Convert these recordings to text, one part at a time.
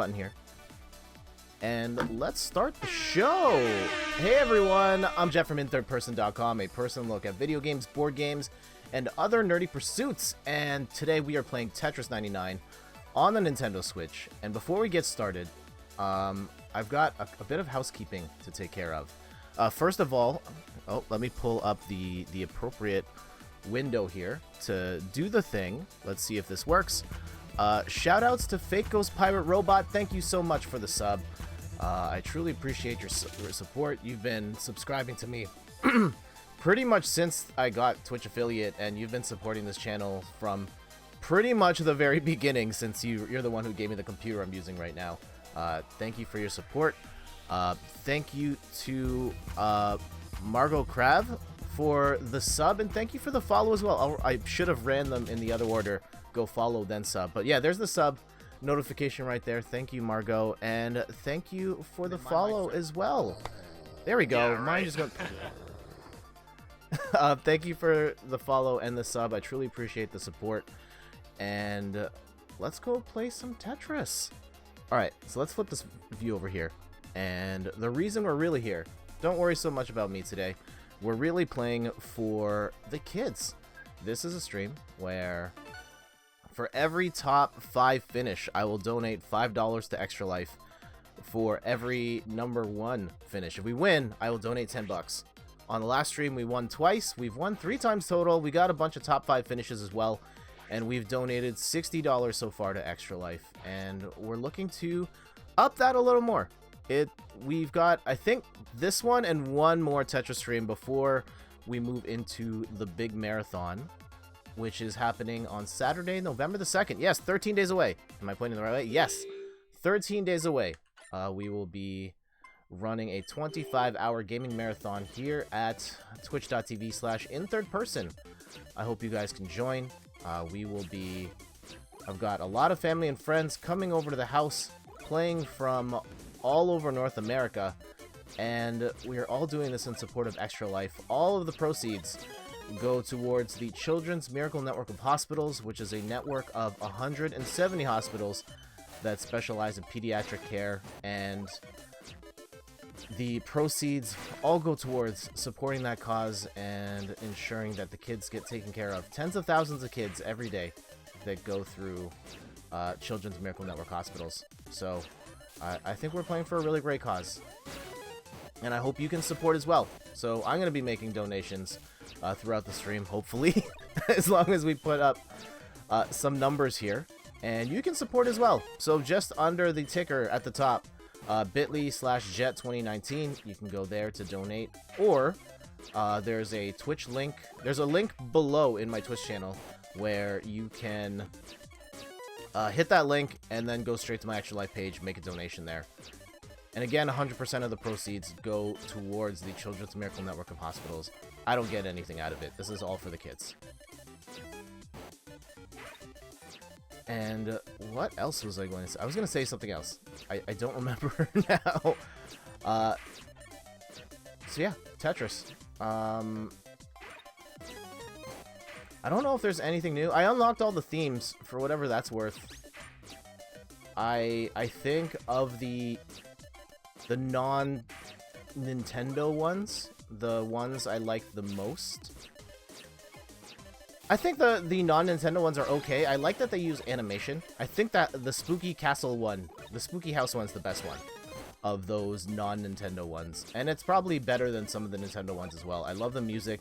button here. And let's start the show! Hey everyone, I'm Jeff from InThirdPerson.com, a personal look at video games, board games, and other nerdy pursuits. And today we are playing Tetris 99 on the Nintendo Switch. And before we get started, I've got a bit of housekeeping to take care of. First of all, let me pull up the appropriate window here to do the thing. Let's see if this works. Shoutouts to Fake Ghost Pirate Robot, thank you so much for the sub. I truly appreciate your support. You've been subscribing to me pretty much since I got Twitch affiliate, and you've been supporting this channel from pretty much the very beginning, since you're the one who gave me the computer I'm using right now. Thank you for your support. Thank you to Margot Crav for the sub, and thank you for the follow as well. I should have ran them in the other order. Go follow, then sub. But yeah, there's the sub notification right there. Thank you, Margot, and thank you for the follow as well. There we go. Yeah, mine just got. Thank you for the follow and the sub. I truly appreciate the support. And let's go play some Tetris. All right, so let's flip this view over here. And the reason we're really here, don't worry so much about me today. We're really playing for the kids. This is a stream where for every top 5 finish, I will donate $5 to Extra Life. For every number 1 finish, if we win, I will donate 10 bucks. On the last stream, we won twice. We've won 3 times total. We got a bunch of top 5 finishes as well. And we've donated $60 so far to Extra Life. And we're looking to up that a little more. We've got, I think, this one and one more Tetris stream before we move into the big marathon, which is happening on Saturday, November the 2nd. Yes, 13 days away. Am I pointing the right way? Yes, 13 days away. We will be running a 25-hour gaming marathon here at twitch.tv/inthirdperson. I hope you guys can join. I've got a lot of family and friends coming over to the house, playing from all over North America, and we're all doing this in support of Extra Life. All of the proceeds go towards the Children's Miracle Network of Hospitals, which is a network of 170 hospitals that specialize in pediatric care, and the proceeds all go towards supporting that cause and ensuring that the kids get taken care of. Tens of thousands of kids every day that go through Children's Miracle Network hospitals. So I think we're playing for a really great cause, and I hope you can support as well. So I'm going to be making donations throughout the stream, hopefully, as long as we put up some numbers here, and you can support as well. So just under the ticker at the top, bit.ly/jet2019, you can go there to donate, or there's a Twitch link. There's a link below in my Twitch channel where you can hit that link and then go straight to my Extra Life page, make a donation there. And again, 100% of the proceeds go towards the Children's Miracle Network of Hospitals. I don't get anything out of it. This is all for the kids. And what else was I going to say? I was going to say something else. I don't remember now. So yeah, Tetris. I don't know if there's anything new. I unlocked all the themes, for whatever that's worth. I think of the non-Nintendo ones, the ones I like the most. I think the non-Nintendo ones are okay. I like that they use animation. I think that the Spooky Castle one, the Spooky House one's the best one of those non-Nintendo ones. And it's probably better than some of the Nintendo ones as well. I love the music.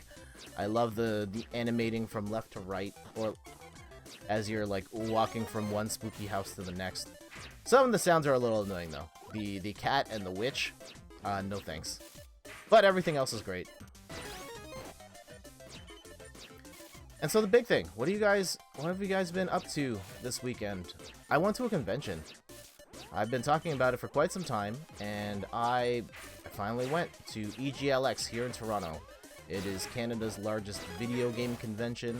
I love the animating from left to right, or as you're like walking from one spooky house to the next. Some of the sounds are a little annoying though. The cat and the witch, no thanks. But everything else is great. And so the big thing, what have you guys been up to this weekend? I went to a convention. I've been talking about it for quite some time, and I finally went to EGLX here in Toronto. It is Canada's largest video game convention,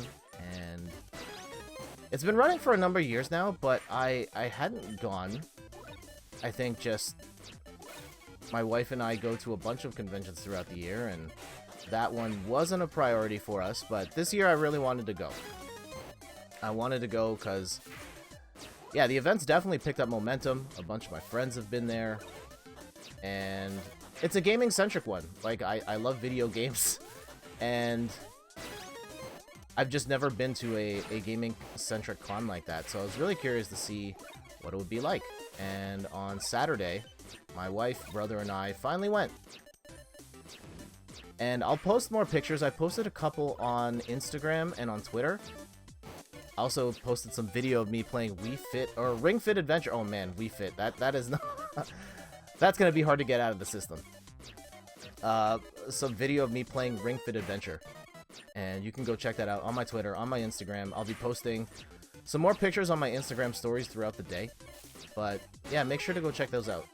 and it's been running for a number of years now, but I hadn't gone. I think just my wife and I go to a bunch of conventions throughout the year, and that one wasn't a priority for us, but this year I really wanted to go. I wanted to go because yeah, the event's definitely picked up momentum. A bunch of my friends have been there. And it's a gaming-centric one. Like, I love video games. And I've just never been to a gaming-centric con like that. So I was really curious to see what it would be like. And on Saturday, my wife, brother, and I finally went. And I'll post more pictures. I posted a couple on Instagram and on Twitter. I also posted some video of me playing Wii Fit or Ring Fit Adventure. Oh man, Wii Fit. That is not... That's gonna be hard to get out of the system. Some video of me playing Ring Fit Adventure. And you can go check that out on my Twitter, on my Instagram. I'll be posting some more pictures on my Instagram stories throughout the day. But yeah, make sure to go check those out.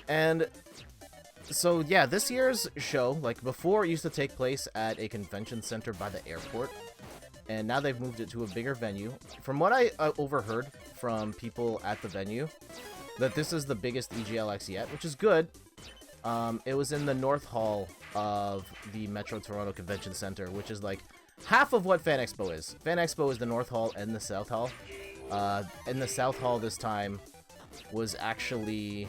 And so yeah, this year's show, like before, it used to take place at a convention center by the airport. And now they've moved it to a bigger venue. From what I overheard from people at the venue, that this is the biggest EGLX yet, which is good. It was in the North Hall of the Metro Toronto Convention Center, which is like half of what Fan Expo is. Fan Expo is the North Hall and the South Hall. And the South Hall this time was actually...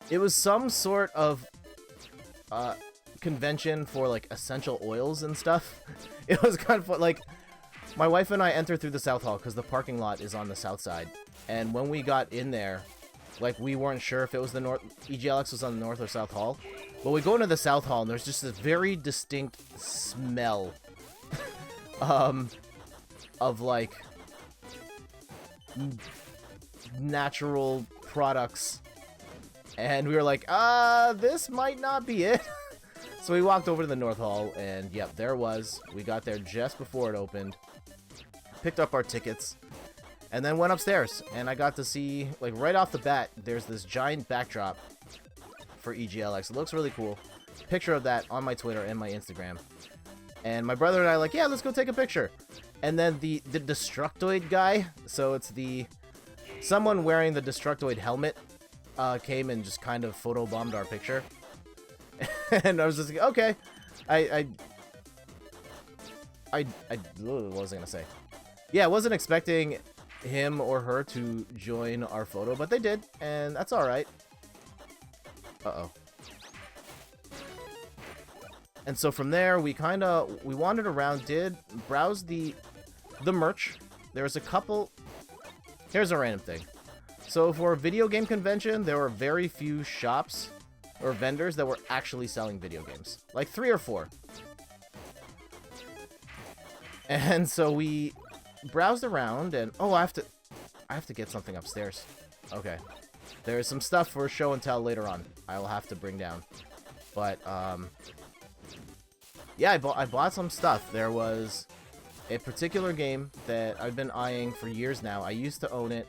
it was some sort of convention for like essential oils and stuff. It was kind of fun. Like, my wife and I entered through the South Hall because the parking lot is on the south side. And when we got in there, like, we weren't sure if it was the North... EGLX was on the North or South Hall. But we go into the South Hall, and there's just this very distinct smell of, like, natural products. And we were like, this might not be it. So we walked over to the North Hall, and yep, there it was. We got there just before it opened. Picked up our tickets. And then went upstairs, and I got to see, like, right off the bat, there's this giant backdrop for EGLX. It looks really cool. Picture of that on my Twitter and my Instagram. And my brother and I are like, yeah, let's go take a picture. And then the Destructoid guy, so it's someone wearing the Destructoid helmet, came and just kind of photobombed our picture. And I was just like, okay. What was I gonna say? Yeah, I wasn't expecting him or her to join our photo, but they did, and that's alright. Uh-oh. And so from there, we wandered around, browse the merch. There was a couple... Here's a random thing. So for a video game convention, there were very few shops or vendors that were actually selling video games. Like 3 or 4. And so we browsed around, and oh, I have to get something upstairs. Okay. There's some stuff for show and tell later on. I will have to bring down. But yeah, I bought some stuff. There was a particular game that I've been eyeing for years now. I used to own it.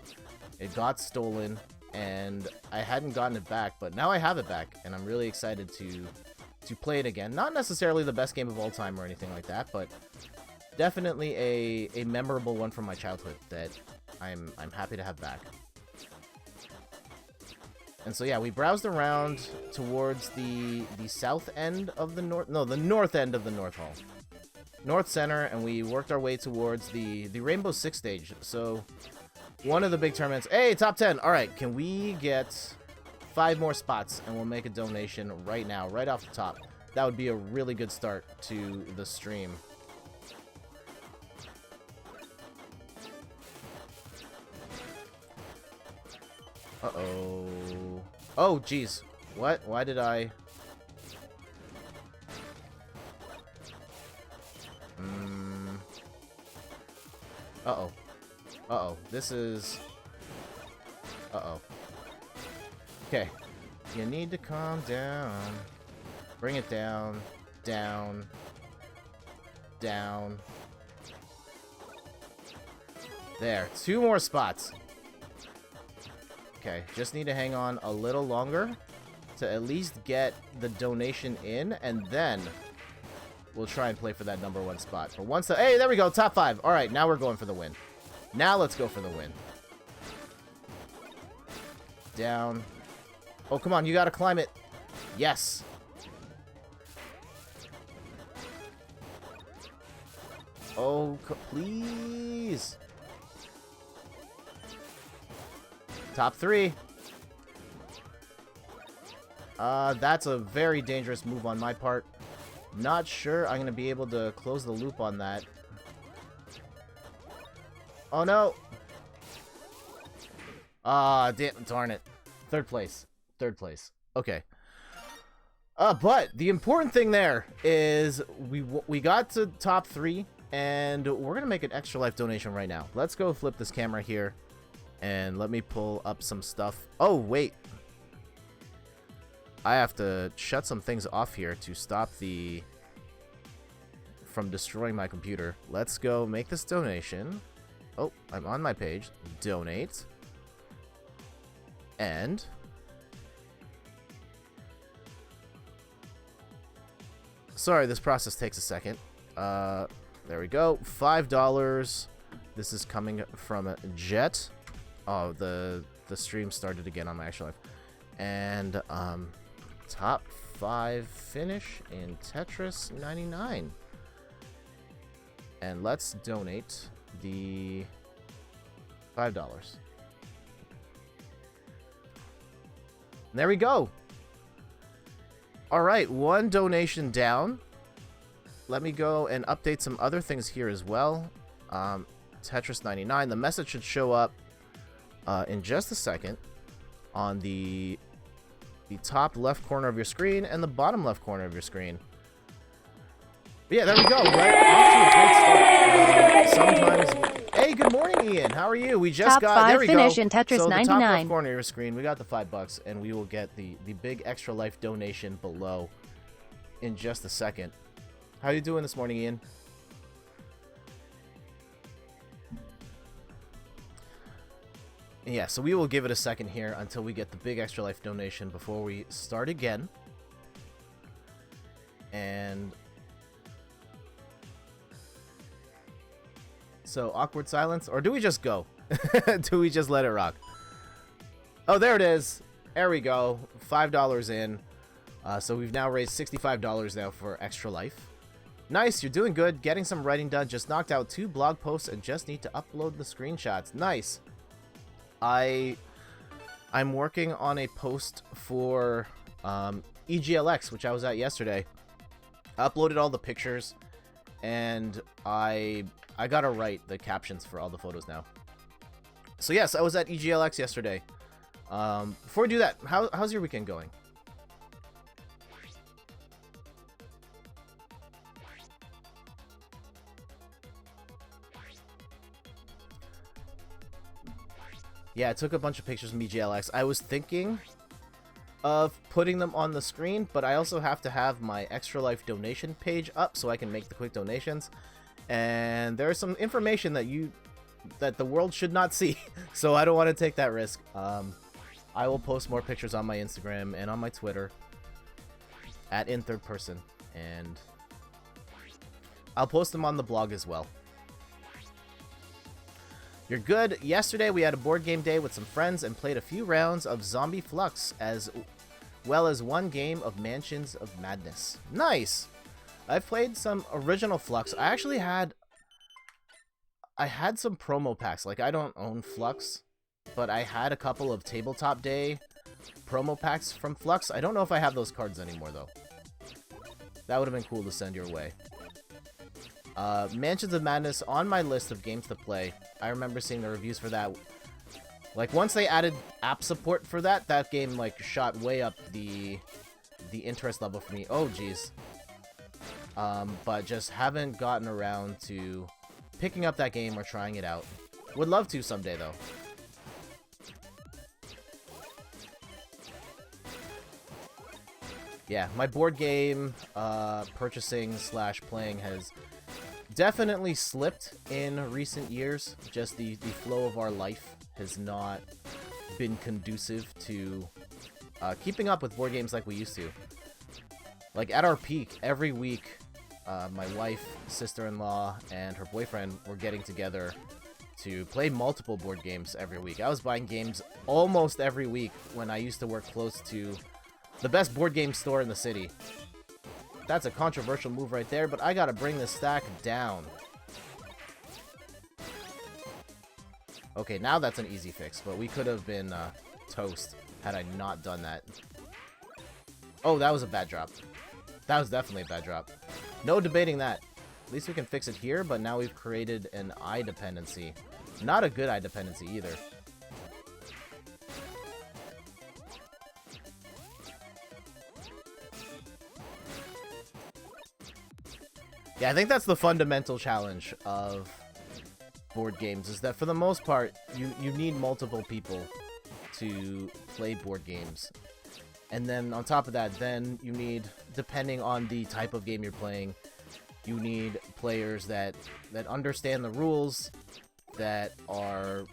It got stolen, and I hadn't gotten it back, but now I have it back, and I'm really excited to play it again. Not necessarily the best game of all time or anything like that, but definitely a memorable one from my childhood that I'm happy to have back. And so yeah, we browsed around towards the south end of the the north end of the North Hall. North Center, and we worked our way towards the Rainbow Six stage. So one of the big tournaments. Hey, top 10. All right, can we get 5 more spots, and we'll make a donation right now, right off the top. That would be a really good start to the stream. Uh-oh. Oh, jeez. What? Why did I... Uh-oh. Uh-oh. This is... Uh-oh. Okay. You need to calm down. Bring it down. Down. Down. There. 2 more spots. Okay, just need to hang on a little longer to at least get the donation in, and then we'll try and play for that #1 spot. But once hey, there we go, top 5. All right, now we're going for the win. Now let's go for the win. Down. Oh, come on, you gotta climb it. Yes. Oh, please. Top 3. That's a very dangerous move on my part. Not sure I'm going to be able to close the loop on that. Oh, no. Ah, darn it. Third place. Third place. Okay. But the important thing there is we got to top 3, and we're going to make an Extra Life donation right now. Let's go flip this camera here, and let me pull up some stuff. Oh, wait. I have to shut some things off here to stop from destroying my computer. Let's go make this donation. Oh, I'm on my page. Donate. And sorry, this process takes a second. There we go. $5. This is coming from Jet. Oh, the stream started again on my actual life. And top 5 finish in Tetris 99. And let's donate the $5. There we go. All right, 1 donation down. Let me go and update some other things here as well. Tetris 99. The message should show up in just a second on the top left corner of your screen and the bottom left corner of your screen. But yeah, there we go. We're off to a great start. Sometimes. Hey, good morning, Ian. How are you? We just top got 5 there. We finish go. in Tetris so 99. the top left corner of your screen, we got the $5, and we will get the big Extra Life donation below in just a second. How are you doing this morning, Ian? Yeah, so we will give it a second here until we get the big Extra Life donation before we start again. And so, awkward silence, or do we just go? Do we just let it rock? Oh, there it is. There we go. $5 in. So we've now raised $65 now for Extra Life. Nice, you're doing good. Getting some writing done. Just knocked out 2 blog posts and just need to upload the screenshots. Nice. I'm working on a post for EGLX, which I was at yesterday. I uploaded all the pictures, and I gotta write the captions for all the photos now. So yes, I was at EGLX yesterday. Before we do that, how's your weekend going? Yeah, I took a bunch of pictures from EGLX. I was thinking of putting them on the screen, but I also have to have my Extra Life donation page up so I can make the quick donations. And there's some information that the world should not see, so I don't want to take that risk. I will post more pictures on my Instagram and on my Twitter at @in3rdperson, and I'll post them on the blog as well. You're good. Yesterday we had a board game day with some friends and played a few rounds of Zombie Flux as well as 1 game of Mansions of Madness. Nice! I've played some original Flux. I had some promo packs. Like, I don't own Flux, but I had a couple of Tabletop Day promo packs from Flux. I don't know if I have those cards anymore, though. That would have been cool to send your way. Mansions of Madness on my list of games to play. I remember seeing the reviews for that. Like, once they added app support for that game, like, shot way up the interest level for me. Oh, jeez. But just haven't gotten around to picking up that game or trying it out. Would love to someday, though. Yeah, my board game purchasing / playing has definitely slipped in recent years. Just the flow of our life has not been conducive to keeping up with board games like we used to. Like, at our peak, every week, my wife, sister-in-law, and her boyfriend were getting together to play multiple board games every week. I was buying games almost every week when I used to work close to the best board game store in the city. That's a controversial move right there, but I gotta bring this stack down. Okay, now that's an easy fix, but we could have been toast had I not done that. Oh, that was a bad drop. That was definitely a bad drop. No debating that. At least we can fix it here, but now we've created an eye dependency. Not a good eye dependency either. Yeah, I think that's the fundamental challenge of board games, is that for the most part, you need multiple people to play board games. And then on top of that, then you need, depending on the type of game you're playing, you need players that understand the rules, that are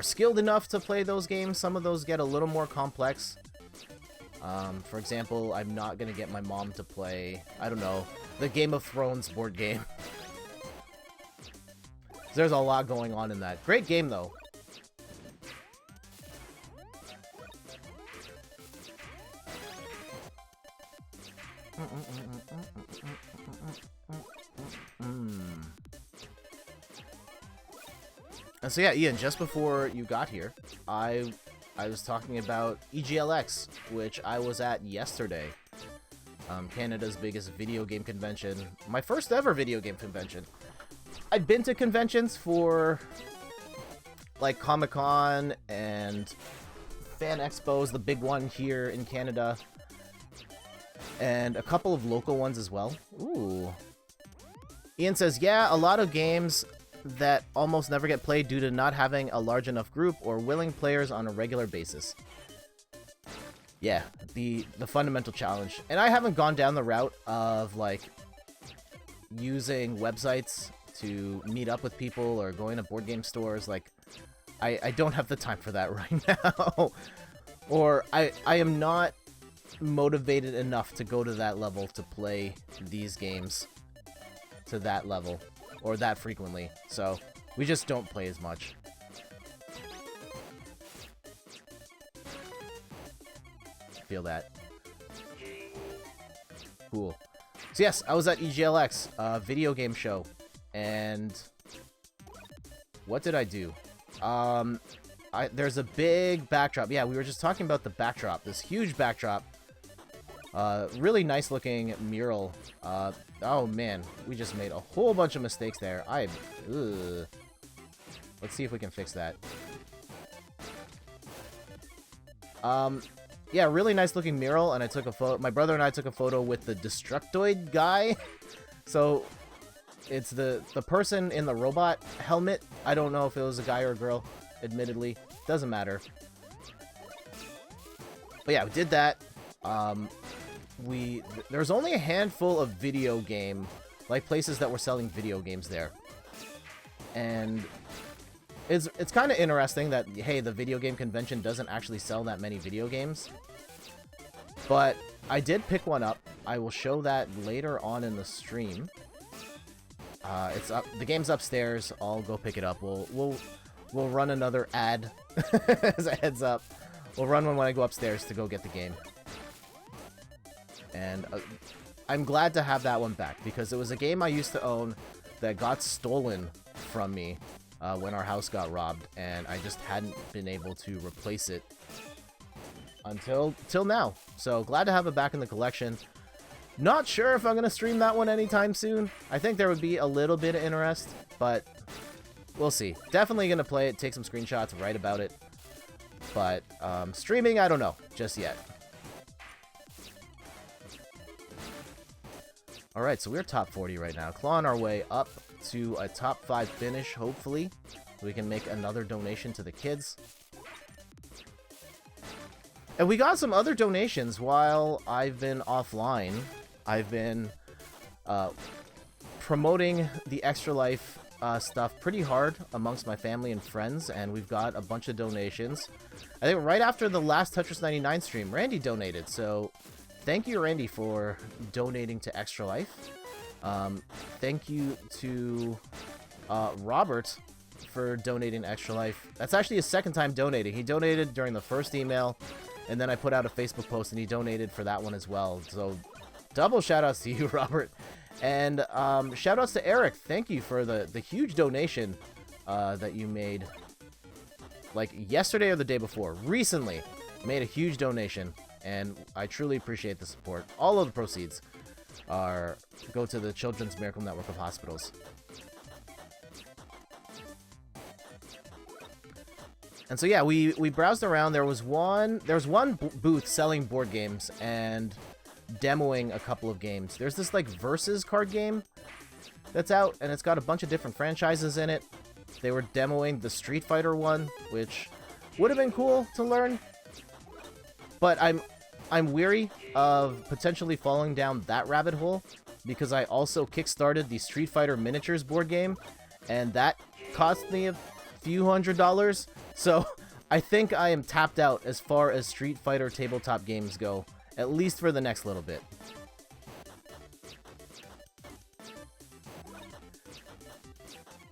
skilled enough to play those games. Some of those get a little more complex. For example, I'm not gonna get my mom to play, I don't know, the Game of Thrones board game. There's a lot going on in that. Great game, though. And so yeah, Ian, just before you got here, I was talking about EGLX, which I was at yesterday. Canada's biggest video game convention. My first ever video game convention. I'd been to conventions for like Comic-Con and Fan Expos, the big one here in Canada, and a couple of local ones as well. Ooh. Ian says, yeah, a lot of games that almost never get played due to not having a large enough group or willing players on a regular basis. Yeah, the fundamental challenge. And I haven't gone down the route of, like, using websites to meet up with people or going to board game stores. Like, I don't have the time for that right now. Or I am not motivated enough to go to that level to play these games to that level or that frequently. So we just don't play as much. Feel that. Cool. So yes, I was at EGLX, a video game show, and what did I do? There's a big backdrop. Yeah, we were just talking about the backdrop. This huge backdrop. Really nice looking mural. Oh man, we just made a whole bunch of mistakes there. Ugh. Let's see if we can fix that. Yeah, really nice looking mural, and I took a photo. My brother and I took a photo with the Destructoid guy. So it's the person in the robot helmet. I don't know if it was a guy or a girl, admittedly. Doesn't matter. But yeah, we did that. There's only a handful of video game, like, places that were selling video games there. And it's kind of interesting that, hey, the video game convention doesn't actually sell that many video games. But I did pick one up. I will show that later on in the stream. It's up. The game's upstairs. I'll go pick it up. We'll run another ad as a heads up. We'll run one when I go upstairs to go get the game. And I'm glad to have that one back, because it was a game I used to own that got stolen from me when our house got robbed, and I just hadn't been able to replace it till now. So glad to have it back in the collection. Not sure if I'm going to stream that one anytime soon. I think there would be a little bit of interest, but we'll see. Definitely going to play it, take some screenshots, write about it. But streaming, I don't know just yet. Alright, so we're top 40 right now. Clawing our way up to a top 5 finish, hopefully. We can make another donation to the kids. And we got some other donations while I've been offline. I've been promoting the Extra Life stuff pretty hard amongst my family and friends, and we've got a bunch of donations. I think right after the last Tetris 99 stream, Randy donated, so thank you, Randy, for donating to Extra Life. Thank you to Robert for donating to Extra Life. That's actually his second time donating. He donated during the first email, and then I put out a Facebook post, and he donated for that one as well. So double shout-outs to you, Robert. And shout-outs to Eric. Thank you for the huge donation that you made, like, yesterday or the day before, recently, made a huge donation, and I truly appreciate the support. All of the proceeds go to the Children's Miracle Network of Hospitals. And so yeah, we browsed around. There was one booth selling board games and demoing a couple of games. There's this like Versus card game that's out, and it's got a bunch of different franchises in it. They were demoing the Street Fighter one, which would have been cool to learn, but I'm weary of potentially falling down that rabbit hole, because I also kickstarted the Street Fighter Miniatures board game, and that cost me a few $100s. So I think I am tapped out as far as Street Fighter tabletop games go, at least for the next little bit.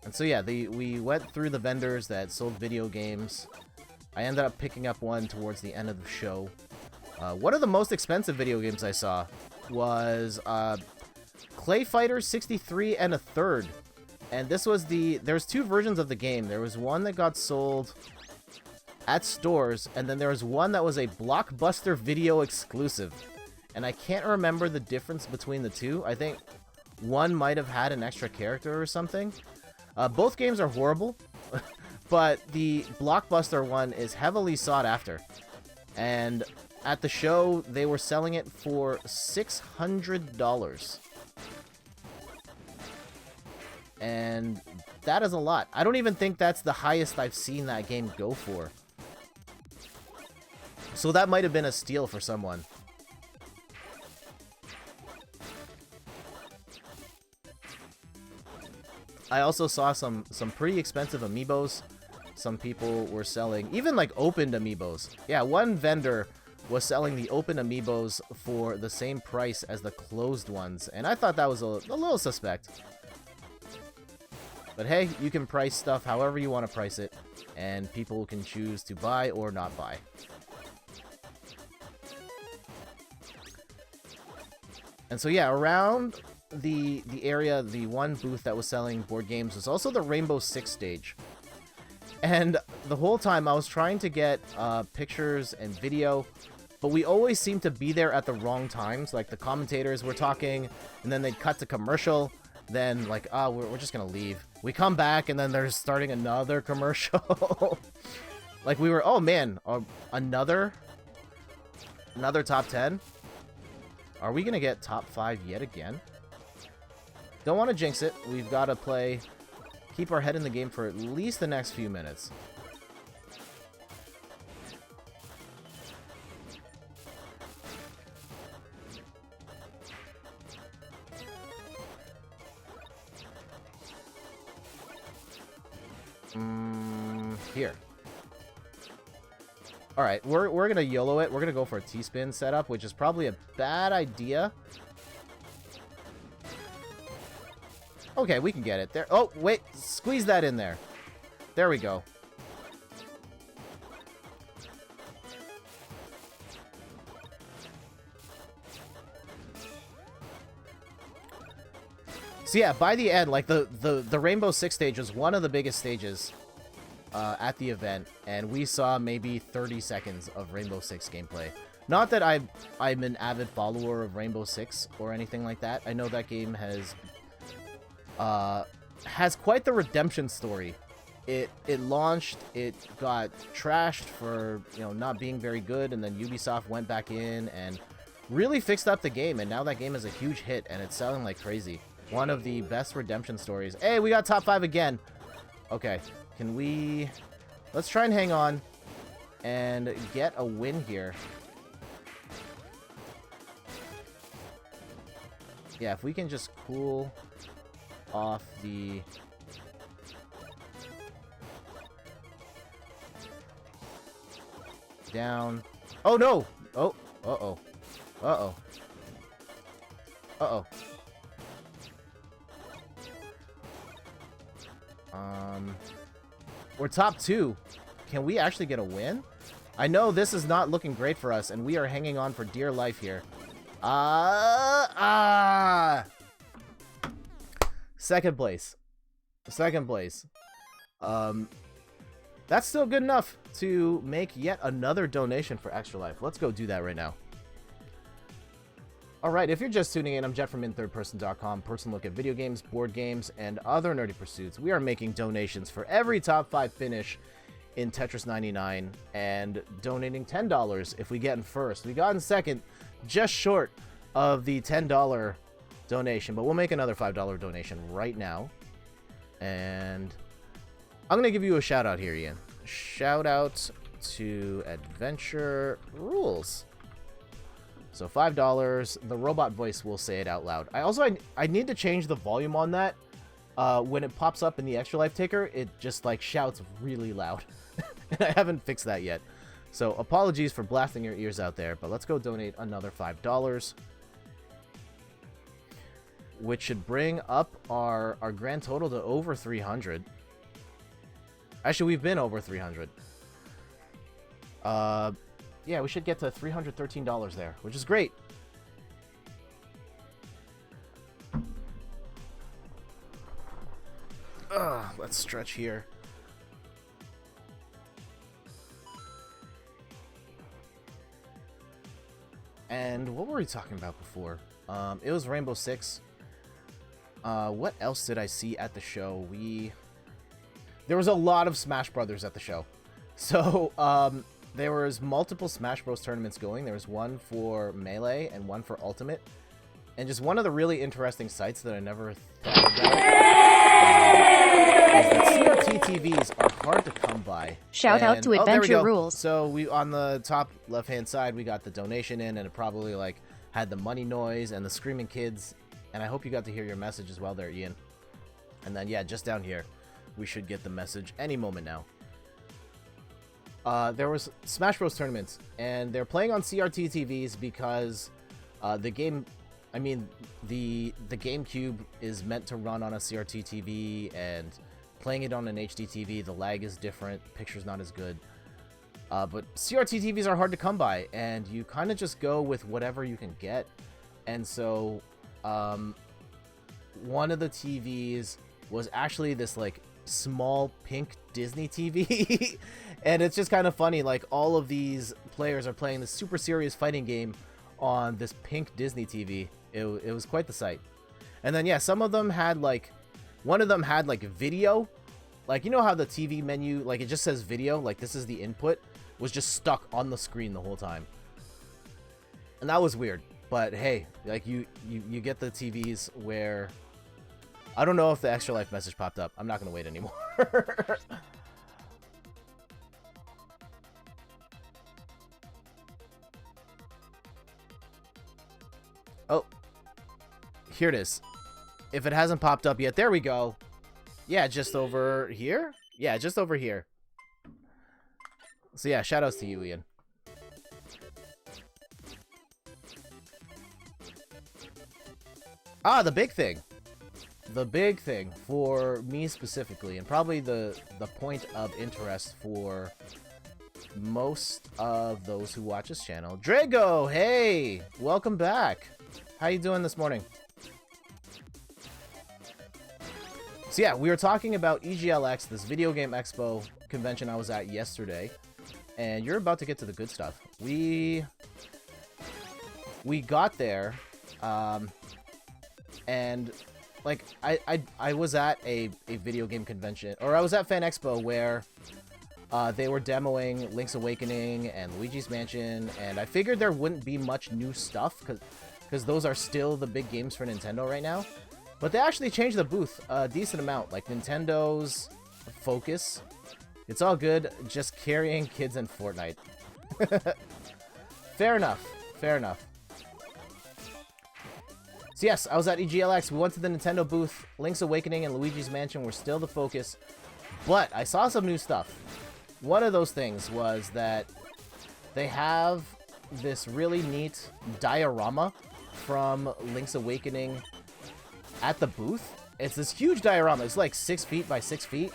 And so yeah, we went through the vendors that sold video games. I ended up picking up one towards the end of the show. One of the most expensive video games I saw was Clay Fighter 63 and a third. And this was there's two versions of the game. There was one that got sold at stores, and then there was one that was a Blockbuster Video exclusive. And I can't remember the difference between the two. I think one might have had an extra character or something. Both games are horrible, but the Blockbuster one is heavily sought after. And at the show, they were selling it for $600. And that is a lot. I don't even think that's the highest I've seen that game go for. So that might have been a steal for someone. I also saw some pretty expensive amiibos. Some people were selling even like opened amiibos. Yeah, one vendor was selling the open amiibos for the same price as the closed ones, and I thought that was a little suspect. But hey, you can price stuff however you want to price it, and people can choose to buy or not buy. And so yeah, around the area, the one booth that was selling board games was also the Rainbow Six stage. And the whole time I was trying to get pictures and video, but we always seemed to be there at the wrong times. Like the commentators were talking, and then they'd cut to commercial. Then like, we're just gonna leave. We come back, and then they're starting another commercial. Like we were, oh man, another top 10. Are we gonna get top 5 yet again? Don't want to jinx it. We've got to keep our head in the game for at least the next few minutes. Here. Alright, we're gonna YOLO it. We're gonna go for a T-spin setup, which is probably a bad idea. Okay, we can get it there. Oh, wait. Squeeze that in there. There we go. So yeah, by the end, like the Rainbow Six stage was one of the biggest stages at the event, and we saw maybe 30 seconds of Rainbow Six gameplay. Not that I'm an avid follower of Rainbow Six or anything like that. I know that game has quite the redemption story. It launched, it got trashed for, you know, not being very good, and then Ubisoft went back in and really fixed up the game, and now that game is a huge hit, and it's selling like crazy. One of the best redemption stories. Hey, we got top 5 again. Okay, can we... Let's try and hang on and get a win here. Yeah, if we can just cool off the... down. Oh, no! Oh, uh-oh. Uh-oh. Uh-oh. We're top 2. Can we actually get a win? I know this is not looking great for us, and we are hanging on for dear life here. Second place. Second place. That's still good enough to make yet another donation for Extra Life. Let's go do that right now. Alright, if you're just tuning in, I'm Jet from InThirdPerson.com, personal look at video games, board games, and other nerdy pursuits. We are making donations for every top 5 finish in Tetris 99, and donating $10 if we get in first. We got in second, just short of the $10 donation, but we'll make another $5 donation right now. And I'm going to give you a shout out here, Ian. Shout out to Adventure Rules. So $5, the robot voice will say it out loud. I need to change the volume on that. When it pops up in the Extra Life ticker, it just like shouts really loud. And I haven't fixed that yet. So apologies for blasting your ears out there, but let's go donate another $5. Which should bring up our grand total to over 300. Actually, we've been over 300. Yeah, we should get to $313 there, which is great. Let's stretch here. And what were we talking about before? It was Rainbow Six. What else did I see at the show? There was a lot of Smash Brothers at the show. So, there was multiple Smash Bros tournaments going. There was one for Melee and one for Ultimate. And just one of the really interesting sites that I never thought about is that CRT TVs are hard to come by. Shout out to Adventure Rules. So we on the top left-hand side, we got the donation in, and it probably like had the money noise and the screaming kids. And I hope you got to hear your message as well there, Ian. And then, yeah, just down here, we should get the message any moment now. There was Smash Bros tournaments, and they're playing on CRT TVs because the game, I mean, the GameCube is meant to run on a CRT TV, and playing it on an HD TV, the lag is different, picture's not as good. But CRT TVs are hard to come by, and you kind of just go with whatever you can get. And so, one of the TVs was actually this, like, small pink Disney TV. And it's just kind of funny, like, all of these players are playing this super serious fighting game on this pink Disney TV. It was quite the sight. And then, yeah, some of them had, like, one of them had, like, video. Like, you know how the TV menu, like, it just says video, like, this is the input, was just stuck on the screen the whole time. And that was weird. But, hey, like, you get the TVs where... I don't know if the Extra Life message popped up. I'm not going to wait anymore. Oh. Here it is. If it hasn't popped up yet, there we go. Yeah, just over here? Yeah, just over here. So yeah, shoutouts to you, Ian. Ah, the big thing. The big thing for me specifically, and probably the point of interest for most of those who watch this channel. Drago, hey! Welcome back. How you doing this morning? So yeah, we were talking about EGLX, this video game expo convention I was at yesterday, and you're about to get to the good stuff. We got there, and like I was at a video game convention, or I was at Fan Expo where they were demoing Link's Awakening and Luigi's Mansion, and I figured there wouldn't be much new stuff because those are still the big games for Nintendo right now. But they actually changed the booth a decent amount, like Nintendo's Focus. It's all good, just carrying kids in Fortnite. Fair enough, fair enough. So yes, I was at EGLX, we went to the Nintendo booth, Link's Awakening and Luigi's Mansion were still the focus, but I saw some new stuff. One of those things was that they have this really neat diorama from Link's Awakening at the booth. It's this huge diorama, it's like 6 feet by 6 feet,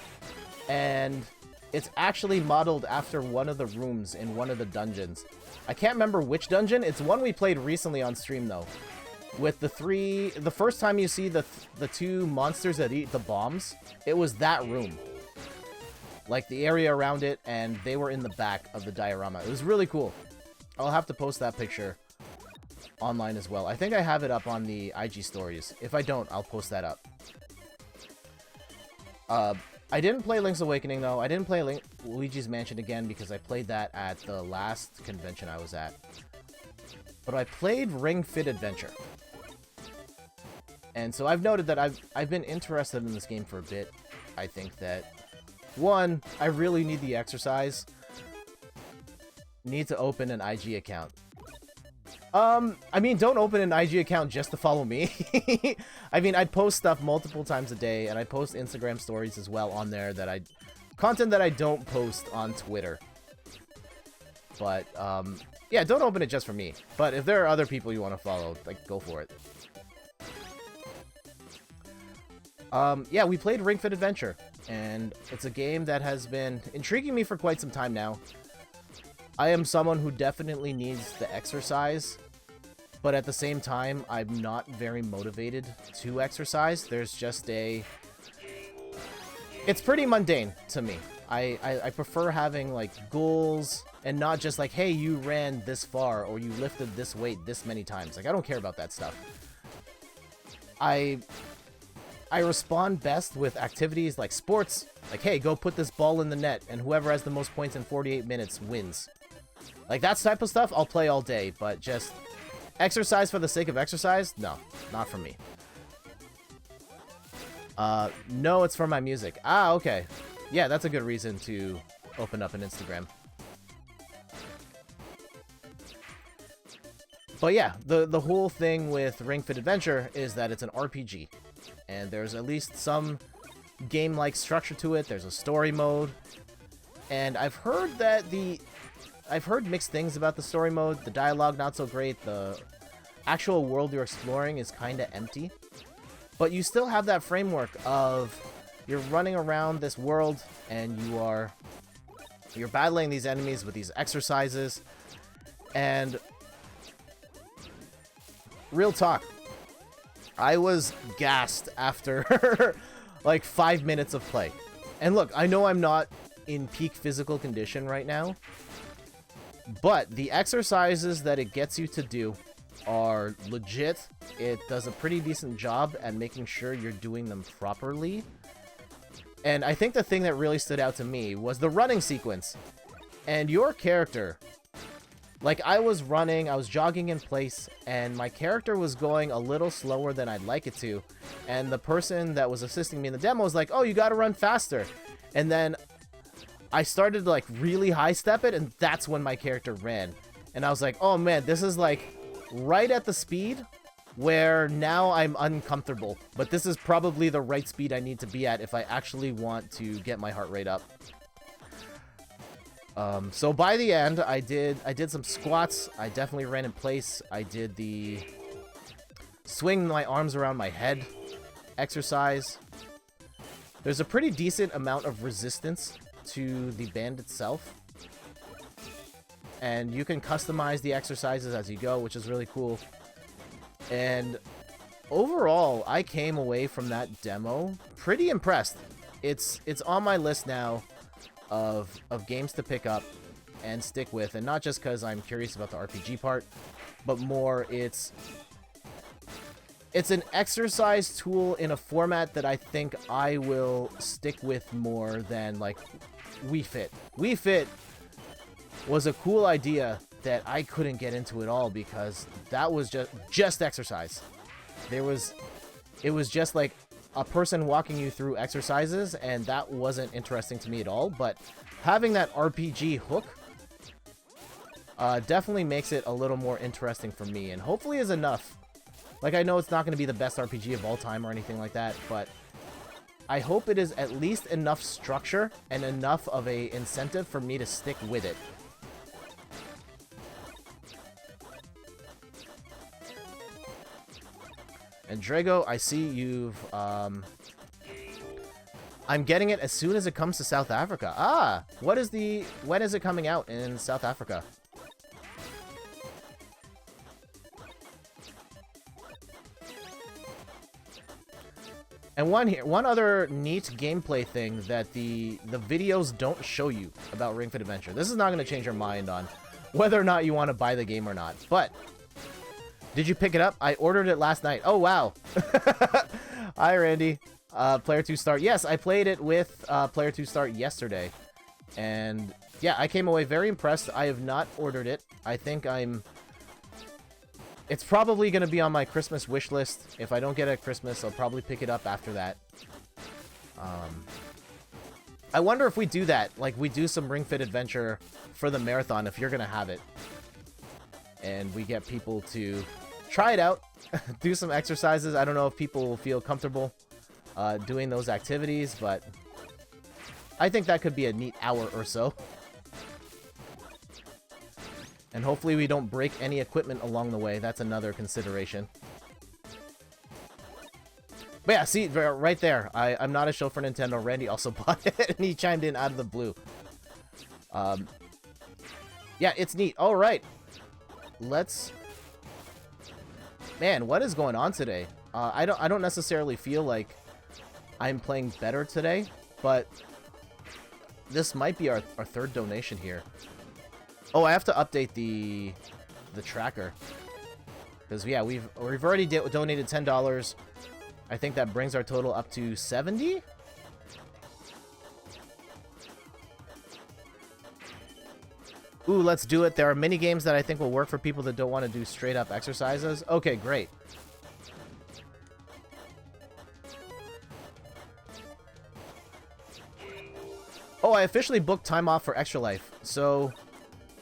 and it's actually modeled after one of the rooms in one of the dungeons. I can't remember which dungeon, it's one we played recently on stream though. With the first time you see the two monsters that eat the bombs, it was that room. like the area around it, and they were in the back of the diorama. It was really cool. I'll have to post that picture online as well. I think I have it up on the IG stories. If I don't, I'll post that up. I didn't play Link's Awakening, though. I didn't play Luigi's Mansion again because I played that at the last convention I was at. But I played Ring Fit Adventure. And so I've noted that I've been interested in this game for a bit. I think that, one, I really need the exercise. Need to open an IG account. I mean, don't open an IG account just to follow me. I mean, I post stuff multiple times a day, and I post Instagram stories as well on there content that I don't post on Twitter. But, yeah, don't open it just for me. But if there are other people you want to follow, like, go for it. Yeah, we played Ring Fit Adventure, and it's a game that has been intriguing me for quite some time now. I am someone who definitely needs the exercise, but at the same time, I'm not very motivated to exercise. There's just it's pretty mundane to me. I prefer having, like, goals, and not just like, hey, you ran this far, or you lifted this weight this many times. Like, I don't care about that stuff. I respond best with activities like sports, like, hey, go put this ball in the net, and whoever has the most points in 48 minutes wins. Like, that type of stuff, I'll play all day, but just exercise for the sake of exercise? No, not for me. No, it's for my music. Ah, okay. Yeah, that's a good reason to open up an Instagram. But yeah, the whole thing with Ring Fit Adventure is that it's an RPG. And there's at least some game-like structure to it. There's a story mode. And I've heard mixed things about the story mode. The dialogue, not so great. The actual world you're exploring is kind of empty. But you still have that framework of you're running around this world and you're battling these enemies with these exercises. And real talk, I was gassed after like 5 minutes of play. And look, I know I'm not in peak physical condition right now, but the exercises that it gets you to do are legit. It does a pretty decent job at making sure you're doing them properly. And I think the thing that really stood out to me was the running sequence. And your character, like, I was jogging in place, and my character was going a little slower than I'd like it to. And the person that was assisting me in the demo was like, oh, you gotta run faster. And then I started to, like, really high step it, and that's when my character ran. And I was like, oh man, this is like right at the speed where now I'm uncomfortable. But this is probably the right speed I need to be at if I actually want to get my heart rate up. So by the end, I did some squats. I definitely ran in place. I did the swing my arms around my head exercise. There's a pretty decent amount of resistance to the band itself. And you can customize the exercises as you go, which is really cool. And overall, I came away from that demo pretty impressed. It's on my list now of games to pick up and stick with, and not just because I'm curious about the RPG part, but more it's an exercise tool in a format that I think I will stick with more than, like, Wii Fit. Wii Fit was a cool idea that I couldn't get into at all because that was just exercise. It was just like a person walking you through exercises, and that wasn't interesting to me at all. But having that RPG hook definitely makes it a little more interesting for me, and hopefully is enough. Like, I know it's not going to be the best RPG of all time or anything like that, but I hope it is at least enough structure and enough of a incentive for me to stick with it. And Drago, I see you've, I'm getting it as soon as it comes to South Africa. Ah! When is it coming out in South Africa? And one other neat gameplay thing that the videos don't show you about Ring Fit Adventure. This is not going to change your mind on whether or not you want to buy the game or not. But did you pick it up? I ordered it last night. Oh, wow. Hi, Randy. Player 2 Start. Yes, I played it with Player 2 Start yesterday. And yeah, I came away very impressed. I have not ordered it. I think it's probably going to be on my Christmas wish list. If I don't get it at Christmas, I'll probably pick it up after that. I wonder if we do that. Like, we do some Ring Fit Adventure for the marathon, if you're going to have it. And we get people to try it out, do some exercises. I don't know if people will feel comfortable doing those activities, but I think that could be a neat hour or so. And hopefully we don't break any equipment along the way. That's another consideration. But yeah, see, right there. I'm not a show for Nintendo. Randy also bought it, and he chimed in out of the blue. Yeah, it's neat. All right. Let's... Man, what is going on today? I don't necessarily feel like I'm playing better today, but this might be our third donation here. Oh, I have to update the tracker. Because, yeah, we've already donated $10. I think that brings our total up to 70? Ooh, let's do it. There are mini games that I think will work for people that don't want to do straight up exercises. Okay, great. Oh, I officially booked time off for Extra Life. So,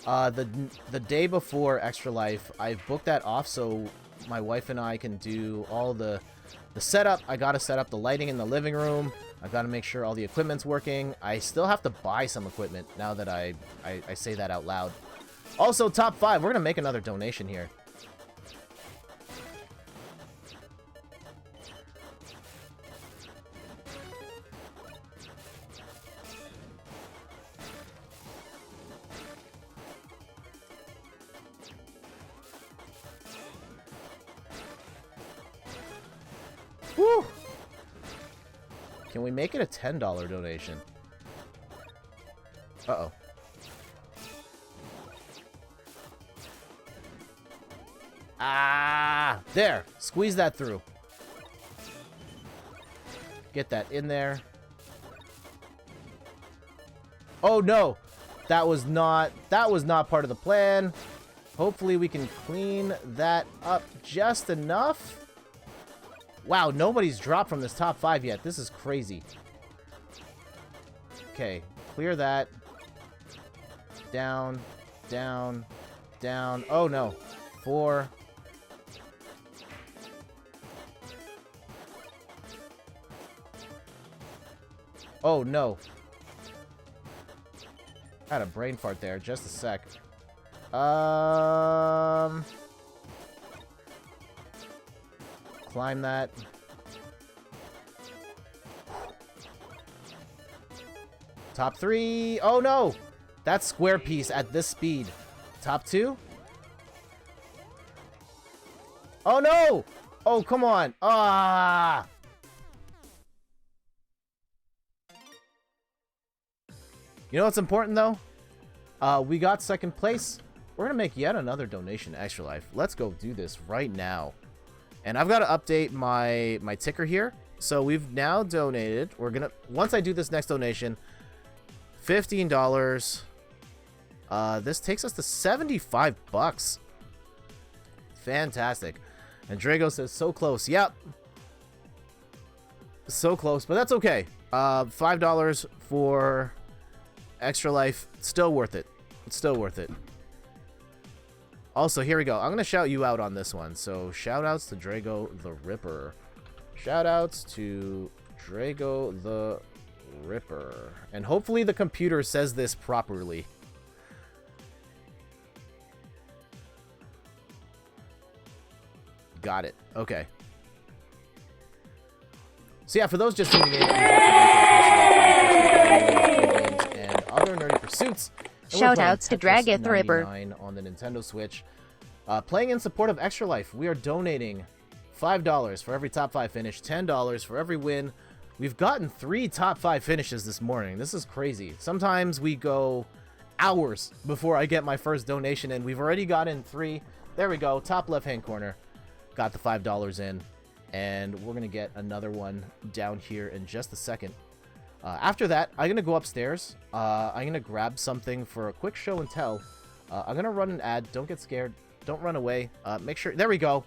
the day before Extra Life, I booked that off so my wife and I can do all the setup. I gotta set up the lighting in the living room. I gotta make sure all the equipment's working. I still have to buy some equipment now that I say that out loud. Also, top 5. We're gonna make another donation here. Woo! Can we make it a $10 donation? Uh-oh. Ah! There! Squeeze that through. Get that in there. Oh, no! That was not part of the plan. Hopefully we can clean that up just enough. Wow, nobody's dropped from this top 5 yet. This is crazy. Okay, clear that. Down, down, down. Oh, no. 4. Oh, no. Had a brain fart there. Just a sec. Climb that. Top 3. Oh, no. That's square piece at this speed. Top 2. Oh, no. Oh, come on. Ah. You know what's important, though? We got second place. We're going to make yet another donation to Extra Life. Let's go do this right now. And I've got to update my ticker here. So we've now donated. We're going to... Once I do this next donation, $15. This takes us to 75 bucks. Fantastic. And Drago says, so close. Yep. So close, but that's okay. $5 for Extra Life. Still worth it. It's still worth it. Also, here we go. I'm going to shout you out on this one. So, shout-outs to Drago the Ripper. Shout-outs to Drago the Ripper. And hopefully the computer says this properly. Got it. Okay. So yeah, for those just tuning in, and other nerdy pursuits. Shoutouts to Drago the Ripper on the Nintendo Switch. Playing in support of Extra Life, we are donating $5 for every top 5 finish, $10 for every win. We've gotten 3 top 5 finishes this morning. This is crazy. Sometimes we go hours before I get my first donation in. We've already gotten 3. There we go. Top left-hand corner. Got the $5 in. And we're going to get another one down here in just a second. After that, I'm going to go upstairs. I'm going to grab something for a quick show and tell. I'm going to run an ad. Don't get scared. Don't run away. Make sure... There we go.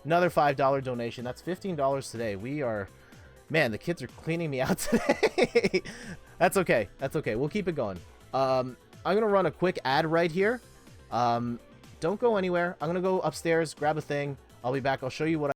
Another $5 donation. That's $15 today. We are... Man, the kids are cleaning me out today. That's okay. That's okay. We'll keep it going. I'm going to run a quick ad right here. Don't go anywhere. I'm going to go upstairs, grab a thing. I'll be back. I'll show you what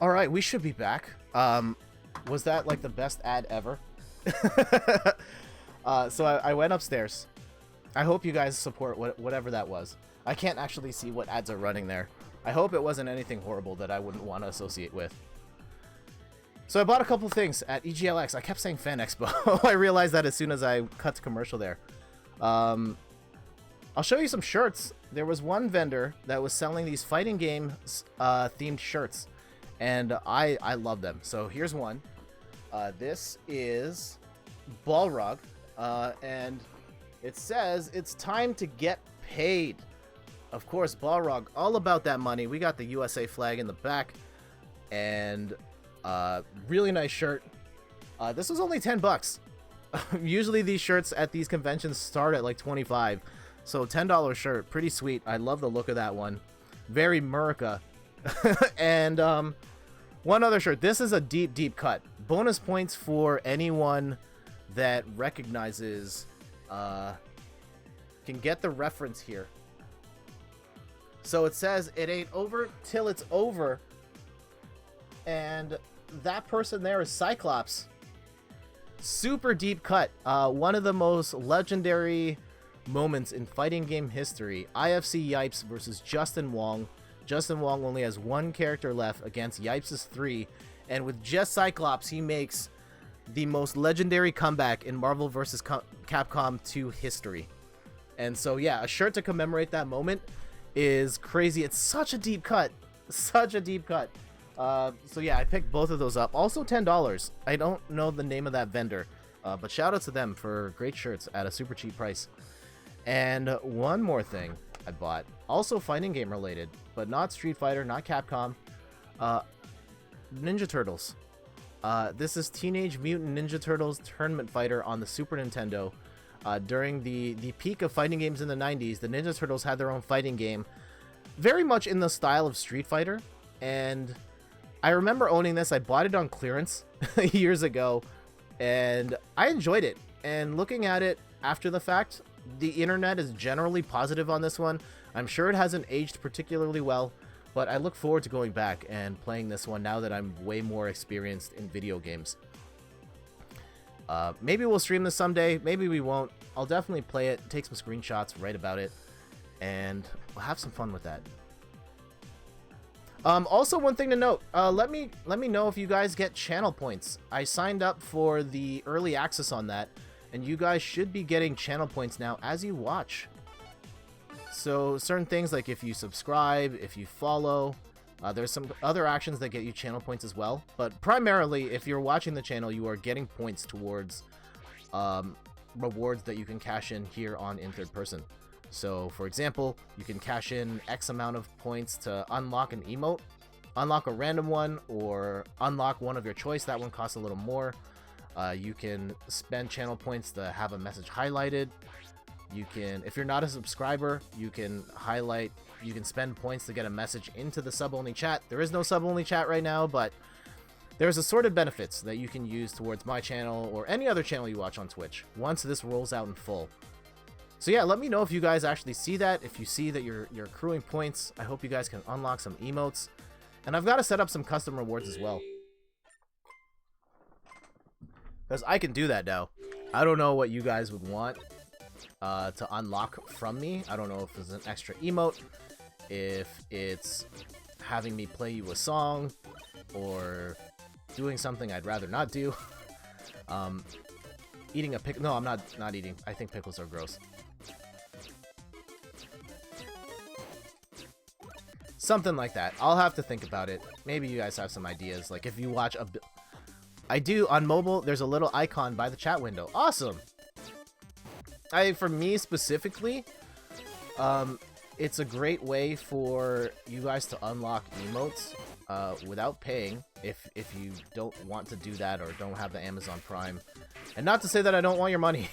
All right, we should be back. Was that like the best ad ever? So I went upstairs. I hope you guys support whatever that was. I can't actually see what ads are running there. I hope it wasn't anything horrible that I wouldn't want to associate with. So I bought a couple things at EGLX. I kept saying Fan Expo. I realized that as soon as I cut to commercial there. I'll show you some shirts. There was one vendor that was selling these fighting game themed shirts. And I love them. So here's one. This is Balrog. And it says, it's time to get paid. Of course, Balrog, all about that money. We got the USA flag in the back. And really nice shirt. This was only 10 bucks. Usually these shirts at these conventions start at like 25. So $10 shirt, pretty sweet. I love the look of that one. Very Murica. And one other shirt. This is a deep cut. Bonus points for anyone that recognizes, can get the reference here. So it says, it ain't over till it's over. And that person there is Cyclops. Super deep cut. One of the most legendary moments in fighting game history. IFC Yipes versus Justin Wong. Justin Wong only has 1 character left against Yipes' 3, and with just Cyclops, he makes the most legendary comeback in Marvel vs. Capcom 2 history. And so, yeah, a shirt to commemorate that moment is crazy. It's such a deep cut. Such a deep cut. So, yeah, I picked both of those up. Also $10. I don't know the name of that vendor, but shout out to them for great shirts at a super cheap price. And one more thing I bought, also fighting game related, but not Street Fighter, not Capcom. Ninja Turtles. This is Teenage Mutant Ninja Turtles Tournament Fighter on the Super Nintendo. During the peak of fighting games in the 90s, the Ninja Turtles had their own fighting game, very much in the style of Street Fighter. And I remember owning this. I bought it on clearance years ago, and I enjoyed it. And looking at it after the fact, the internet is generally positive on this one. I'm sure it hasn't aged particularly well, but I look forward to going back and playing this one now that I'm way more experienced in video games. Maybe we'll stream this someday, maybe we won't. I'll definitely play it, take some screenshots, write about it, and we'll have some fun with that. Also, one thing to note, let me know if you guys get channel points. I signed up for the early access on that, and you guys should be getting channel points now as you watch. So certain things like if you subscribe, if you follow, there's some other actions that get you channel points as well. But primarily, if you're watching the channel, you are getting points towards rewards that you can cash in here on In Third Person. So, for example, you can cash in X amount of points to unlock an emote, unlock a random one, or unlock one of your choice. That one costs a little more. You can spend channel points to have a message highlighted. You can, if you're not a subscriber, you can spend points to get a message into the sub-only chat. There is no sub-only chat right now, but there's assorted benefits that you can use towards my channel or any other channel you watch on Twitch once this rolls out in full. So yeah, let me know if you guys actually see that, if you see that you're accruing points. I hope you guys can unlock some emotes. And I've got to set up some custom rewards as well, because I can do that now. I don't know what you guys would want to unlock from me. I don't know if it's an extra emote, if it's having me play you a song, or doing something I'd rather not do. Eating a pickle. No, I'm not eating. I think pickles are gross. Something like that. I'll have to think about it. Maybe you guys have some ideas. Like if you watch I do on mobile, there's a little icon by the chat window. Awesome. For me specifically, it's a great way for you guys to unlock emotes without paying if you don't want to do that or don't have the Amazon Prime. And not to say that I don't want your money.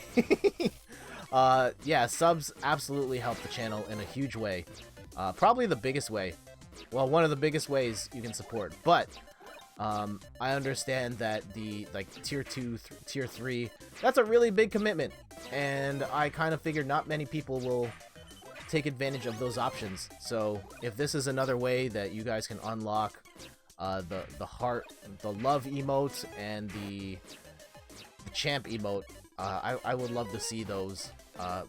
Yeah, subs absolutely help the channel in a huge way. Probably the biggest way. Well, one of the biggest ways you can support. But I understand that the tier 2, tier 3, that's a really big commitment. And I kind of figured not many people will take advantage of those options. So if this is another way that you guys can unlock the heart, the love emote, and the champ emote, I would love to see those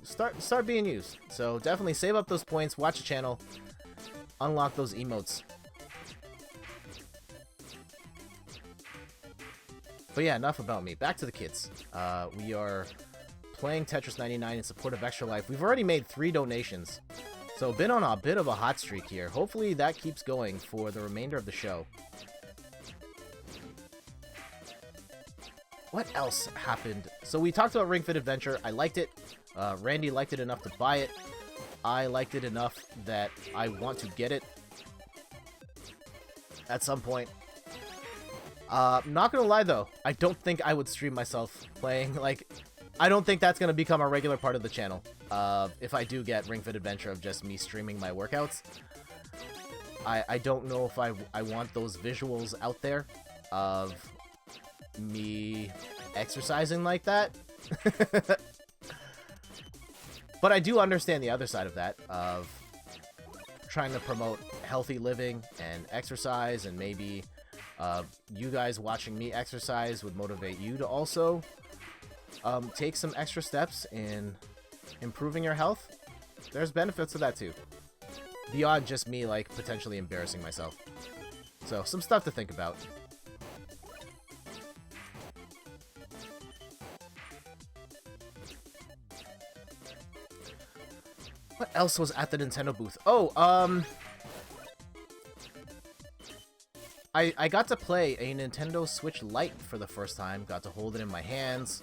start being used. So definitely save up those points, watch the channel, unlock those emotes. But yeah, enough about me. Back to the kids. We are playing Tetris 99 in support of Extra Life. We've already made 3 donations, so been on a bit of a hot streak here. Hopefully that keeps going for the remainder of the show. What else happened? So we talked about Ring Fit Adventure. I liked it. Randy liked it enough to buy it. I liked it enough that I want to get it at some point. Not gonna lie though, I don't think I would stream myself playing. Like, I don't think that's gonna become a regular part of the channel. If I do get Ring Fit Adventure of just me streaming my workouts, I don't know if I want those visuals out there of me exercising like that. But I do understand the other side of that, of trying to promote healthy living and exercise, and maybe you guys watching me exercise would motivate you to also take some extra steps in improving your health. There's benefits to that too, beyond just me like potentially embarrassing myself. So some stuff to think about. What else was at the Nintendo booth? Oh, I got to play a Nintendo Switch Lite for the first time. Got to hold it in my hands.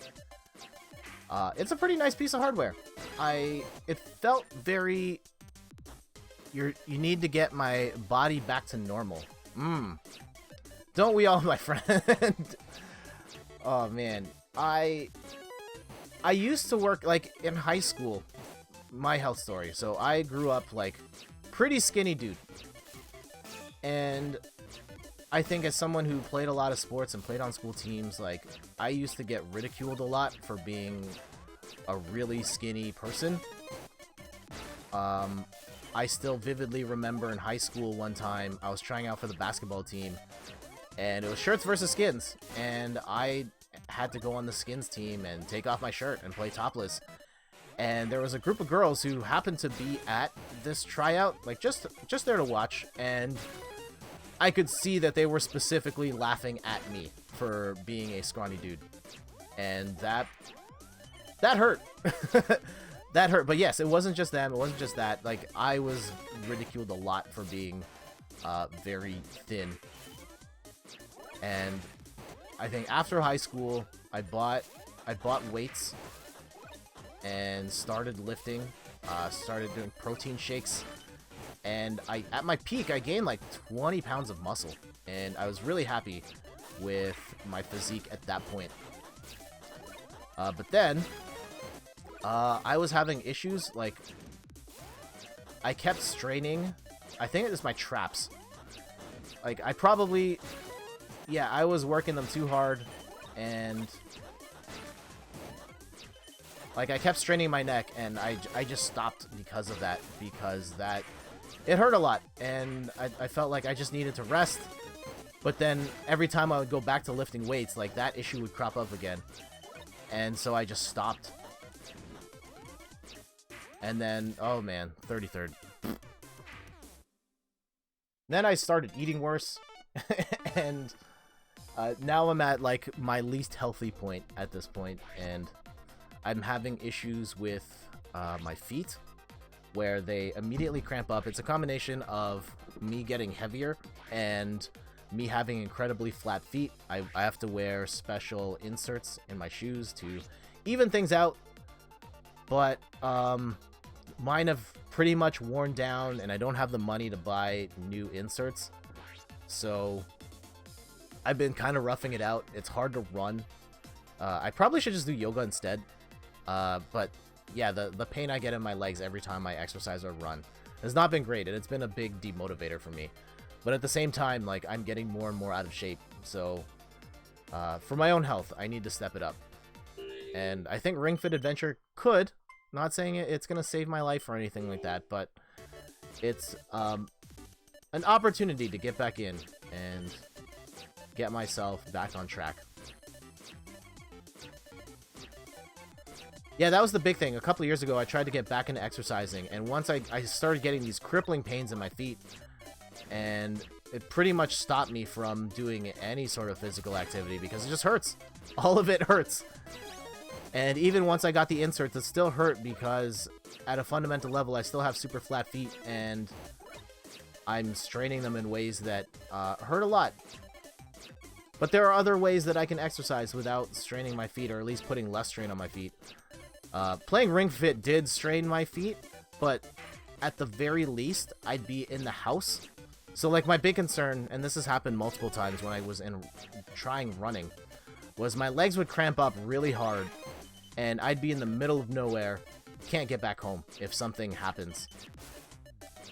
It's a pretty nice piece of hardware. It felt very... You need to get my body back to normal. Don't we all, my friend? Oh, man. I used to work, like, in high school. My health story. So I grew up, like, pretty skinny dude. And I think as someone who played a lot of sports and played on school teams, like, I used to get ridiculed a lot for being a really skinny person. I still vividly remember in high school one time, I was trying out for the basketball team, and it was shirts versus skins, and I had to go on the skins team and take off my shirt and play topless. And there was a group of girls who happened to be at this tryout, like just there to watch, and I could see that they were specifically laughing at me for being a scrawny dude. And that hurt. That hurt. But yes, it wasn't just them, it wasn't just that. Like, I was ridiculed a lot for being very thin. And I think after high school, I bought weights. and started lifting, started doing protein shakes, and at my peak, I gained like 20 pounds of muscle, and I was really happy with my physique at that point. But then, I was having issues, like, I kept straining, I think it was my traps. Like, I probably, yeah, I was working them too hard, and, like, I kept straining my neck, and I just stopped because of that, because it hurt a lot, and I felt like I just needed to rest, but then every time I would go back to lifting weights, like, that issue would crop up again, and so I just stopped. And then, oh man, 33rd. Then I started eating worse, and now I'm at, like, my least healthy point at this point, and I'm having issues with my feet, where they immediately cramp up. It's a combination of me getting heavier and me having incredibly flat feet. I have to wear special inserts in my shoes to even things out, but mine have pretty much worn down, and I don't have the money to buy new inserts, so I've been kind of roughing it out. It's hard to run. I probably should just do yoga instead, but yeah, the pain I get in my legs every time I exercise or run has not been great, and it's been a big demotivator for me. But at the same time, like, I'm getting more and more out of shape, so for my own health, I need to step it up. And I think Ring Fit Adventure could, not saying it's going to save my life or anything like that, but it's an opportunity to get back in and get myself back on track. Yeah, that was the big thing. A couple of years ago, I tried to get back into exercising, and once I started getting these crippling pains in my feet, and it pretty much stopped me from doing any sort of physical activity because it just hurts. All of it hurts. And even once I got the inserts, it still hurt because at a fundamental level, I still have super flat feet, and I'm straining them in ways that hurt a lot. But there are other ways that I can exercise without straining my feet, or at least putting less strain on my feet. Playing Ring Fit did strain my feet, but at the very least, I'd be in the house. So, like, my big concern, and this has happened multiple times when I was trying running, was my legs would cramp up really hard, and I'd be in the middle of nowhere, can't get back home if something happens.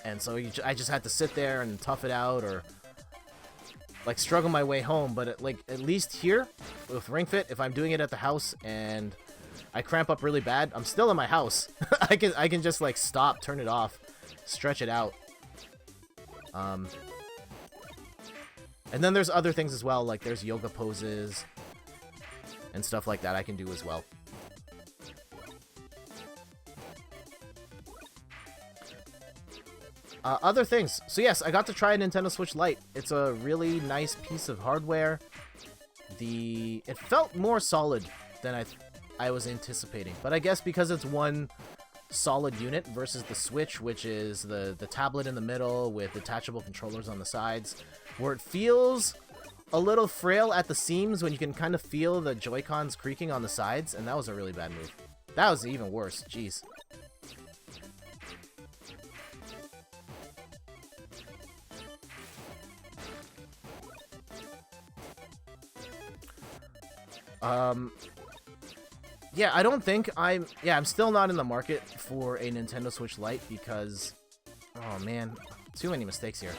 And so I just had to sit there and tough it out, or, like, struggle my way home. But, at least here, with Ring Fit, if I'm doing it at the house and I cramp up really bad, I'm still in my house. I can just, like, stop, turn it off, stretch it out. And then there's other things as well, like there's yoga poses and stuff like that I can do as well. Other things. So yes, I got to try a Nintendo Switch Lite. It's a really nice piece of hardware. It felt more solid than I was anticipating, but I guess because it's one solid unit versus the Switch, which is the tablet in the middle with detachable controllers on the sides, where it feels a little frail at the seams when you can kind of feel the Joy-Cons creaking on the sides, and that was a really bad move. That was even worse, jeez. Yeah, I don't think I'm still not in the market for a Nintendo Switch Lite because, oh man, too many mistakes here.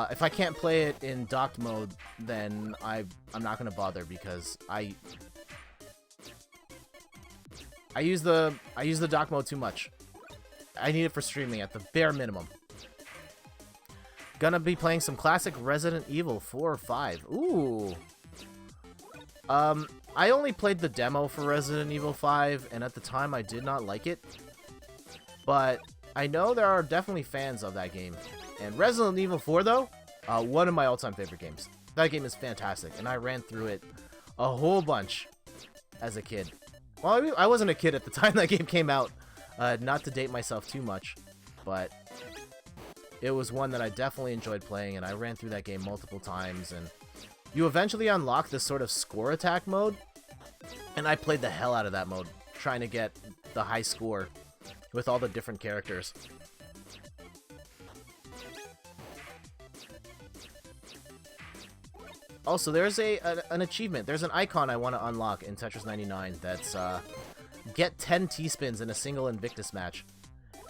If I can't play it in docked mode, then I'm not gonna bother because I use the dock mode too much. I need it for streaming at the bare minimum. Gonna be playing some classic Resident Evil 4 or 5. Ooh. I only played the demo for Resident Evil 5, and at the time I did not like it. But I know there are definitely fans of that game. And Resident Evil 4, though, one of my all-time favorite games. That game is fantastic, and I ran through it a whole bunch as a kid. Well, I wasn't a kid at the time that game came out, not to date myself too much, but it was one that I definitely enjoyed playing, and I ran through that game multiple times, and you eventually unlock this sort of score attack mode, and I played the hell out of that mode. trying to get the high score with all the different characters. Also, there's an achievement. There's an icon I want to unlock in Tetris 99 that's get 10 T-spins in a single Invictus match.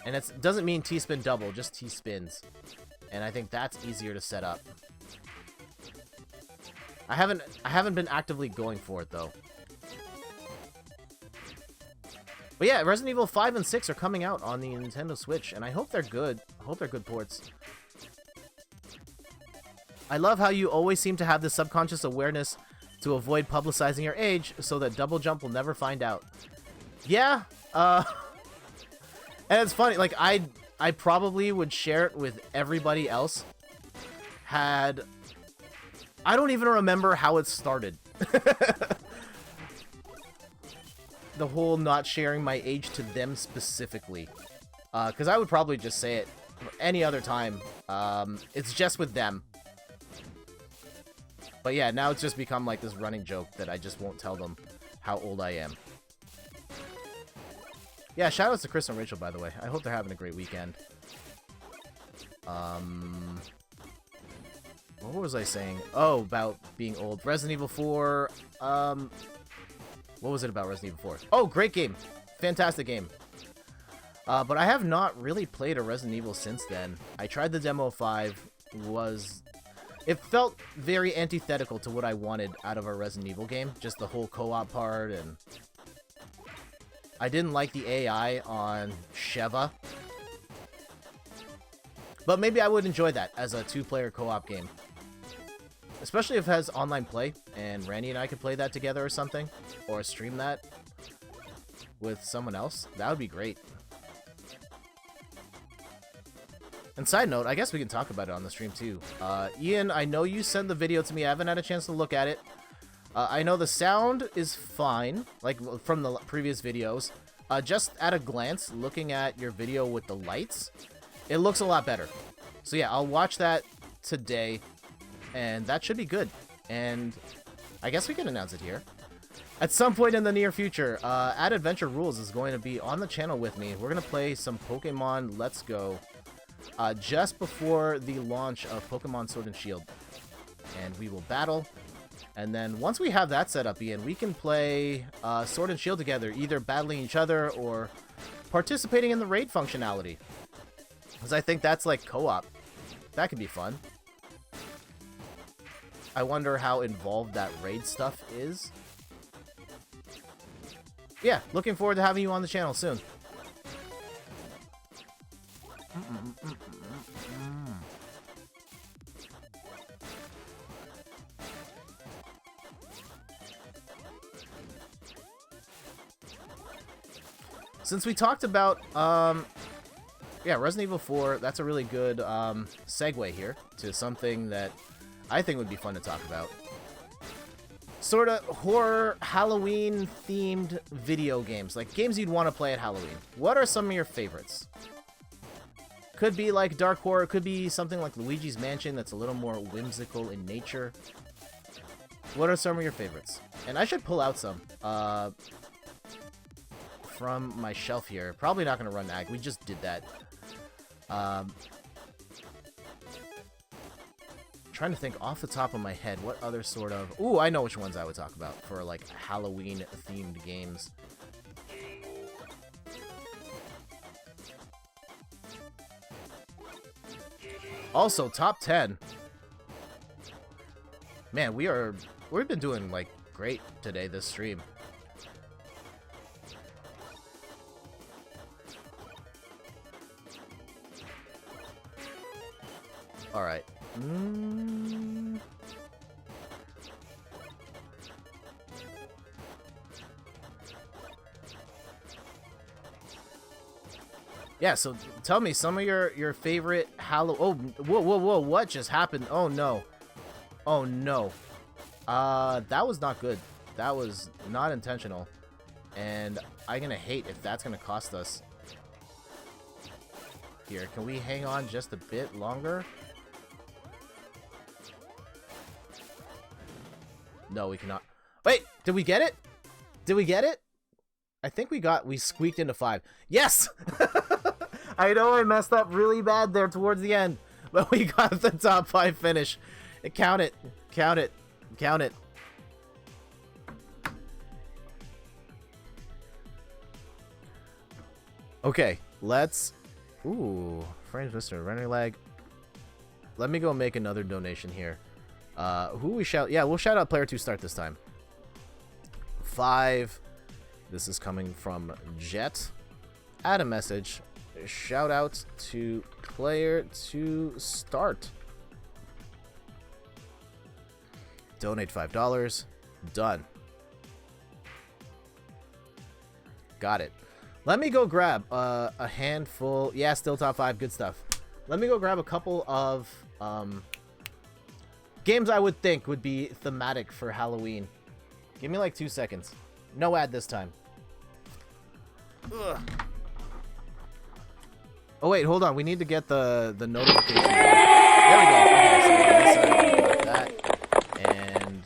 And it doesn't mean T-spin double, just T-spins. And I think that's easier to set up. I haven't been actively going for it though. But yeah, Resident Evil 5 and 6 are coming out on the Nintendo Switch, and I hope they're good. I hope they're good ports. I love how you always seem to have this subconscious awareness to avoid publicizing your age so that Double Jump will never find out. Yeah, and it's funny, like, I probably would share it with everybody else had... I don't even remember how it started. The whole not sharing my age to them specifically. Because I would probably just say it any other time. It's just with them. But yeah, now it's just become like this running joke that I just won't tell them how old I am. Yeah, shoutouts to Chris and Rachel, by the way. I hope they're having a great weekend. What was I saying? Oh, about being old. Resident Evil 4, what was it about Resident Evil 4? Oh, great game. Fantastic game. But I have not really played a Resident Evil since then. I tried the demo of 5, it felt very antithetical to what I wanted out of a Resident Evil game. Just the whole co-op part, and I didn't like the AI on Sheva. But maybe I would enjoy that as a 2-player co-op game. Especially if it has online play, and Randy and I could play that together or something. Or stream that with someone else. That would be great. And side note, I guess we can talk about it on the stream too. Ian, I know you sent the video to me. I haven't had a chance to look at it. I know the sound is fine, like from the previous videos. Just at a glance, looking at your video with the lights, it looks a lot better. So yeah, I'll watch that today, and that should be good. And I guess we can announce it here. At some point in the near future, At Adventure Rules is going to be on the channel with me. We're going to play some Pokemon Let's Go just before the launch of Pokemon Sword and Shield. And we will battle. And then once we have that set up, Ian, we can play Sword and Shield together, either battling each other or participating in the raid functionality. Because I think that's like co-op. That could be fun. I wonder how involved that raid stuff is. Yeah, looking forward to having you on the channel soon. Since we talked about, yeah, Resident Evil 4, that's a really good segue here to something that I think would be fun to talk about. Sort of horror, Halloween-themed video games, like games you'd want to play at Halloween. What are some of your favorites? Could be like dark horror, could be something like Luigi's Mansion that's a little more whimsical in nature. What are some of your favorites? And I should pull out some from my shelf here. Probably not going to run ag. We just did that. Trying to think off the top of my head what other sort of... Ooh, I know which ones I would talk about for like Halloween-themed games. Also, top 10. Man, we've been doing like great today this stream. All right. Yeah, so tell me some of your favorite Halloween. Oh, whoa, what just happened? Oh no. Oh no. That was not good. That was not intentional. And I'm gonna hate if that's gonna cost us. Here, can we hang on just a bit longer? No, we cannot. Wait, did we get it? Did we get it? I think we squeaked into 5. Yes! I know I messed up really bad there towards the end, but we got the top 5 finish. Count it. Count it. Count it. Okay, let's... Ooh, frames Mr. Running lag. Let me go make another donation here. Who we shout? Yeah, we'll shout out player 2 start this time. 5. This is coming from Jet. Add a message. Shout out to player 2 start. Donate $5. Done. Got it. Let me go grab a handful. Yeah, still top 5. Good stuff. Let me go grab a couple of games I would think would be thematic for Halloween. Give me like 2 seconds. No ad this time. Ugh. Oh wait, hold on. We need to get the notification. There we go. Okay, so got that. And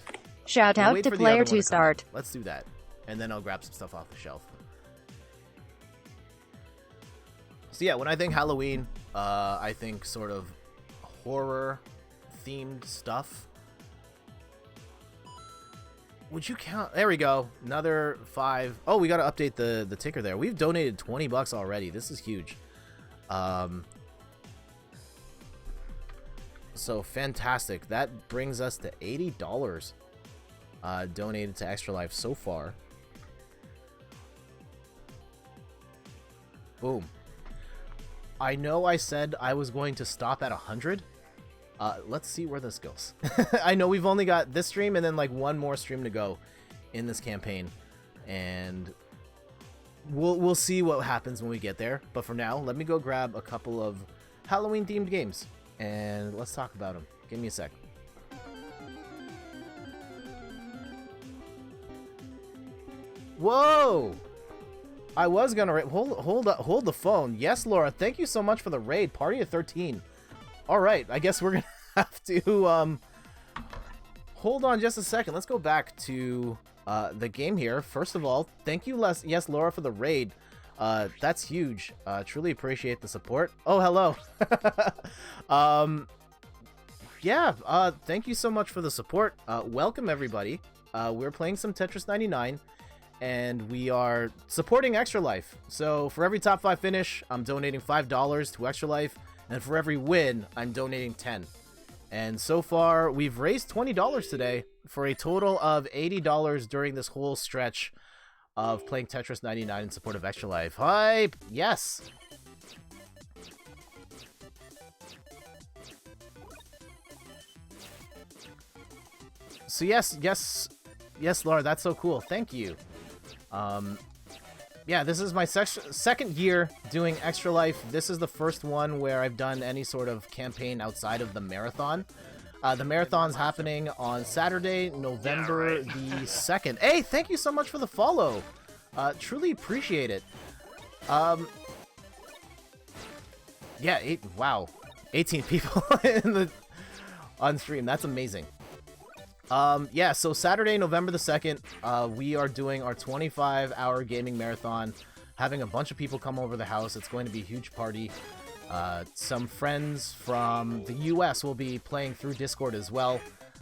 shout out to player 2 start. Let's do that. And then I'll grab some stuff off the shelf. So yeah, when I think Halloween, I think sort of horror-themed stuff. Would you count? There we go. Another 5. Oh, we got to update the ticker there. We've donated $20 already. This is huge. So fantastic. That brings us to $80 donated to Extra Life so far. Boom. I know I said I was going to stop at 100. Let's see where this goes. I know we've only got this stream and then like one more stream to go in this campaign, and we'll see what happens when we get there. But for now, let me go grab a couple of Halloween themed games and let's talk about them. Give me a sec. Whoa! I was gonna hold the phone. Yes, Laura. Thank you so much for the raid. Party of 13. All right. I guess we're gonna have to hold on just a second. Let's go back to the game here. First of all, thank you, yes, Laura, for the raid. That's huge. Truly appreciate the support. Oh, hello. Yeah. Thank you so much for the support. Welcome everybody. We're playing some Tetris 99. And we are supporting Extra Life. So for every top 5 finish, I'm donating $5 to Extra Life. And for every win, I'm donating 10. And so far, we've raised $20 today for a total of $80 during this whole stretch of playing Tetris 99 in support of Extra Life. Hype! Yes! So yes, Laura, that's so cool. Thank you. Yeah, this is my second year doing Extra Life. This is the first one where I've done any sort of campaign outside of the marathon. The marathon's happening on Saturday, November the 2nd. Hey, thank you so much for the follow. Truly appreciate it. Yeah, wow. 18 people on stream. That's amazing. Yeah, so Saturday, November the 2nd, we are doing our 25-hour gaming marathon, having a bunch of people come over the house. It's going to be a huge party. Some friends from the US will be playing through Discord as well.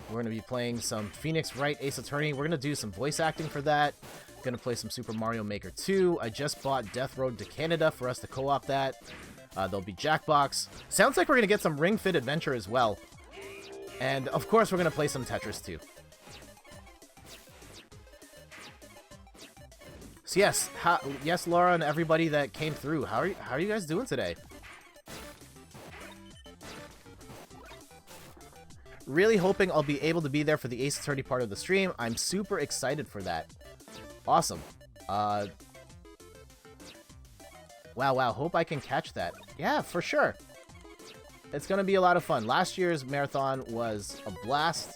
We're going to be playing some Phoenix Wright Ace Attorney. We're going to do some voice acting for that. Going to play some Super Mario Maker 2. I just bought Death Road to Canada for us to co-op that. There'll be Jackbox. Sounds like we're going to get some Ring Fit Adventure as well. And, of course, we're going to play some Tetris, too. So, yes, Laura and everybody that came through. How are you guys doing today? Really hoping I'll be able to be there for the Ace Attorney part of the stream. I'm super excited for that. Awesome. Wow. Hope I can catch that. Yeah, for sure. It's going to be a lot of fun. Last year's marathon was a blast,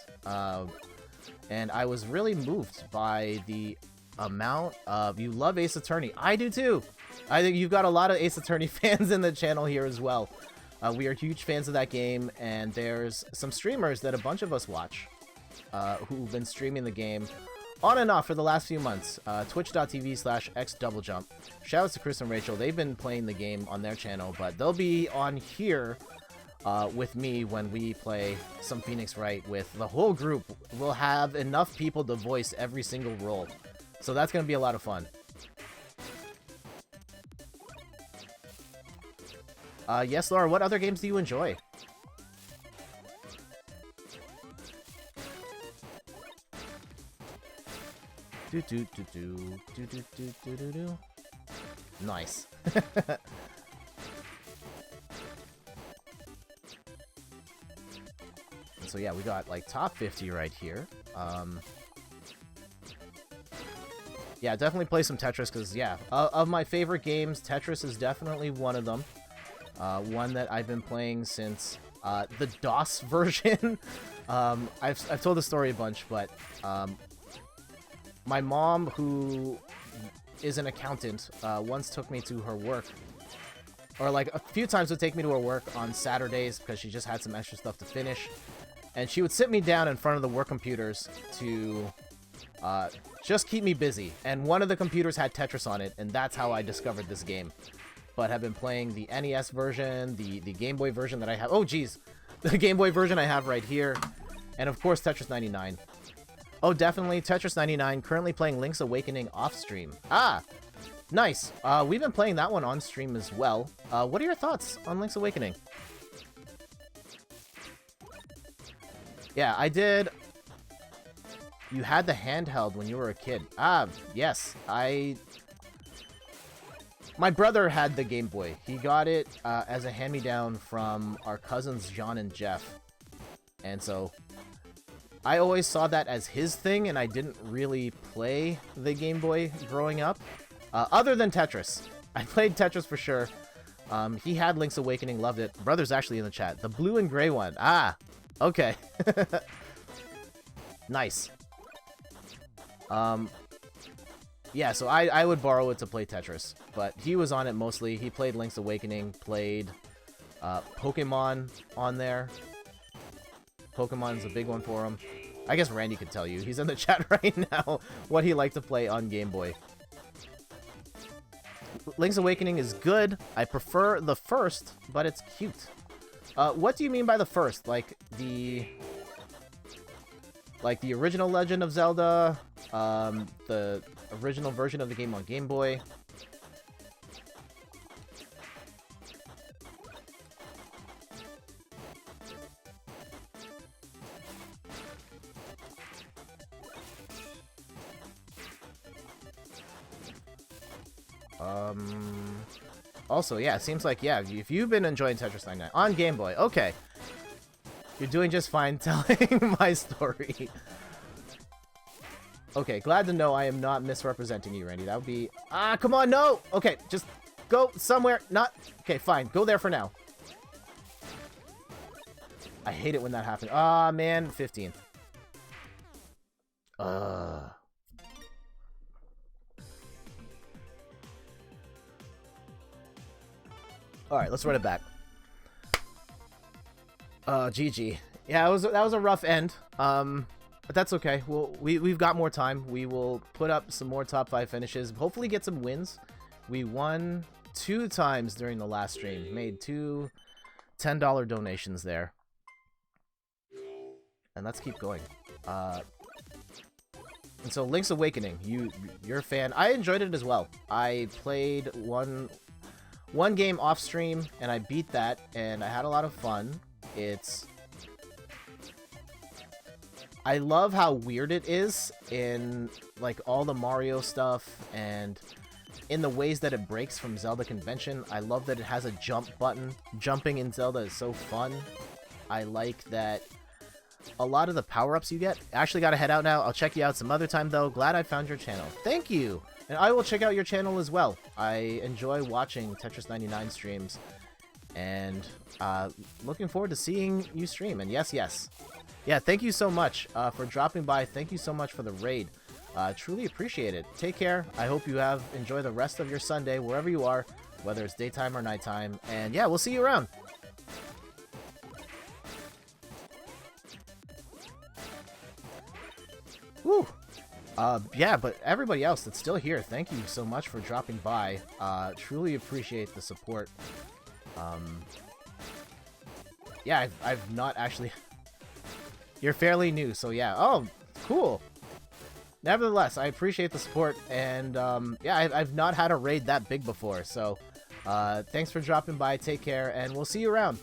and I was really moved by the amount of... You love Ace Attorney. I do too. I think you've got a lot of Ace Attorney fans in the channel here as well. We are huge fans of that game, and there's some streamers that a bunch of us watch who've been streaming the game on and off for the last few months. Twitch.tv/xdoublejump. Shoutouts to Chris and Rachel. They've been playing the game on their channel, but they'll be on here with me when we play some Phoenix Wright with the whole group. We'll have enough people to voice every single role. So that's going to be a lot of fun. Yes, Laura, what other games do you enjoy? Nice. So yeah, we got like top 50 right here. Yeah, definitely play some Tetris because yeah, of my favorite games, Tetris is definitely one of them. One that I've been playing since the DOS version. I've told the story a bunch, but my mom, who is an accountant, once took me to her work, or like a few times would take me to her work on Saturdays because she just had some extra stuff to finish, and she would sit me down in front of the work computers to just keep me busy, and one of the computers had Tetris on it, and that's how I discovered this game. But have been playing the NES version, the Game Boy version that I have. Oh, geez. The Game Boy version I have right here. And, of course, Tetris 99. Oh, definitely. Tetris 99. Currently playing Link's Awakening off-stream. Ah! Nice. We've been playing that one on-stream as well. What are your thoughts on Link's Awakening? Yeah, I did. You had the handheld when you were a kid. Ah, yes. My brother had the Game Boy. He got it as a hand-me-down from our cousins John and Jeff. And so I always saw that as his thing, and I didn't really play the Game Boy growing up. Other than Tetris. I played Tetris for sure. He had Link's Awakening, loved it. Brother's actually in the chat. The blue and gray one. Ah, okay. Nice. Yeah, so I would borrow it to play Tetris, but he was on it mostly. He played Link's Awakening, played Pokemon on there. Pokemon's a big one for him. I guess Randy could tell you. He's in the chat right now what he liked to play on Game Boy. Link's Awakening is good. I prefer the first, but it's cute. What do you mean by the first? Like the original Legend of Zelda, the original version of the game on Game Boy. Also, yeah, it seems like, yeah, if you've been enjoying Tetris 99 on Game Boy, okay. You're doing just fine telling my story. Okay, glad to know I am not misrepresenting you, Randy. That would be... Ah, come on, no! Okay, just go somewhere. Not... Okay, fine. Go there for now. I hate it when that happens. Ah, man. 15th. Alright, let's run it back. GG. Yeah, that was a rough end. But that's okay. We've got more time. We will put up some more top 5 finishes. Hopefully get some wins. We won 2 times during the last stream. Made 2 $10 donations there. And let's keep going. And so Link's Awakening, you're a fan. I enjoyed it as well. I played one game off stream and I beat that and I had a lot of fun. I love how weird it is in like all the Mario stuff and in the ways that it breaks from Zelda convention. I love that it has a jump button. Jumping in Zelda is so fun. I like that a lot of the power-ups you get. Actually gotta head out now. I'll check you out some other time though. Glad I found your channel. Thank you! And I will check out your channel as well. I enjoy watching Tetris 99 streams. And looking forward to seeing you stream. And yes. Yeah, thank you so much for dropping by. Thank you so much for the raid. Truly appreciate it. Take care. I hope you enjoy the rest of your Sunday wherever you are, whether it's daytime or nighttime. And yeah, we'll see you around. Woo! Yeah, but everybody else that's still here, thank you so much for dropping by. Truly appreciate the support. Yeah, I've not actually... You're fairly new, so yeah. Oh, cool. Nevertheless, I appreciate the support, and yeah, I've not had a raid that big before, so thanks for dropping by, take care, and we'll see you around.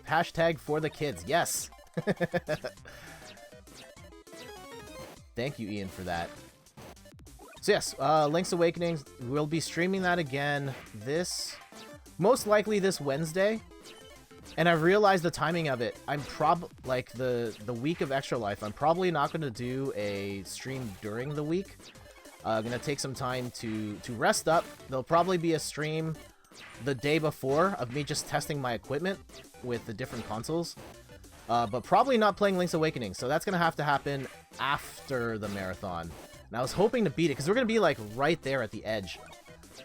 Hashtag for the kids, yes! Thank you, Ian, for that. So yes, Link's Awakening, we'll be streaming that again most likely this Wednesday. And I've realized the timing of it. I'm like the week of Extra Life, I'm probably not going to do a stream during the week. I'm going to take some time to rest up. There'll probably be a stream the day before of me just testing my equipment with the different consoles. But probably not playing Link's Awakening, so that's going to have to happen after the marathon. And I was hoping to beat it, because we're going to be like right there at the edge.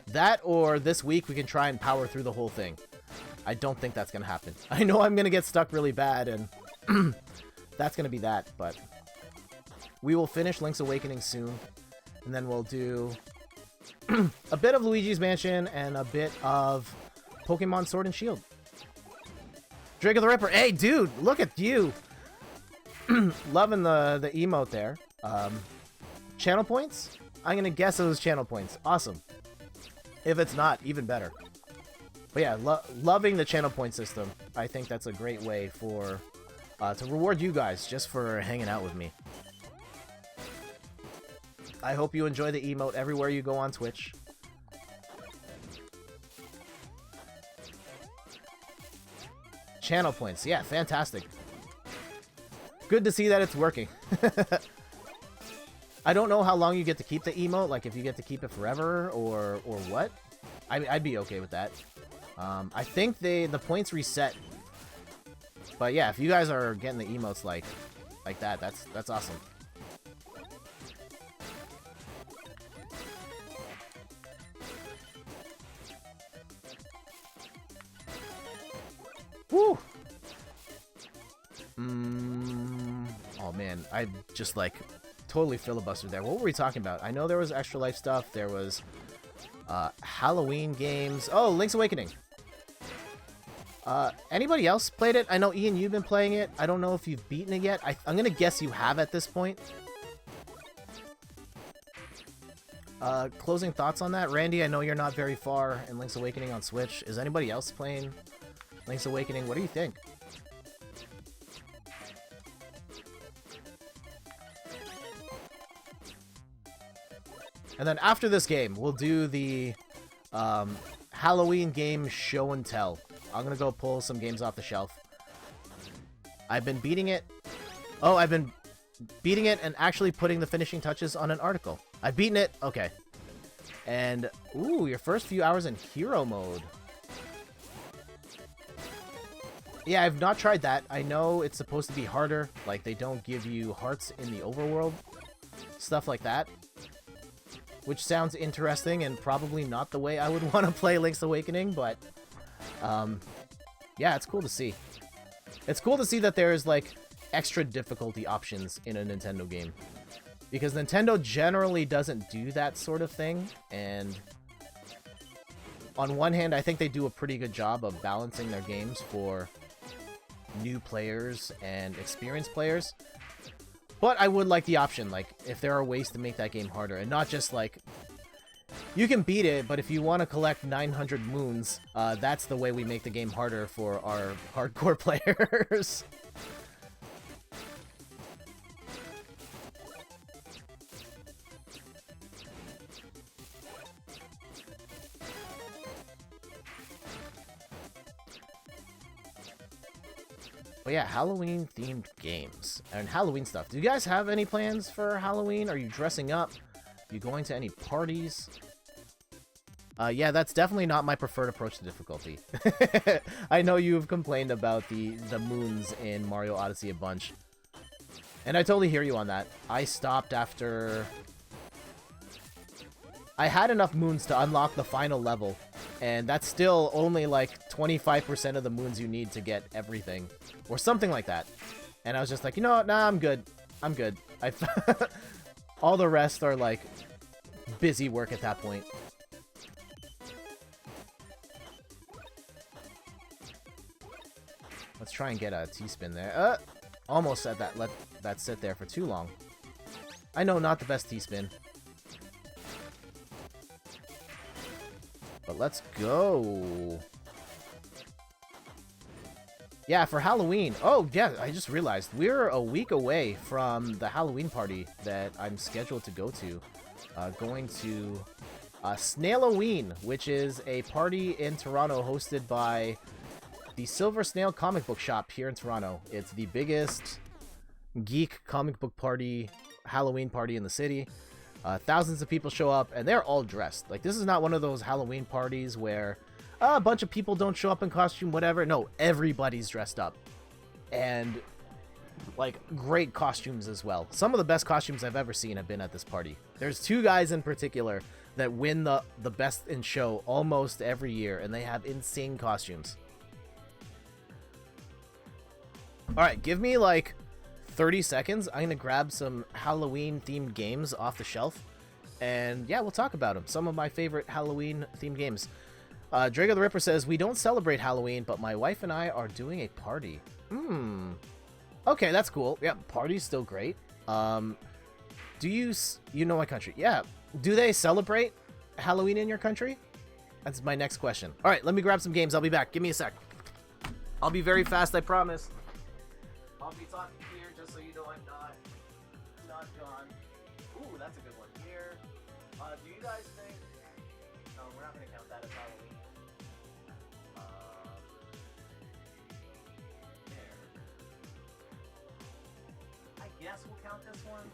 That, or this week we can try and power through the whole thing. I don't think that's going to happen. I know I'm going to get stuck really bad, and that's going to be that, but we will finish Link's Awakening soon, and then we'll do a bit of Luigi's Mansion and a bit of Pokemon Sword and Shield. Drake of the Ripper. Hey, dude, look at you. Loving the emote there. Channel points? I'm going to guess it was channel points. Awesome. If it's not, even better. But yeah, loving the channel point system. I think that's a great way for to reward you guys just for hanging out with me. I hope you enjoy the emote everywhere you go on Twitch. Channel points. Yeah, fantastic. Good to see that it's working. I don't know how long you get to keep the emote, like if you get to keep it forever or what. I'd be okay with that. I think the points reset. But yeah, if you guys are getting the emotes like that, that's awesome. Woo! Oh man, I just like totally filibustered there. What were we talking about? I know there was Extra Life stuff. There was Halloween games. Oh, Link's Awakening. Anybody else played it? I know, Ian, you've been playing it. I don't know if you've beaten it yet. I'm gonna guess you have at this point. Closing thoughts on that? Randy, I know you're not very far in Link's Awakening on Switch. Is anybody else playing Link's Awakening? What do you think? And then after this game, we'll do the Halloween game show and tell. I'm gonna go pull some games off the shelf. I've been beating it. Oh, I've been beating it and actually putting the finishing touches on an article. I've beaten it. Okay. And, ooh, your first few hours in hero mode. Yeah, I've not tried that. I know it's supposed to be harder. Like, they don't give you hearts in the overworld. Stuff like that. Which sounds interesting and probably not the way I would want to play Link's Awakening, but yeah, it's cool to see. It's cool to see that there's like extra difficulty options in a Nintendo game, because Nintendo generally doesn't do that sort of thing, and on one hand, I think they do a pretty good job of balancing their games for new players and experienced players. But I would like the option, like, if there are ways to make that game harder, and not just, like, you can beat it, but if you want to collect 900 moons, that's the way we make the game harder for our hardcore players. But yeah, Halloween-themed games and Halloween stuff. Do you guys have any plans for Halloween? Are you dressing up? Are you going to any parties? Yeah, that's definitely not my preferred approach to difficulty. I know you've complained about the moons in Mario Odyssey a bunch. And I totally hear you on that. I stopped after... I had enough moons to unlock the final level. And that's still only like 25% of the moons you need to get everything. Or something like that. And I was just like, you know what? Nah, I'm good. I'm good. All the rest are like busy work at that point. Let's try and get a T-spin there. Almost said that. Let that sit there for too long. I know, not the best T-spin. But let's go. Yeah, for Halloween. Oh, yeah, I just realized. We're a week away from the Halloween party that I'm scheduled to go to. Going to Snailoween, which is a party in Toronto hosted by the Silver Snail comic book shop here in Toronto. It's the biggest geek comic book party, Halloween party in the city. Thousands of people show up, and they're all dressed. Like, this is not one of those Halloween parties where a bunch of people don't show up in costume, whatever. No, everybody's dressed up. And, like, great costumes as well. Some of the best costumes I've ever seen have been at this party. There's two guys in particular that win the best in show almost every year, and they have insane costumes. Alright, give me, like, 30 seconds. I'm gonna grab some Halloween-themed games off the shelf. And, yeah, we'll talk about them. Some of my favorite Halloween-themed games. Drago the Ripper says, we don't celebrate Halloween, but my wife and I are doing a party. Okay, that's cool. Yeah, party's still great. Do you know my country? Yeah. Do they celebrate Halloween in your country? That's my next question. All right, let me grab some games. I'll be back. Give me a sec. I'll be very fast, I promise. I'll be talking here just so you know I'm not gone. Ooh, that's a good one. Here. Do you guys think... No, we're not going to count that as Halloween. There. I guess we'll count this one.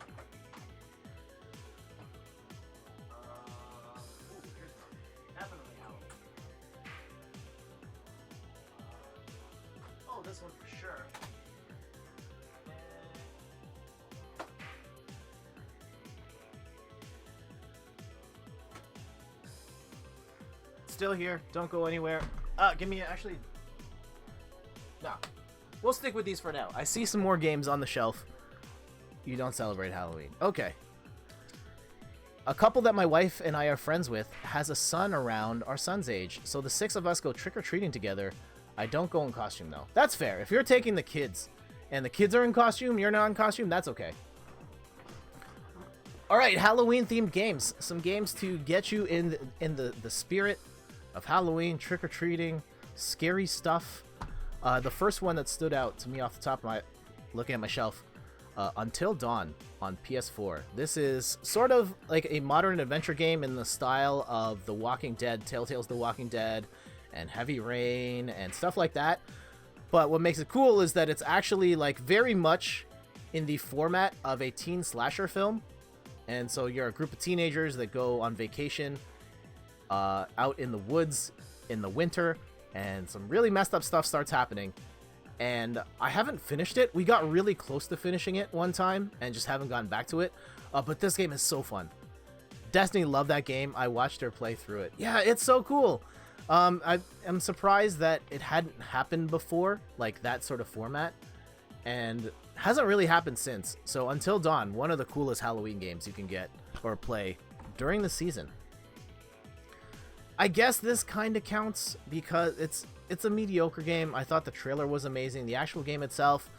Ooh, here's one. Definitely Halloween. Oh, this one for sure. Still here. Don't go anywhere. Give me actually. No, we'll stick with these for now. I see some more games on the shelf. You don't celebrate Halloween. Okay. A couple that my wife and I are friends with has a son around our son's age, so the 6 of us go trick-or-treating together. I don't go in costume though. That's fair. If you're taking the kids and the kids are in costume, you're not in costume, that's okay. All right, Halloween-themed games. Some games to get you in the spirit of Halloween, trick-or-treating, scary stuff. The first one that stood out to me off the top of my... looking at my shelf, Until Dawn on PS4. This is sort of like a modern adventure game in the style of The Walking Dead, Telltale's The Walking Dead, and Heavy Rain, and stuff like that. But what makes it cool is that it's actually like very much in the format of a teen slasher film. And so you're a group of teenagers that go on vacation out in the woods in the winter, and some really messed up stuff starts happening. And I haven't finished it. We got really close to finishing it one time and just haven't gotten back to it. But this game is so fun. Destiny loved that game. I watched her play through it. Yeah, it's so cool. I'm surprised that it hadn't happened before, like that sort of format, and hasn't really happened since. So Until Dawn, one of the coolest Halloween games you can get or play during the season. I guess this kind of counts because it's a mediocre game. I thought the trailer was amazing. The actual game itself,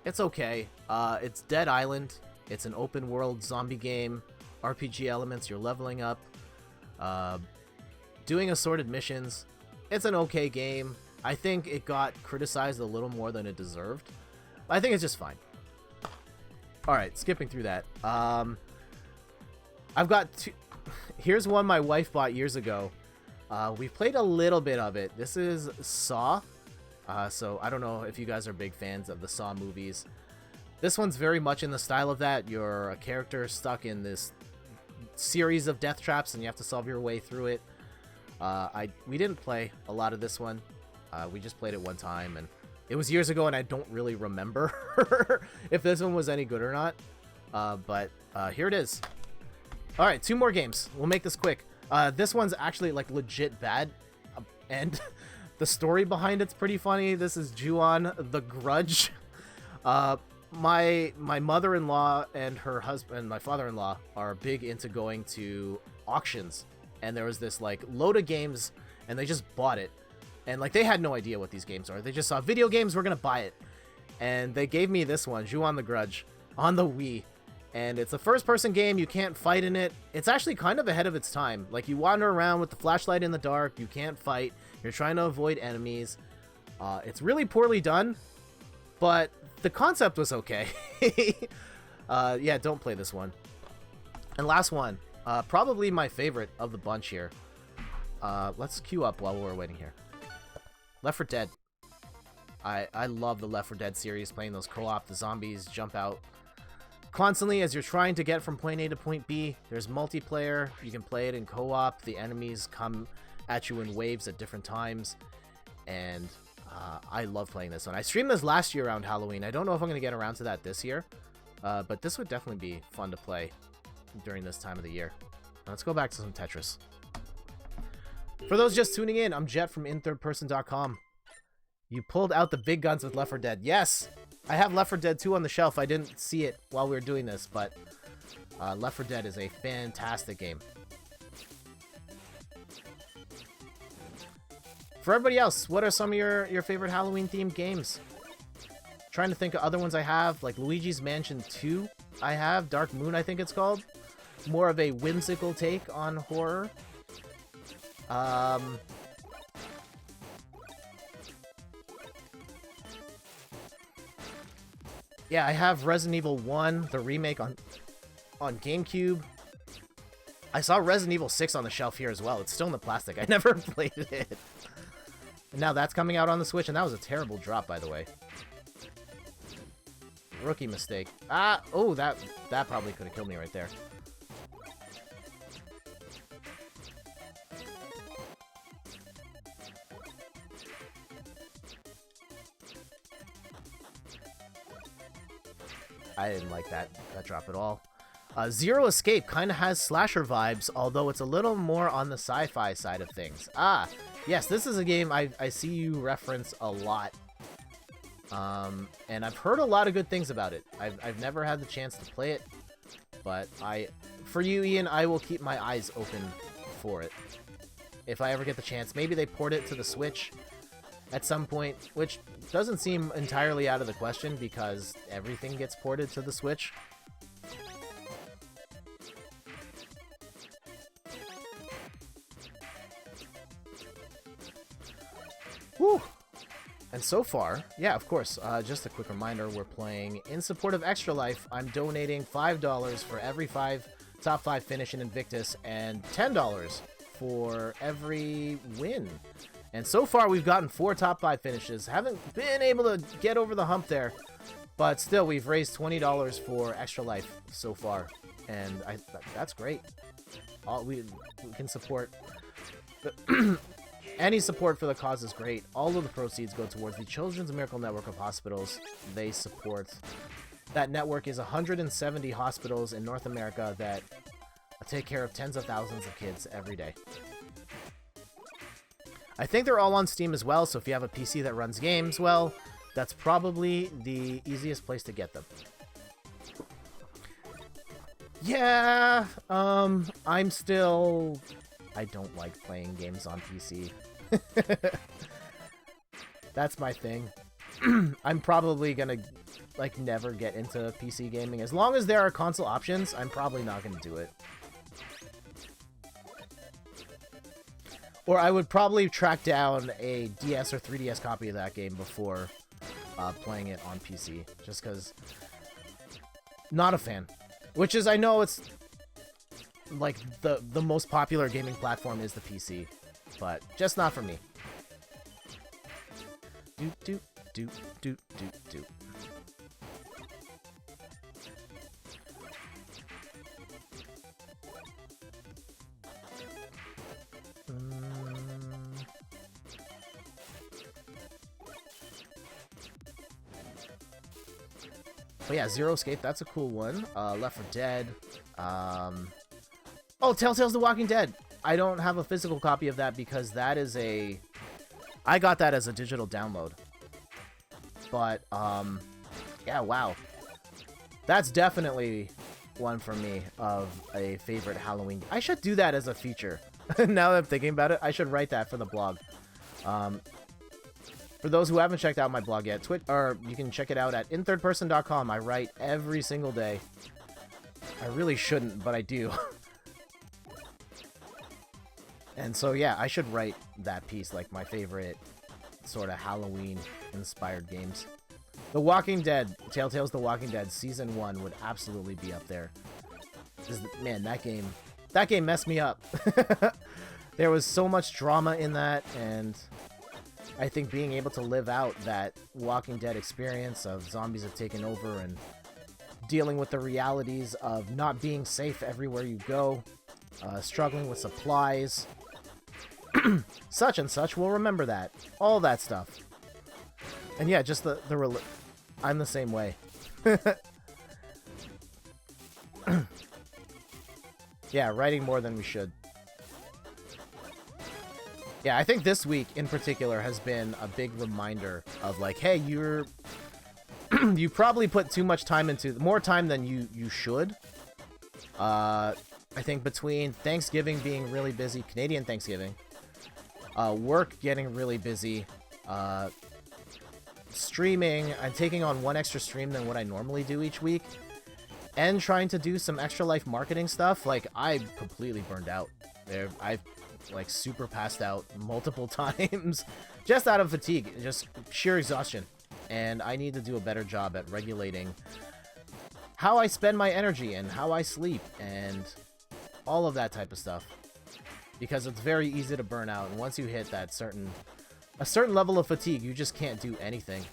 it's okay. It's Dead Island. It's an open world zombie game, RPG elements, you're leveling up, doing assorted missions. It's an okay game. I think it got criticized a little more than it deserved. I think it's just fine. Alright, skipping through that. I've got two... Here's one my wife bought years ago. We played a little bit of it. This is Saw. So I don't know if you guys are big fans of the Saw movies. This one's very much in the style of that. You're a character stuck in this series of death traps, and you have to solve your way through it. We didn't play a lot of this one. We just played it one time, and it was years ago, and I don't really remember if this one was any good or not. But here it is. All right, 2 more games. We'll make this quick. This one's actually like legit bad, and the story behind it's pretty funny. This is Ju-on: The Grudge. My mother-in-law and her husband, my father-in-law, are big into going to auctions, and there was this like load of games, and they just bought it, and like they had no idea what these games are. They just saw video games, we're gonna buy it, and they gave me this one, Ju on the Grudge, on the Wii, and it's a first-person game. You can't fight in it. It's actually kind of ahead of its time. Like you wander around with the flashlight in the dark. You can't fight. You're trying to avoid enemies. It's really poorly done, but the concept was okay. Yeah, don't play this one. And last one, probably my favorite of the bunch here. Let's queue up while we're waiting here. Left 4 Dead. I love the Left 4 Dead series, playing those co-op. The zombies jump out constantly as you're trying to get from point A to point B. There's multiplayer. You can play it in co-op. The enemies come at you in waves at different times. And I love playing this one. I streamed this last year around Halloween. I don't know if I'm going to get around to that this year. But this would definitely be fun to play during this time of the year. Now let's go back to some Tetris. For those just tuning in, I'm Jet from inthirdperson.com. You pulled out the big guns with Left 4 Dead. Yes! I have Left 4 Dead 2 on the shelf. I didn't see it while we were doing this, but Left 4 Dead is a fantastic game. For everybody else, what are some of your favorite Halloween-themed games? Trying to think of other ones I have, like Luigi's Mansion 2 I have. Dark Moon, I think it's called. More of a whimsical take on horror. Yeah, I have Resident Evil 1, the remake on GameCube. I saw Resident Evil 6 on the shelf here as well. It's still in the plastic. I never played it. And now that's coming out on the Switch, and that was a terrible drop, by the way. Rookie mistake. Oh, that probably could have killed me right there. I didn't like that drop at all. Zero Escape kind of has slasher vibes, although it's a little more on the sci-fi side of things. Yes, this is a game I see you reference a lot. And I've heard a lot of good things about it. I've never had the chance to play it, but for you, Ian, I will keep my eyes open for it. If I ever get the chance. Maybe they port it to the Switch at some point, which doesn't seem entirely out of the question because everything gets ported to the Switch. Whew. And so far, yeah, of course, just a quick reminder, we're playing in support of Extra Life. I'm donating $5 for every top 5 finish in Invictus and $10 for every win. And so far, we've gotten 4 top 5 finishes. Haven't been able to get over the hump there, but still, we've raised $20 for Extra Life so far, and that's great. We can support... Any support for the cause is great. All of the proceeds go towards the Children's Miracle Network of Hospitals they support. That network is 170 hospitals in North America that take care of tens of thousands of kids every day. I think they're all on Steam as well, so if you have a PC that runs games, well, that's probably the easiest place to get them. Yeah, I don't like playing games on PC. That's my thing. I'm probably gonna, like, never get into PC gaming. As long as there are console options, I'm probably not gonna do it. Or I would probably track down a DS or 3DS copy of that game before playing it on PC. Just because... Not a fan. Which is, I know it's... like, the most popular gaming platform is the PC. But just not for me. Do do do do do do. But yeah, Zero Escape, that's a cool one. Left 4 Dead. Oh, Telltale's The Walking Dead. I don't have a physical copy of that because that is I got that as a digital download. But, Yeah, wow. That's definitely one for me of a favorite Halloween. I should do that as a feature. Now that I'm thinking about it, I should write that for the blog. For those who haven't checked out my blog yet, or you can check it out at inthirdperson.com. I write every single day. I really shouldn't, but I do. And so, yeah, I should write that piece, like my favorite sort of Halloween-inspired games. The Walking Dead, Telltale's The Walking Dead Season 1 would absolutely be up there. Man, that game messed me up. There was so much drama in that, and I think being able to live out that Walking Dead experience of zombies have taken over and dealing with the realities of not being safe everywhere you go, struggling with supplies, such and such will remember that. All that stuff. And yeah, just I'm the same way. Yeah, writing more than we should. Yeah, I think this week in particular has been a big reminder of like, hey, you probably put too much time into, more time than you should. I think between Thanksgiving being really busy, Canadian Thanksgiving, work getting really busy, streaming, I'm taking on one extra stream than what I normally do each week, and trying to do some Extra Life marketing stuff. Like, I completely burned out. I've like super passed out multiple times just out of fatigue, just sheer exhaustion. And I need to do a better job at regulating how I spend my energy and how I sleep and all of that type of stuff. Because it's very easy to burn out, and once you hit that a certain level of fatigue, you just can't do anything.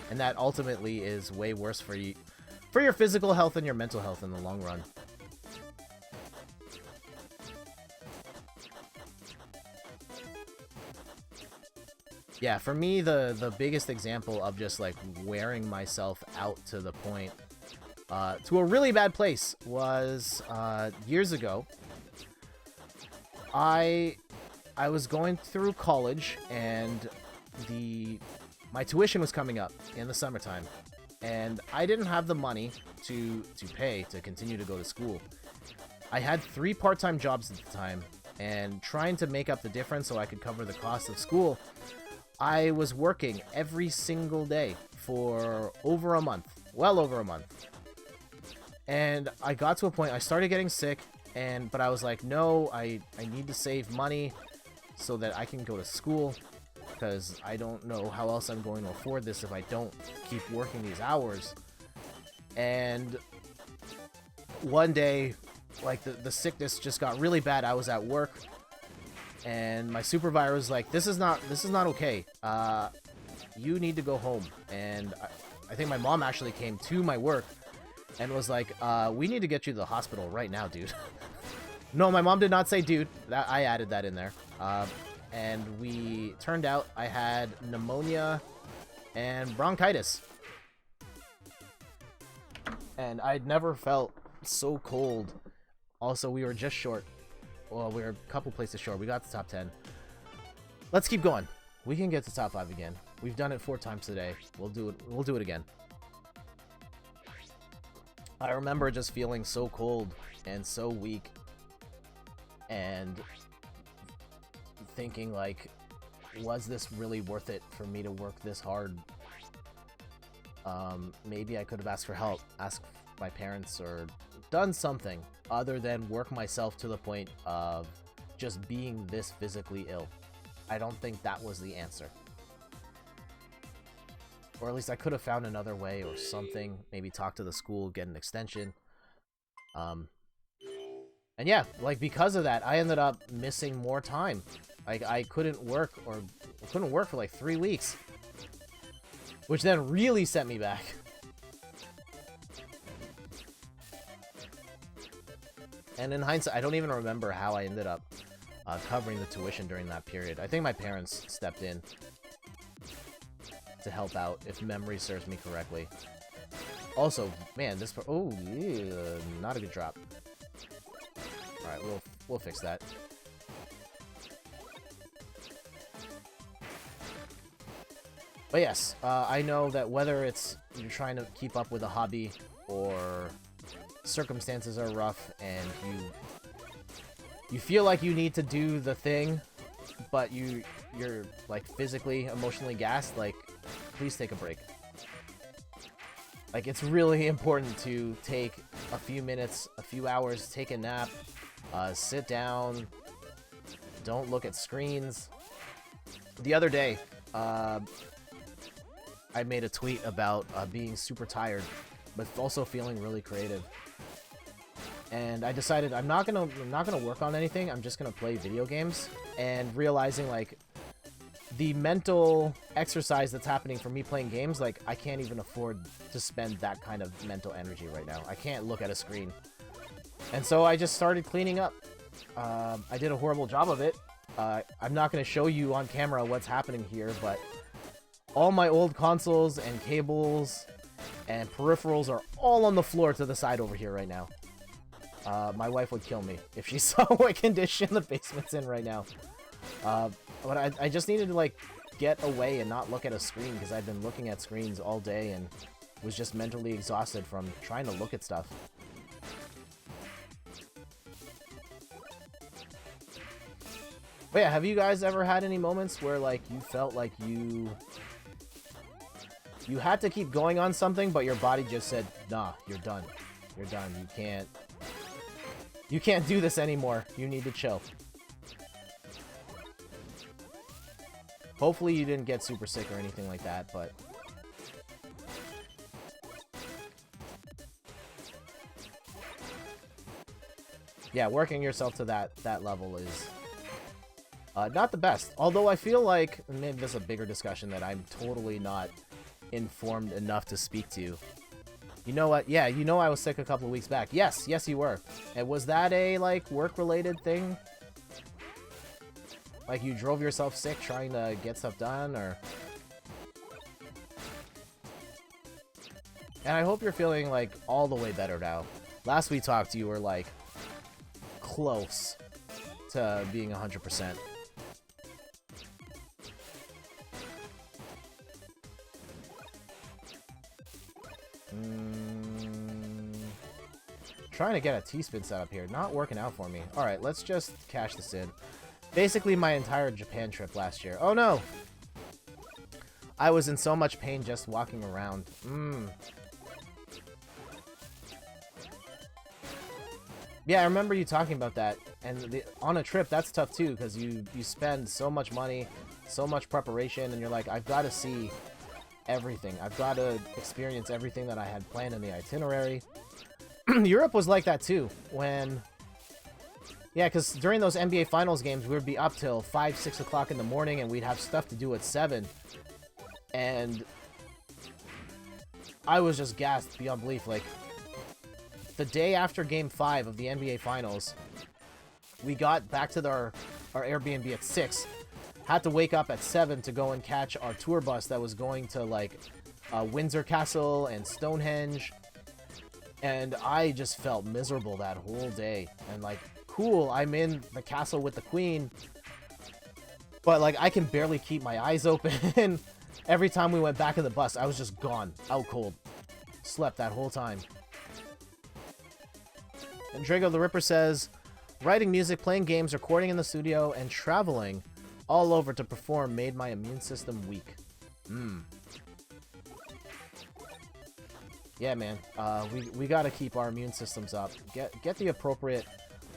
And that ultimately is way worse for you, for your physical health and your mental health in the long run. Yeah, for me, the biggest example of just like wearing myself out to the point, to a really bad place was years ago. I was going through college, and my tuition was coming up in the summertime, and I didn't have the money to pay to continue to go to school. I had 3 part-time jobs at the time, and trying to make up the difference so I could cover the cost of school, I was working every single day for over a month, well over a month. And I got to a point, I started getting sick, but I was like, no, I need to save money so that I can go to school, because I don't know how else I'm going to afford this if I don't keep working these hours. And one day, like, the sickness just got really bad. I was at work, and my supervisor was like, this is not okay. You need to go home. And I think my mom actually came to my work and was like, we need to get you to the hospital right now, dude. No, my mom did not say dude. I added that in there. And turned out I had pneumonia and bronchitis. And I'd never felt so cold. Also, we were just short. Well, we were a couple places short. We got the top 10. Let's keep going. We can get to top 5 again. We've done it 4 times today. We'll do it again. I remember just feeling so cold and so weak, and thinking like, was this really worth it for me to work this hard? Maybe I could have asked for help, asked my parents, or done something other than work myself to the point of just being this physically ill. I don't think that was the answer. Or at least I could have found another way or something. Maybe talk to the school, get an extension. And yeah, like, because of that, I ended up missing more time. Like, I couldn't work for like 3 weeks. Which then really set me back. And in hindsight, I don't even remember how I ended up covering the tuition during that period. I think my parents stepped in to help out, if memory serves me correctly. Also, man, oh, yeah, not a good drop. Alright, we'll fix that. But yes, I know that whether it's you're trying to keep up with a hobby or circumstances are rough and you feel like you need to do the thing, but you're like physically, emotionally gassed, like please take a break. Like it's really important to take a few minutes, a few hours, take a nap, sit down, don't look at screens. The other day, I made a tweet about being super tired, but also feeling really creative. And I decided I'm not gonna work on anything. I'm just gonna play video games, and realizing like the mental exercise that's happening for me playing games, like I can't even afford to spend that kind of mental energy right now. I can't look at a screen, and so I just started cleaning up. I did a horrible job of it. I'm not gonna show you on camera what's happening here, but all my old consoles and cables and peripherals are all on the floor to the side over here right now. My wife would kill me if she saw what condition the basement's in right now. But I just needed to, like, get away and not look at a screen, because I've been looking at screens all day and was just mentally exhausted from trying to look at stuff. But yeah, have you guys ever had any moments where, like, you felt like you had to keep going on something, but your body just said, nah, you're done. You're done. You can't do this anymore. You need to chill. Hopefully you didn't get super sick or anything like that, but yeah, working yourself to that level is not the best. Although I feel like, maybe this is a bigger discussion that I'm totally not informed enough to speak to. You know what? Yeah, you know I was sick a couple of weeks back. Yes, you were. And was that a, like, work-related thing? Like, you drove yourself sick trying to get stuff done, or... And I hope you're feeling, like, all the way better now. Last we talked, you were, like, close to being 100%. Trying to get a T-spin set up here. Not working out for me. Alright, let's just cash this in. Basically my entire Japan trip last year. Oh no! I was in so much pain just walking around. Yeah, I remember you talking about that. And on a trip, that's tough too, because you spend so much money, so much preparation, and you're like, I've got to see everything. I've got to experience everything that I had planned in the itinerary. Europe was like that too, when... Yeah, because during those NBA Finals games, we would be up till 5, 6 o'clock in the morning, and we'd have stuff to do at 7. And I was just gassed beyond belief. Like, the day after Game 5 of the NBA Finals, we got back to our Airbnb at 6. Had to wake up at 7 to go and catch our tour bus that was going to, like, Windsor Castle and Stonehenge. And I just felt miserable that whole day. And, like, cool, I'm in the castle with the queen, but, like, I can barely keep my eyes open. Every time we went back in the bus, I was just gone, out cold. Slept that whole time. And Drago the Ripper says, writing music, playing games, recording in the studio, and traveling all over to perform made my immune system weak. Yeah, man. We gotta keep our immune systems up. Get the appropriate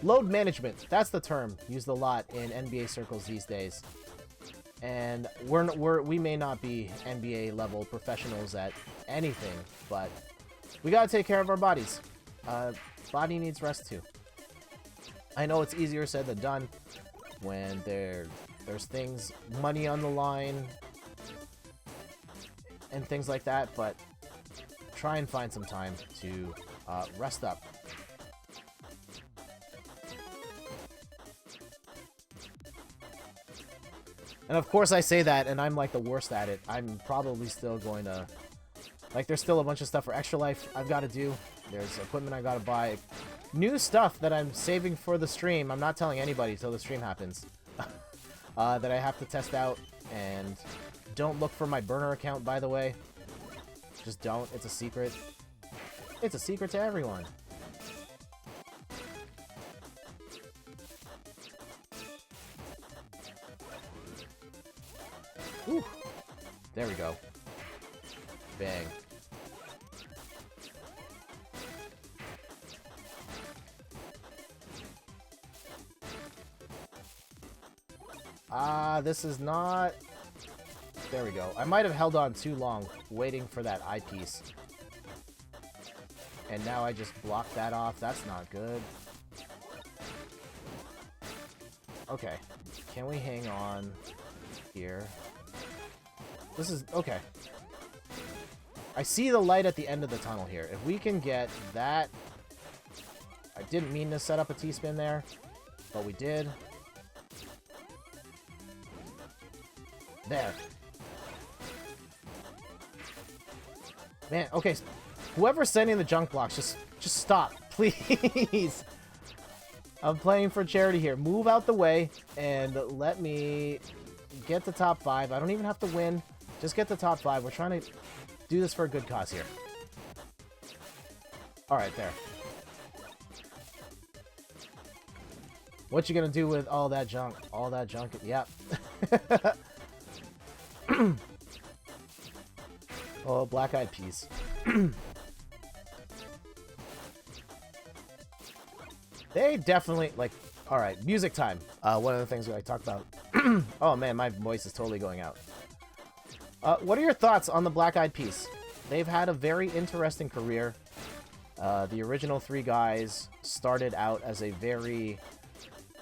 load management. That's the term used a lot in NBA circles these days. And we may not be NBA level professionals at anything, but we gotta take care of our bodies. Body needs rest too. I know it's easier said than done when there's things, money on the line, and things like that, but try and find some time to rest up. And of course I say that, and I'm like the worst at it. I'm probably still going to... Like, there's still a bunch of stuff for Extra Life I've got to do. There's equipment I got to buy. New stuff that I'm saving for the stream. I'm not telling anybody until the stream happens. That I have to test out. And don't look for my burner account, by the way. Just don't. It's a secret. It's a secret to everyone. Ooh. There we go. Bang. This is not... There we go. I might have held on too long, waiting for that eyepiece. And now I just blocked that off. That's not good. Okay. Can we hang on here? This is... Okay. I see the light at the end of the tunnel here. If we can get that... I didn't mean to set up a T-spin there, but we did. There. Man, okay. Whoever's sending the junk blocks, just stop, please. I'm playing for charity here. Move out the way and let me get the top 5. I don't even have to win. Just get the top 5. We're trying to do this for a good cause here. Alright, there. What you gonna do with all that junk? All that junk? Yep. Oh, black-eyed peas. They definitely, like... Alright, music time. One of the things that I talked about... Oh man, my voice is totally going out. What are your thoughts on the Black-Eyed Peas? They've had a very interesting career. The original 3 guys started out as a very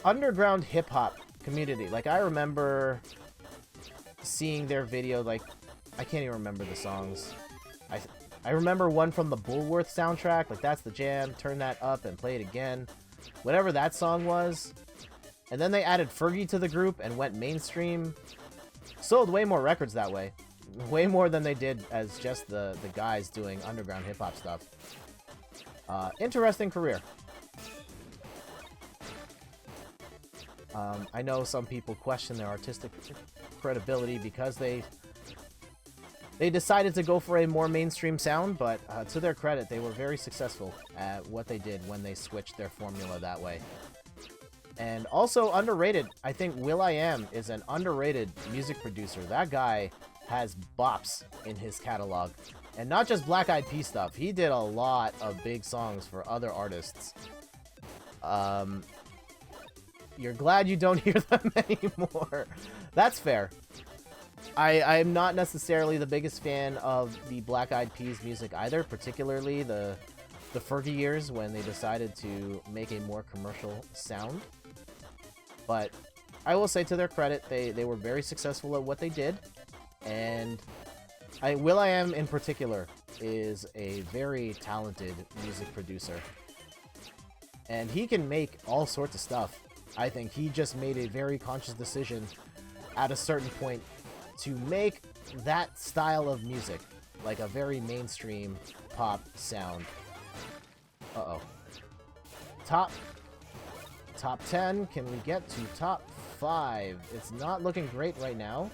underground hip-hop community. Like, I remember seeing their video, like... I can't even remember the songs. I remember one from the Bullworth soundtrack. Like, that's the jam. Turn that up and play it again. Whatever that song was. And then they added Fergie to the group and went mainstream. Sold way more records that way. Way more than they did as just the guys doing underground hip-hop stuff. Interesting career. I know some people question their artistic credibility because they decided to go for a more mainstream sound, but to their credit, they were very successful at what they did when they switched their formula that way. And also underrated, I think will.i.am is an underrated music producer. That guy has bops in his catalog. And not just Black Eyed Peas stuff. He did a lot of big songs for other artists. You're glad you don't hear them anymore. That's fair. I'm not necessarily the biggest fan of the Black Eyed Peas music either, particularly the Fergie years when they decided to make a more commercial sound. But I will say to their credit, they were very successful at what they did. And will.i.am in particular is a very talented music producer. And he can make all sorts of stuff. I think he just made a very conscious decision at a certain point to make that style of music, like a very mainstream pop sound. Uh-oh. Top 10. Can we get to top 5? It's not looking great right now.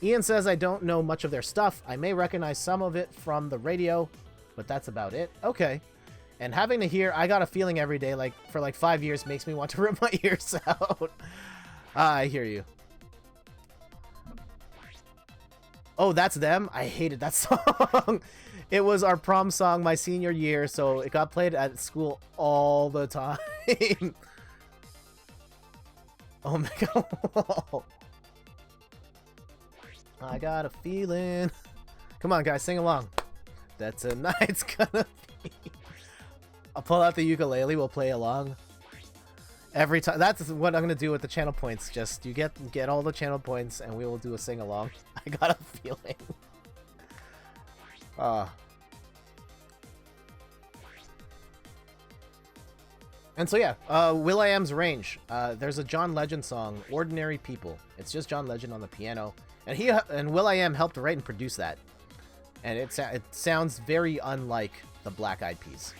Ian says, I don't know much of their stuff. I may recognize some of it from the radio, but that's about it. Okay. And having to hear I Got a Feeling every day, like, for like 5 years makes me want to rip my ears out. I hear you. Oh, that's them? I hated that song. It was our prom song my senior year, so it got played at school all the time. Oh my god. I got a feeling. Come on, guys, sing along. That tonight's gonna be... I'll pull out the ukulele, we'll play along. Every time. That's what I'm gonna do with the channel points. Just, you get all the channel points, and we will do a sing-along. I got a feeling. And so yeah, will.i.am's range. There's a John Legend song, Ordinary People. It's just John Legend on the piano. And will.i.am helped write and produce that. And it sounds very unlike the Black Eyed Peas.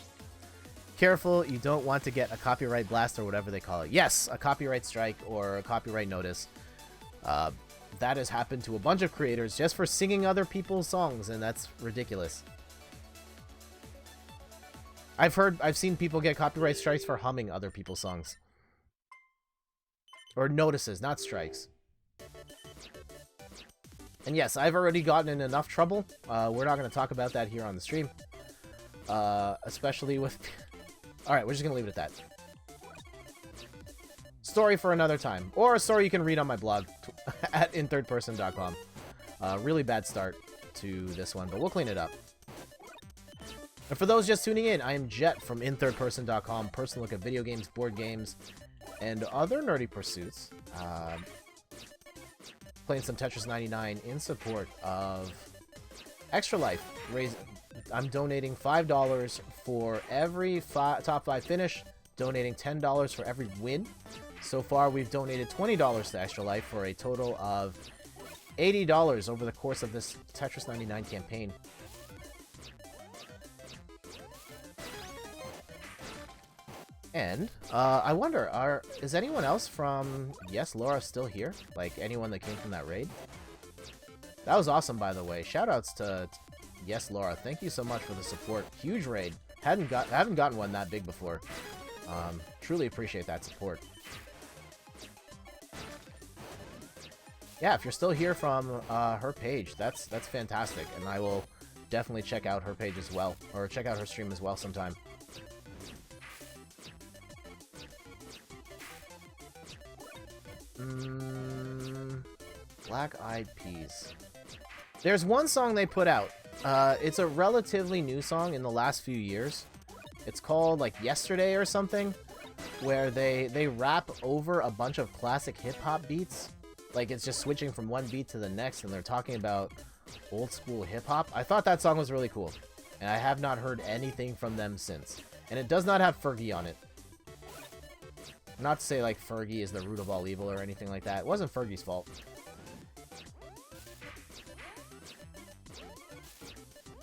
Careful, you don't want to get a copyright blast or whatever they call it. Yes, a copyright strike or a copyright notice. That has happened to a bunch of creators just for singing other people's songs, and that's ridiculous. I've seen people get copyright strikes for humming other people's songs. Or notices, not strikes. And yes, I've already gotten in enough trouble. We're not going to talk about that here on the stream. Especially with... Alright, we're just going to leave it at that. Story for another time. Or a story you can read on my blog at inthirdperson.com. Really bad start to this one, but we'll clean it up. And for those just tuning in, I am Jet from inthirdperson.com, personal look at video games, board games, and other nerdy pursuits. Playing some Tetris 99 in support of Extra Life. I'm donating $5 for every top 5 finish, donating $10 for every win. So far, we've donated $20 to Extra Life for a total of $80 over the course of this Tetris 99 campaign. And, I wonder, is anyone else from Yes Laura still here? Like, anyone that came from that raid? That was awesome, by the way. Shoutouts to Yes Laura. Thank you so much for the support. Huge raid. Haven't gotten one that big before. Truly appreciate that support. Yeah, if you're still here from her page, that's fantastic, and I will definitely check out her page as well, or check out her stream as well sometime. Black Eyed Peas. There's one song they put out. It's a relatively new song in the last few years. It's called, like, Yesterday or something, where they rap over a bunch of classic hip-hop beats. Like, it's just switching from one beat to the next, and they're talking about old-school hip-hop. I thought that song was really cool, and I have not heard anything from them since. And it does not have Fergie on it. Not to say, like, Fergie is the root of all evil or anything like that. It wasn't Fergie's fault.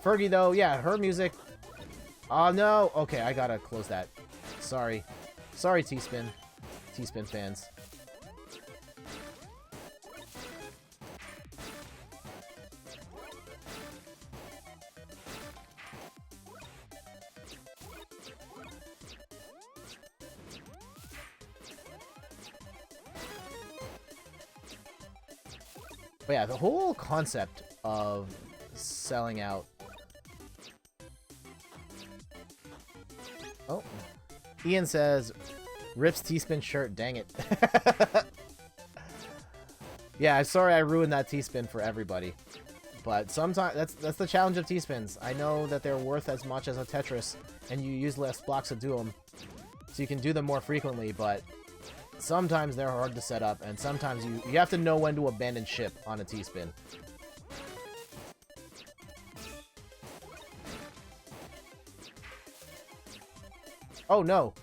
Fergie, though, yeah, her music... Oh, no! Okay, I gotta close that. Sorry. Sorry, T-Spin. T-Spin fans. But yeah, the whole concept of selling out... Oh. Ian says, rips T-Spin shirt, dang it. Yeah, I'm sorry I ruined that T-Spin for everybody. But sometimes, that's the challenge of T-Spins. I know that they're worth as much as a Tetris, and you use less blocks to do them. So you can do them more frequently, but... sometimes they're hard to set up, and sometimes you have to know when to abandon ship on a T-Spin. Oh, no.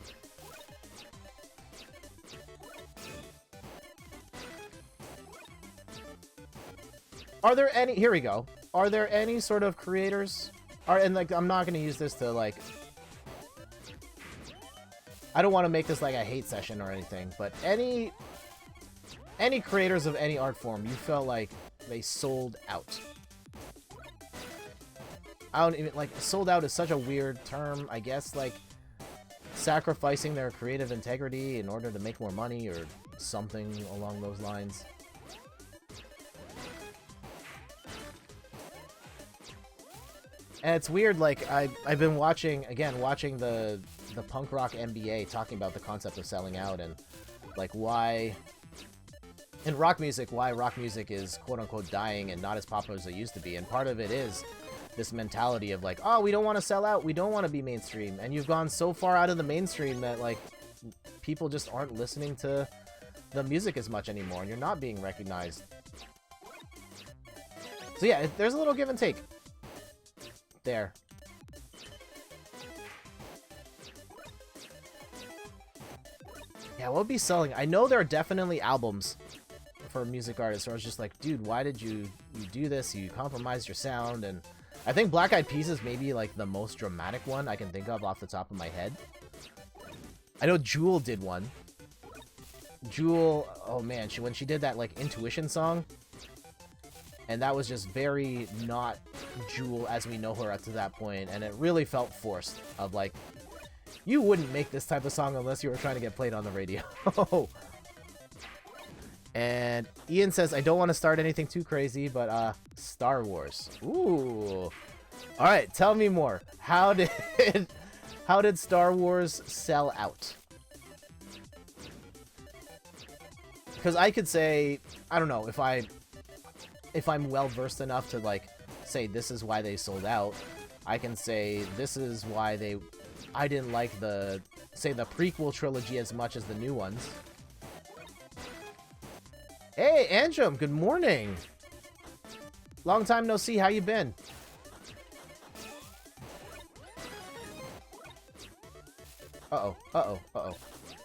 Are there any... Here we go. Are there any sort of creators... And, like, I'm not going to use this to, like... I don't want to make this like a hate session or anything, but any creators of any art form, you felt like they sold out. I don't even, like, sold out is such a weird term, I guess, like, sacrificing their creative integrity in order to make more money or something along those lines. And it's weird, like, I've been watching the punk rock MBA talking about the concept of selling out and, like, why... in rock music, why rock music is quote-unquote dying and not as popular as it used to be. And part of it is this mentality of, like, oh, we don't want to sell out, we don't want to be mainstream. And you've gone so far out of the mainstream that, like, people just aren't listening to the music as much anymore, and you're not being recognized. So yeah, there's a little give and take. There. Yeah, what would be selling? I know there are definitely albums for music artists where I was just like, dude, why did you do this? You compromised your sound, and I think Black Eyed Peas is maybe like the most dramatic one I can think of off the top of my head. I know Jewel did one. Jewel, oh man, when she did that like Intuition song, and that was just very not Jewel as we know her up to that point, and it really felt forced. Of like, you wouldn't make this type of song unless you were trying to get played on the radio. And Ian says, I don't want to start anything too crazy, but Star Wars. Ooh. All right, tell me more. How did Star Wars sell out? Because I could say, I don't know, if I'm well versed enough to like say this is why they sold out. I can say this is why I didn't like the prequel trilogy as much as the new ones. Hey, Anjum, good morning. Long time no see. How you been? Uh-oh, uh-oh, uh-oh.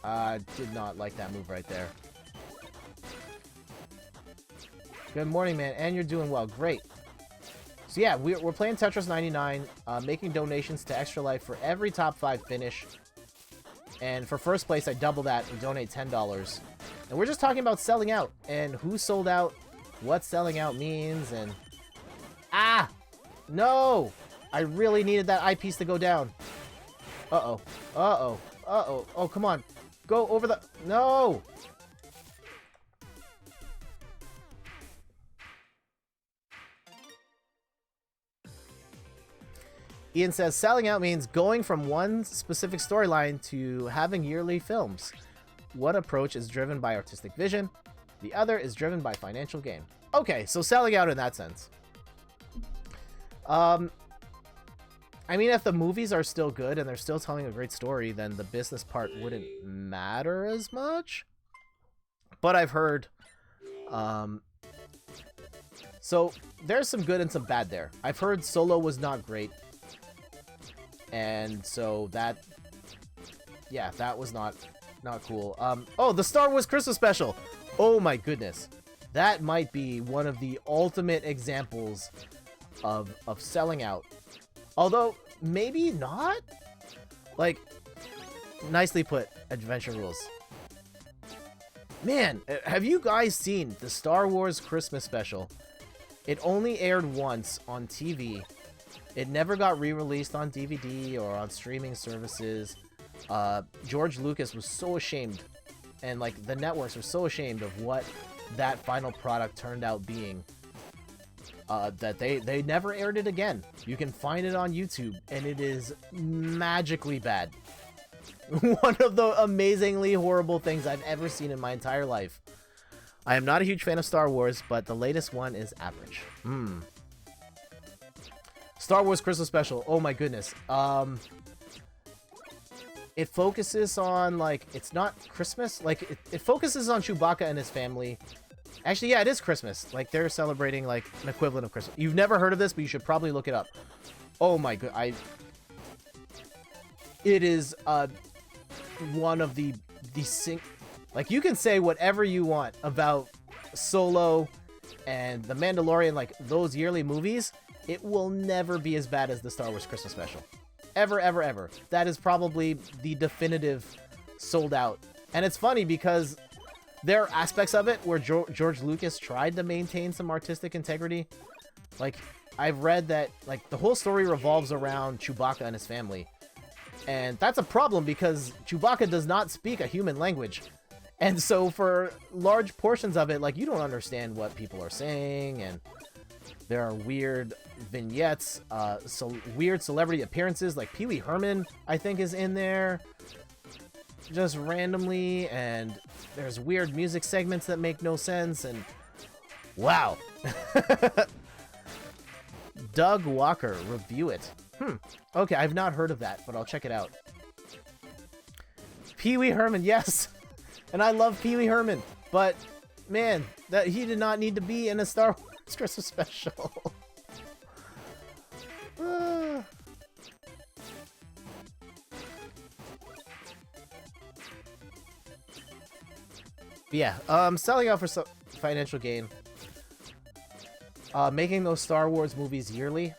I did not like that move right there. Good morning, man, and you're doing well. Great. So yeah, we're playing Tetris 99, making donations to Extra Life for every top 5 finish. And for first place, I double that and donate $10. And we're just talking about selling out, and who sold out, what selling out means, and... Ah! No! I really needed that eyepiece to go down. Uh-oh. Uh-oh. Uh-oh. Oh, come on. Go over the... No! Ian says, selling out means going from one specific storyline to having yearly films. One approach is driven by artistic vision. The other is driven by financial gain. Okay, so selling out in that sense. I mean, if the movies are still good and they're still telling a great story, then the business part wouldn't matter as much. But I've heard... So, there's some good and some bad there. I've heard Solo was not great. And so that... Yeah, that was not cool. Oh, the Star Wars Christmas special! Oh my goodness. That might be one of the ultimate examples of selling out. Although, maybe not? Like, nicely put, Adventure Rules. Man, have you guys seen the Star Wars Christmas special? It only aired once on TV. It never got re-released on DVD or on streaming services. George Lucas was so ashamed, and like the networks were so ashamed of what that final product turned out being, that they never aired it again. You can find it on YouTube, and it is magically bad. One of the amazingly horrible things I've ever seen in my entire life. I am not a huge fan of Star Wars, but the latest one is average. Star Wars Christmas Special. Oh my goodness. It focuses on, like, it's not Christmas. Like, it focuses on Chewbacca and his family. Actually, yeah, it is Christmas. Like, they're celebrating, like, an equivalent of Christmas. You've never heard of this, but you should probably look it up. Oh my god. It is, one of the like, you can say whatever you want about Solo and The Mandalorian, like, those yearly movies. It will never be as bad as the Star Wars Christmas special. Ever, ever, ever. That is probably the definitive sold out. And it's funny because there are aspects of it where George Lucas tried to maintain some artistic integrity. Like, I've read that, like, the whole story revolves around Chewbacca and his family. And that's a problem because Chewbacca does not speak a human language. And so for large portions of it, like, you don't understand what people are saying, and there are weird vignettes, weird celebrity appearances, like Pee Wee Herman, I think, is in there just randomly, and there's weird music segments that make no sense, and wow. Doug Walker, review it. Okay, I've not heard of that, but I'll check it out. Pee Wee Herman, yes! And I love Pee Wee Herman, but man, that he did not need to be in a Star Wars Christmas special. Yeah, selling out for financial gain. Making those Star Wars movies yearly.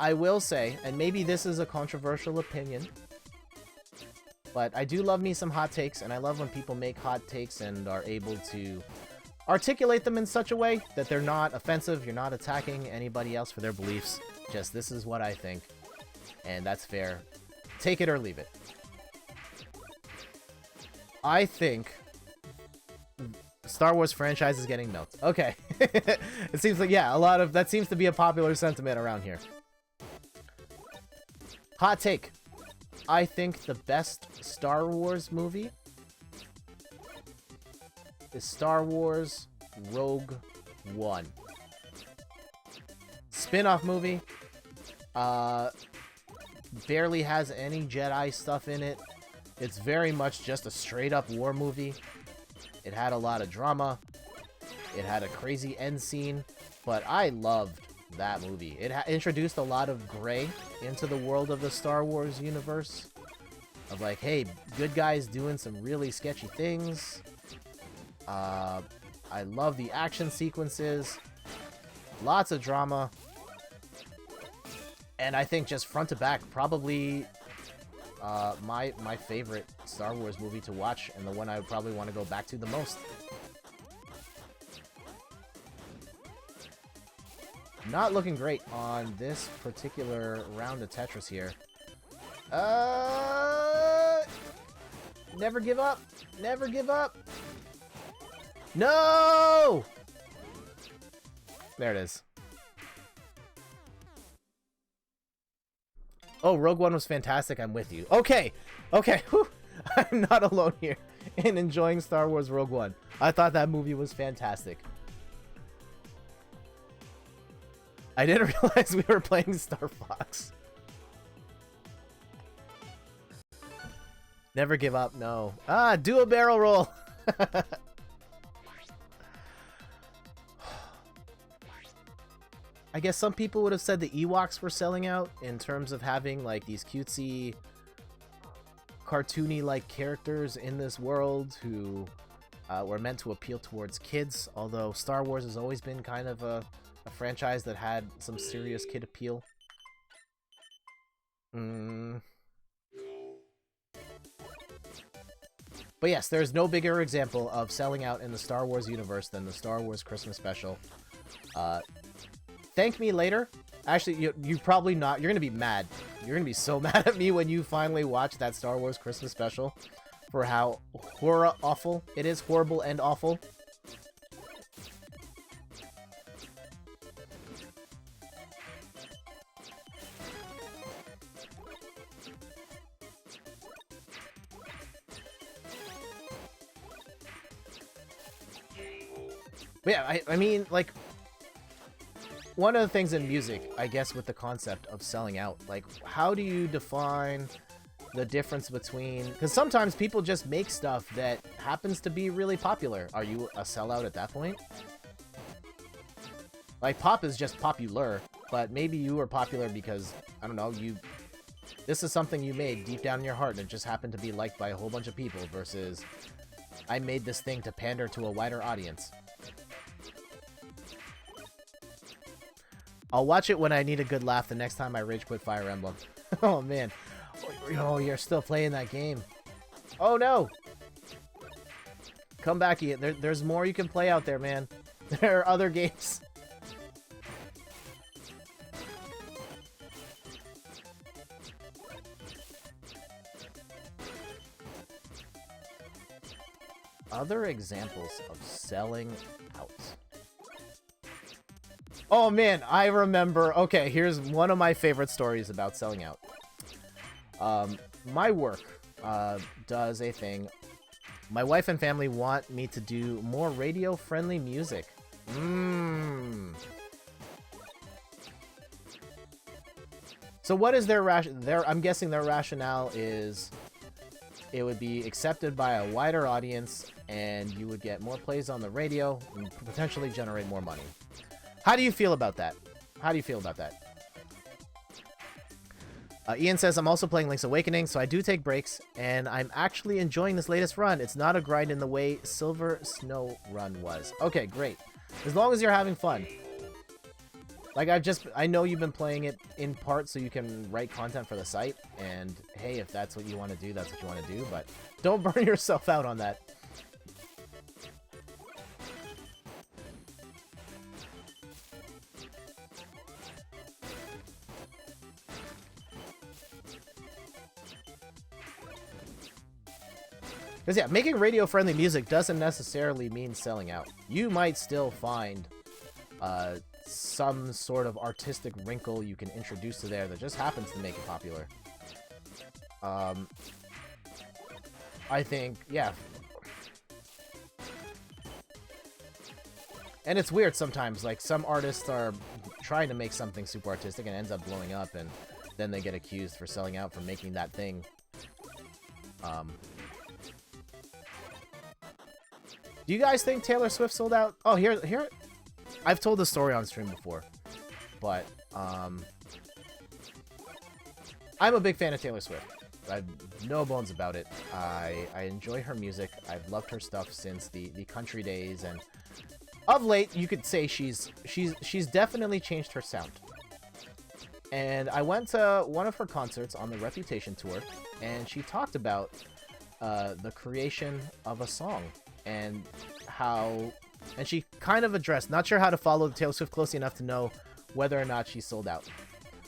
I will say, and maybe this is a controversial opinion, but I do love me some hot takes, and I love when people make hot takes and are able to articulate them in such a way that they're not offensive, you're not attacking anybody else for their beliefs. Just, this is what I think, and that's fair. Take it or leave it. I think Star Wars franchise is getting milked. Okay. It seems like, yeah, that seems to be a popular sentiment around here. Hot take. I think the best Star Wars movie is Star Wars Rogue One. Spin-off movie. Barely has any Jedi stuff in it. It's very much just a straight-up war movie. It had a lot of drama. It had a crazy end scene. But I loved that movie. It introduced a lot of gray into the world of the Star Wars universe. Of like, hey, good guys doing some really sketchy things. I love the action sequences. Lots of drama. And I think just front to back, probably my favorite Star Wars movie to watch, and the one I would probably want to go back to the most. Not looking great on this particular round of Tetris here. Never give up. Never give up. No! There it is. Oh, Rogue One was fantastic. I'm with you. Okay. Okay. Whew. I'm not alone here in enjoying Star Wars Rogue One. I thought that movie was fantastic. I didn't realize we were playing Star Fox. Never give up, no. Ah, do a barrel roll. I guess some people would have said the Ewoks were selling out in terms of having like these cutesy, cartoony-like characters in this world who were meant to appeal towards kids, although Star Wars has always been kind of a franchise that had some serious kid appeal. But yes, there's no bigger example of selling out in the Star Wars universe than the Star Wars Christmas special. Thank me later. Actually, you probably not. You're going to be mad. You're going to be so mad at me when you finally watch that Star Wars Christmas special for how awful it is. Horrible and awful. But yeah, I mean, like, one of the things in music, I guess, with the concept of selling out, like, how do you define the difference between... Because sometimes people just make stuff that happens to be really popular. Are you a sellout at that point? Like, pop is just popular, but maybe you were popular because, I don't know, this is something you made deep down in your heart and it just happened to be liked by a whole bunch of people versus I made this thing to pander to a wider audience. I'll watch it when I need a good laugh the next time I rage quit Fire Emblem. Oh, man. Oh, you're still playing that game. Oh, no. Come back, Ian. There's more you can play out there, man. There are other games. Other examples of selling out. Oh man, I remember. Okay, here's one of my favorite stories about selling out. My work does a thing. My wife and family want me to do more radio-friendly music. So what is their I'm guessing their rationale is it would be accepted by a wider audience and you would get more plays on the radio and potentially generate more money. How do you feel about that? How do you feel about that? Ian says, I'm also playing Link's Awakening, so I do take breaks, and I'm actually enjoying this latest run. It's not a grind in the way Silver Snow Run was. Okay, great. As long as you're having fun. Like, I know you've been playing it in part so you can write content for the site, and hey, if that's what you want to do, that's what you want to do, but don't burn yourself out on that. Because, yeah, making radio-friendly music doesn't necessarily mean selling out. You might still find some sort of artistic wrinkle you can introduce to there that just happens to make it popular. I think, yeah. And it's weird sometimes, like, some artists are trying to make something super artistic and ends up blowing up, and then they get accused for selling out for making that thing. Do you guys think Taylor Swift sold out? Oh, here, I've told this story on stream before, but I'm a big fan of Taylor Swift. I've no bones about it. I enjoy her music. I've loved her stuff since the country days, and of late, you could say she's definitely changed her sound. And I went to one of her concerts on the Reputation tour, and she talked about the creation of a song. And how, and she kind of addressed, not sure how to follow Taylor Swift closely enough to know whether or not she sold out.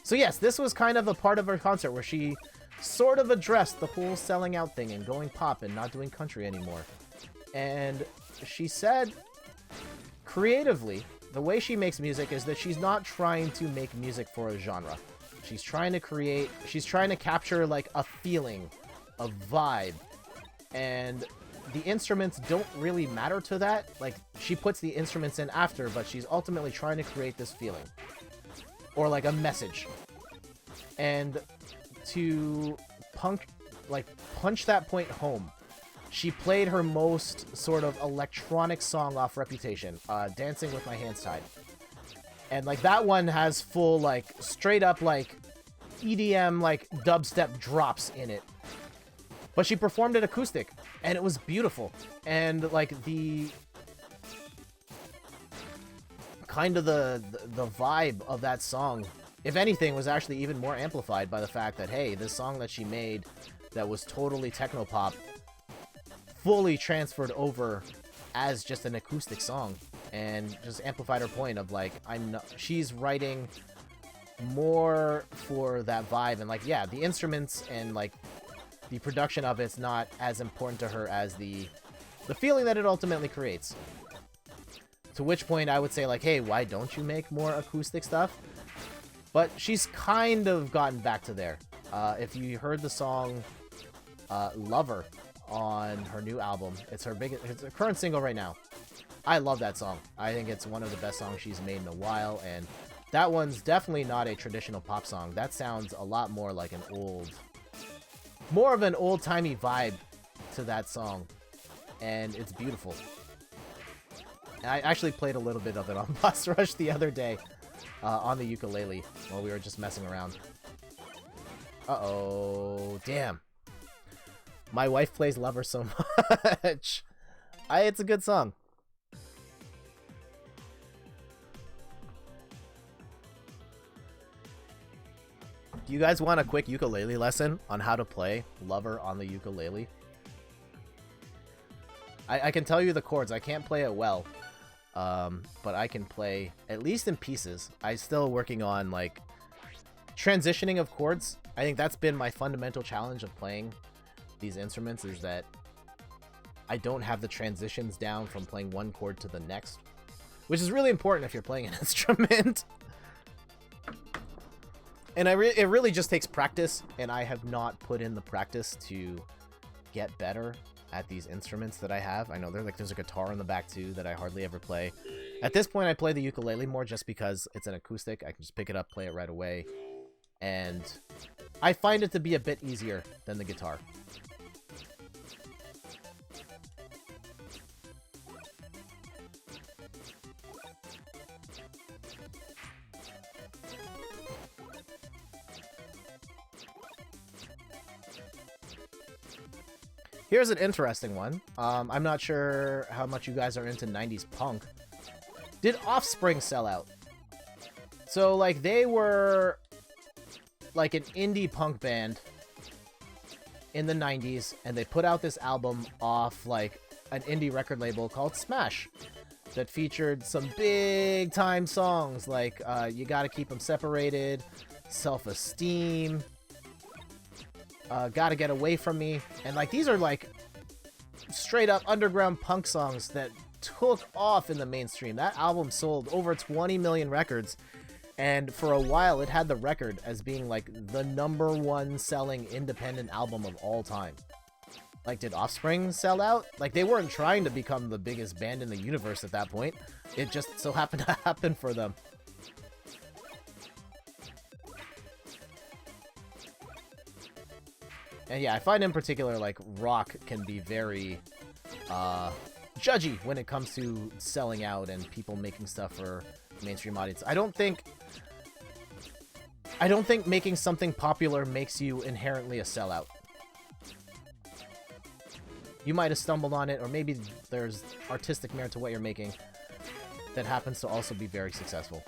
So yes, this was kind of a part of her concert where she sort of addressed the whole selling out thing and going pop and not doing country anymore. And she said, creatively, the way she makes music is that she's not trying to make music for a genre. She's trying to capture like a feeling, a vibe, and the instruments don't really matter to that. Like, she puts the instruments in after, but she's ultimately trying to create this feeling. Or, like, a message. And to punch that point home, she played her most sort of electronic song off Reputation, Dancing With My Hands Tied. And, like, that one has full, like, straight up, like, EDM, like, dubstep drops in it. But she performed it acoustic, and it was beautiful. And, like, the kind of the vibe of that song, if anything, was actually even more amplified by the fact that, hey, this song that she made that was totally techno-pop fully transferred over as just an acoustic song, and just amplified her point of, like, she's writing more for that vibe. And, like, yeah, the instruments and, like, the production of it's not as important to her as the feeling that it ultimately creates. To which point I would say, like, hey, why don't you make more acoustic stuff? But she's kind of gotten back to there. If you heard the song Lover on her new album, it's her current single right now. I love that song. I think it's one of the best songs she's made in a while, and that one's definitely not a traditional pop song. That sounds a lot more like more of an old-timey vibe to that song, and it's beautiful. And I actually played a little bit of it on Boss Rush the other day on the ukulele while we were just messing around. Uh-oh, damn. My wife plays Lover so much. It's a good song. Do you guys want a quick ukulele lesson on how to play Lover on the ukulele? I can tell you the chords. I can't play it well, but I can play, at least in pieces. I'm still working on, like, transitioning of chords. I think that's been my fundamental challenge of playing these instruments, is that I don't have the transitions down from playing one chord to the next, which is really important if you're playing an instrument. And it really just takes practice, and I have not put in the practice to get better at these instruments that I have. I know there's a guitar in the back too that I hardly ever play. At this point, I play the ukulele more just because it's an acoustic. I can just pick it up, play it right away, and I find it to be a bit easier than the guitar. Here's an interesting one. I'm not sure how much you guys are into 90s punk. Did Offspring sell out? So, like, they were, like, an indie punk band in the 90s, and they put out this album off, like, an indie record label called Smash that featured some big-time songs, like, You Gotta Keep Them Separated, Self-Esteem, Gotta Get Away From Me, and, like, these are, like, straight-up underground punk songs that took off in the mainstream. That album sold over 20 million records, and for a while it had the record as being, like, the #1 selling independent album of all time. Like, did Offspring sell out? Like, they weren't trying to become the biggest band in the universe at that point. It just so happened to happen for them. And yeah, I find in particular, like, rock can be very, judgy when it comes to selling out and people making stuff for mainstream audience. I don't think making something popular makes you inherently a sellout. You might have stumbled on it, or maybe there's artistic merit to what you're making that happens to also be very successful.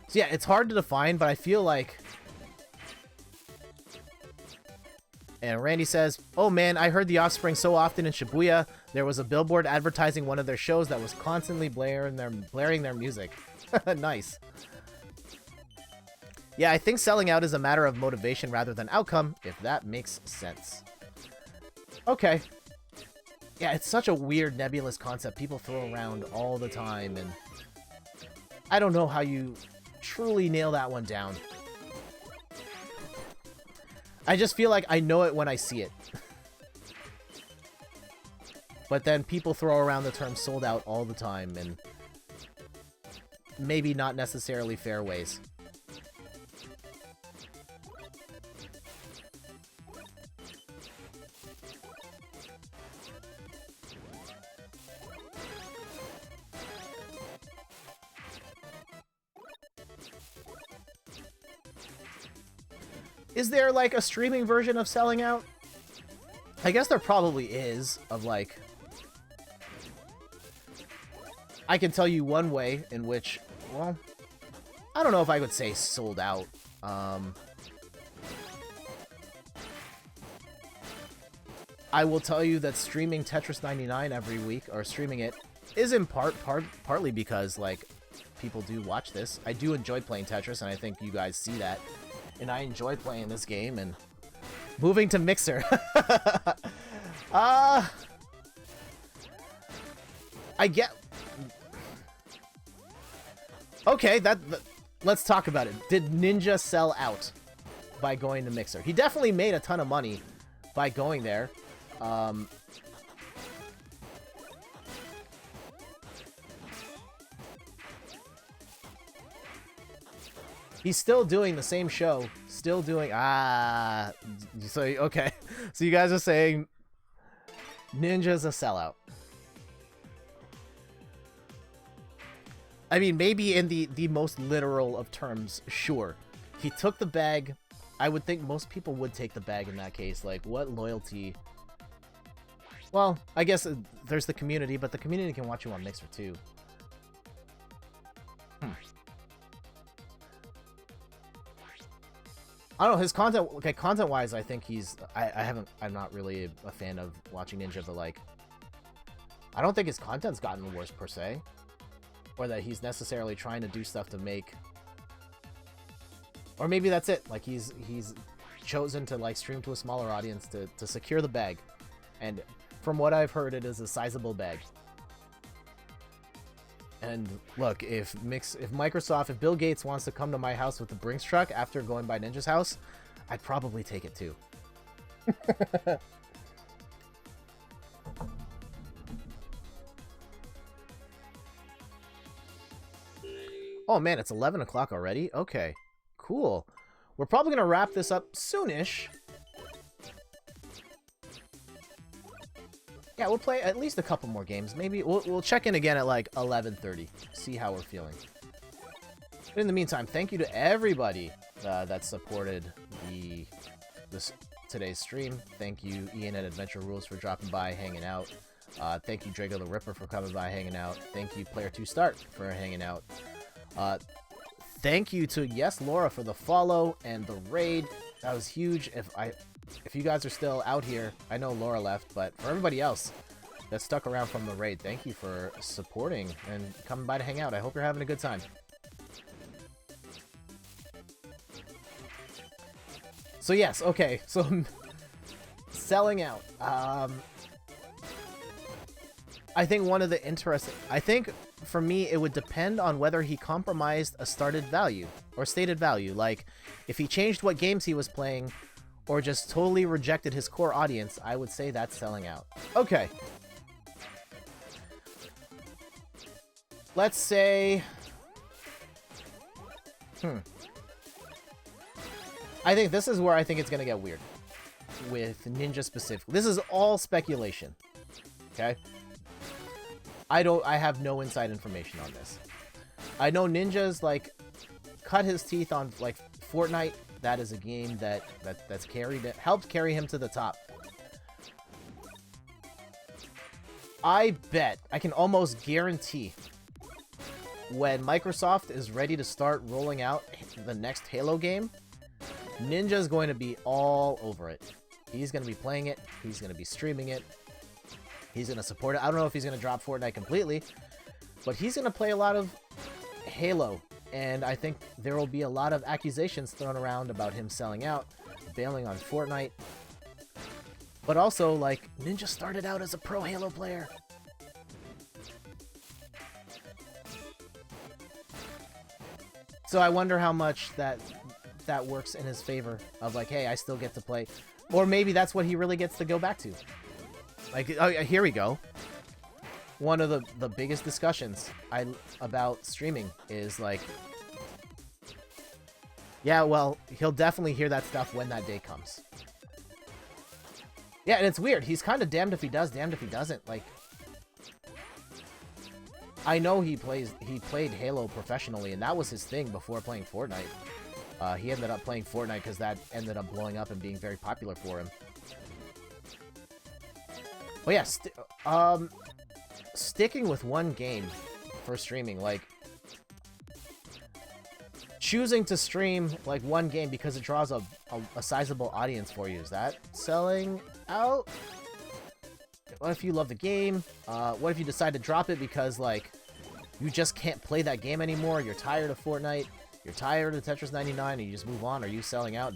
So yeah, it's hard to define, but I feel like... And Randy says, "Oh man, I heard the Offspring so often in Shibuya. There was a billboard advertising one of their shows that was constantly blaring their music." Nice. Yeah, I think selling out is a matter of motivation rather than outcome, if that makes sense. Okay. Yeah, it's such a weird, nebulous concept people throw around all the time, and I don't know how you truly nail that one down. I just feel like I know it when I see it. But then people throw around the term sold out all the time, and maybe not necessarily fair ways. Is there, like, a streaming version of selling out? I guess there probably is, of, like... I can tell you one way in which, well, I don't know if I would say sold out. I will tell you that streaming Tetris 99 every week, or streaming it, is in partly because, like, people do watch this. I do enjoy playing Tetris, and I think you guys see that. And I enjoy playing this game, and moving to Mixer. I get... Okay, let's talk about it. Did Ninja sell out by going to Mixer? He definitely made a ton of money by going there. He's still doing the same show. Still doing... So, okay. So you guys are saying Ninja's a sellout. I mean, maybe in the most literal of terms, sure. He took the bag. I would think most people would take the bag in that case. Like, what loyalty... Well, I guess there's the community, but the community can watch you on Mixer, too. I don't know, his content, okay, content-wise, I think he's, I'm not really a fan of watching Ninja, but, like, I don't think his content's gotten worse, per se, or that he's necessarily trying to do stuff to make, or maybe that's it, like, he's chosen to, like, stream to a smaller audience to secure the bag, and from what I've heard, it is a sizable bag. And look, if Microsoft, if Bill Gates wants to come to my house with the Brinks truck after going by Ninja's house, I'd probably take it too. Oh man, it's 11 o'clock already? Okay, cool. We're probably going to wrap this up soonish. Yeah, we'll play at least a couple more games. Maybe we'll check in again at like 11:30. See how we're feeling. But in the meantime, thank you to everybody that supported today's stream. Thank you, Ian at Adventure Rules, for dropping by, hanging out. Thank you, Drago the Ripper, for coming by, hanging out. Thank you, Player2Start, for hanging out. Thank you to Yes Laura for the follow and the raid. That was huge. If you guys are still out here, I know Laura left, but for everybody else that stuck around from the raid, thank you for supporting and coming by to hang out. I hope you're having a good time. So yes, okay, so selling out. I think one of the interesting... I think, for me, it would depend on whether he compromised a stated value. Like, if he changed what games he was playing, or just totally rejected his core audience, I would say that's selling out. Okay. Let's say... I think this is where I think it's going to get weird. With Ninja specifically. This is all speculation. Okay? I have no inside information on this. I know Ninja's, like, cut his teeth on, like, Fortnite. That is a game that's helped carry him to the top. I bet, I can almost guarantee, when Microsoft is ready to start rolling out the next Halo game, Ninja's going to be all over it. He's going to be playing it. He's going to be streaming it. He's going to support it. I don't know if he's going to drop Fortnite completely, but he's going to play a lot of Halo. And I think there will be a lot of accusations thrown around about him selling out, bailing on Fortnite. But also, like, Ninja started out as a pro Halo player. So I wonder how much that works in his favor of, like, hey, I still get to play. Or maybe that's what he really gets to go back to. Like, oh, here we go. One of the biggest discussions about streaming is, like, yeah, well, he'll definitely hear that stuff when that day comes. Yeah, and it's weird. He's kind of damned if he does, damned if he doesn't. Like, I know he played Halo professionally, and that was his thing before playing Fortnite. He ended up playing Fortnite because that ended up blowing up and being very popular for him. But yeah, sticking with one game for streaming, like, choosing to stream, like, one game because it draws a sizable audience for you, is that selling out? What if you love the game? What if you decide to drop it because, like, you just can't play that game anymore? You're tired of Fortnite, you're tired of Tetris 99, and you just move on? Are you selling out?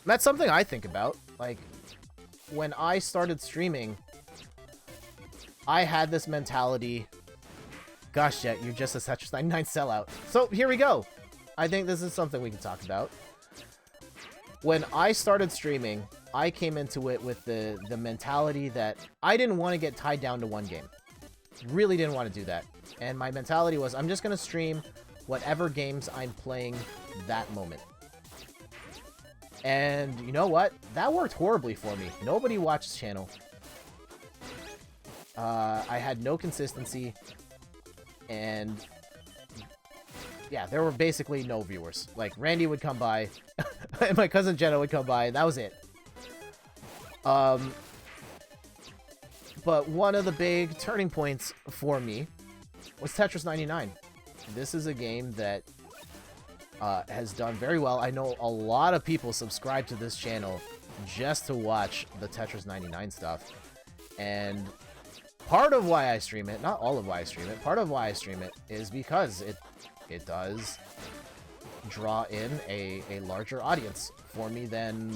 That's something I think about. Like, when I started streaming, I had this mentality, gosh, Jet, you're just a Tetris 99 sellout. So, here we go. I think this is something we can talk about. When I started streaming, I came into it with the mentality that I didn't want to get tied down to one game. Really didn't want to do that. And my mentality was, I'm just going to stream whatever games I'm playing that moment. And you know what? That worked horribly for me. Nobody watched the channel. I had no consistency. And yeah, there were basically no viewers. Like, Randy would come by, and my cousin Jenna would come by, and that was it. But one of the big turning points for me was Tetris 99. This is a game that has done very well. I know a lot of people subscribe to this channel just to watch the Tetris 99 stuff. And part of why I stream it, not all of why I stream it, part of why I stream it is because it does draw in a larger audience for me than,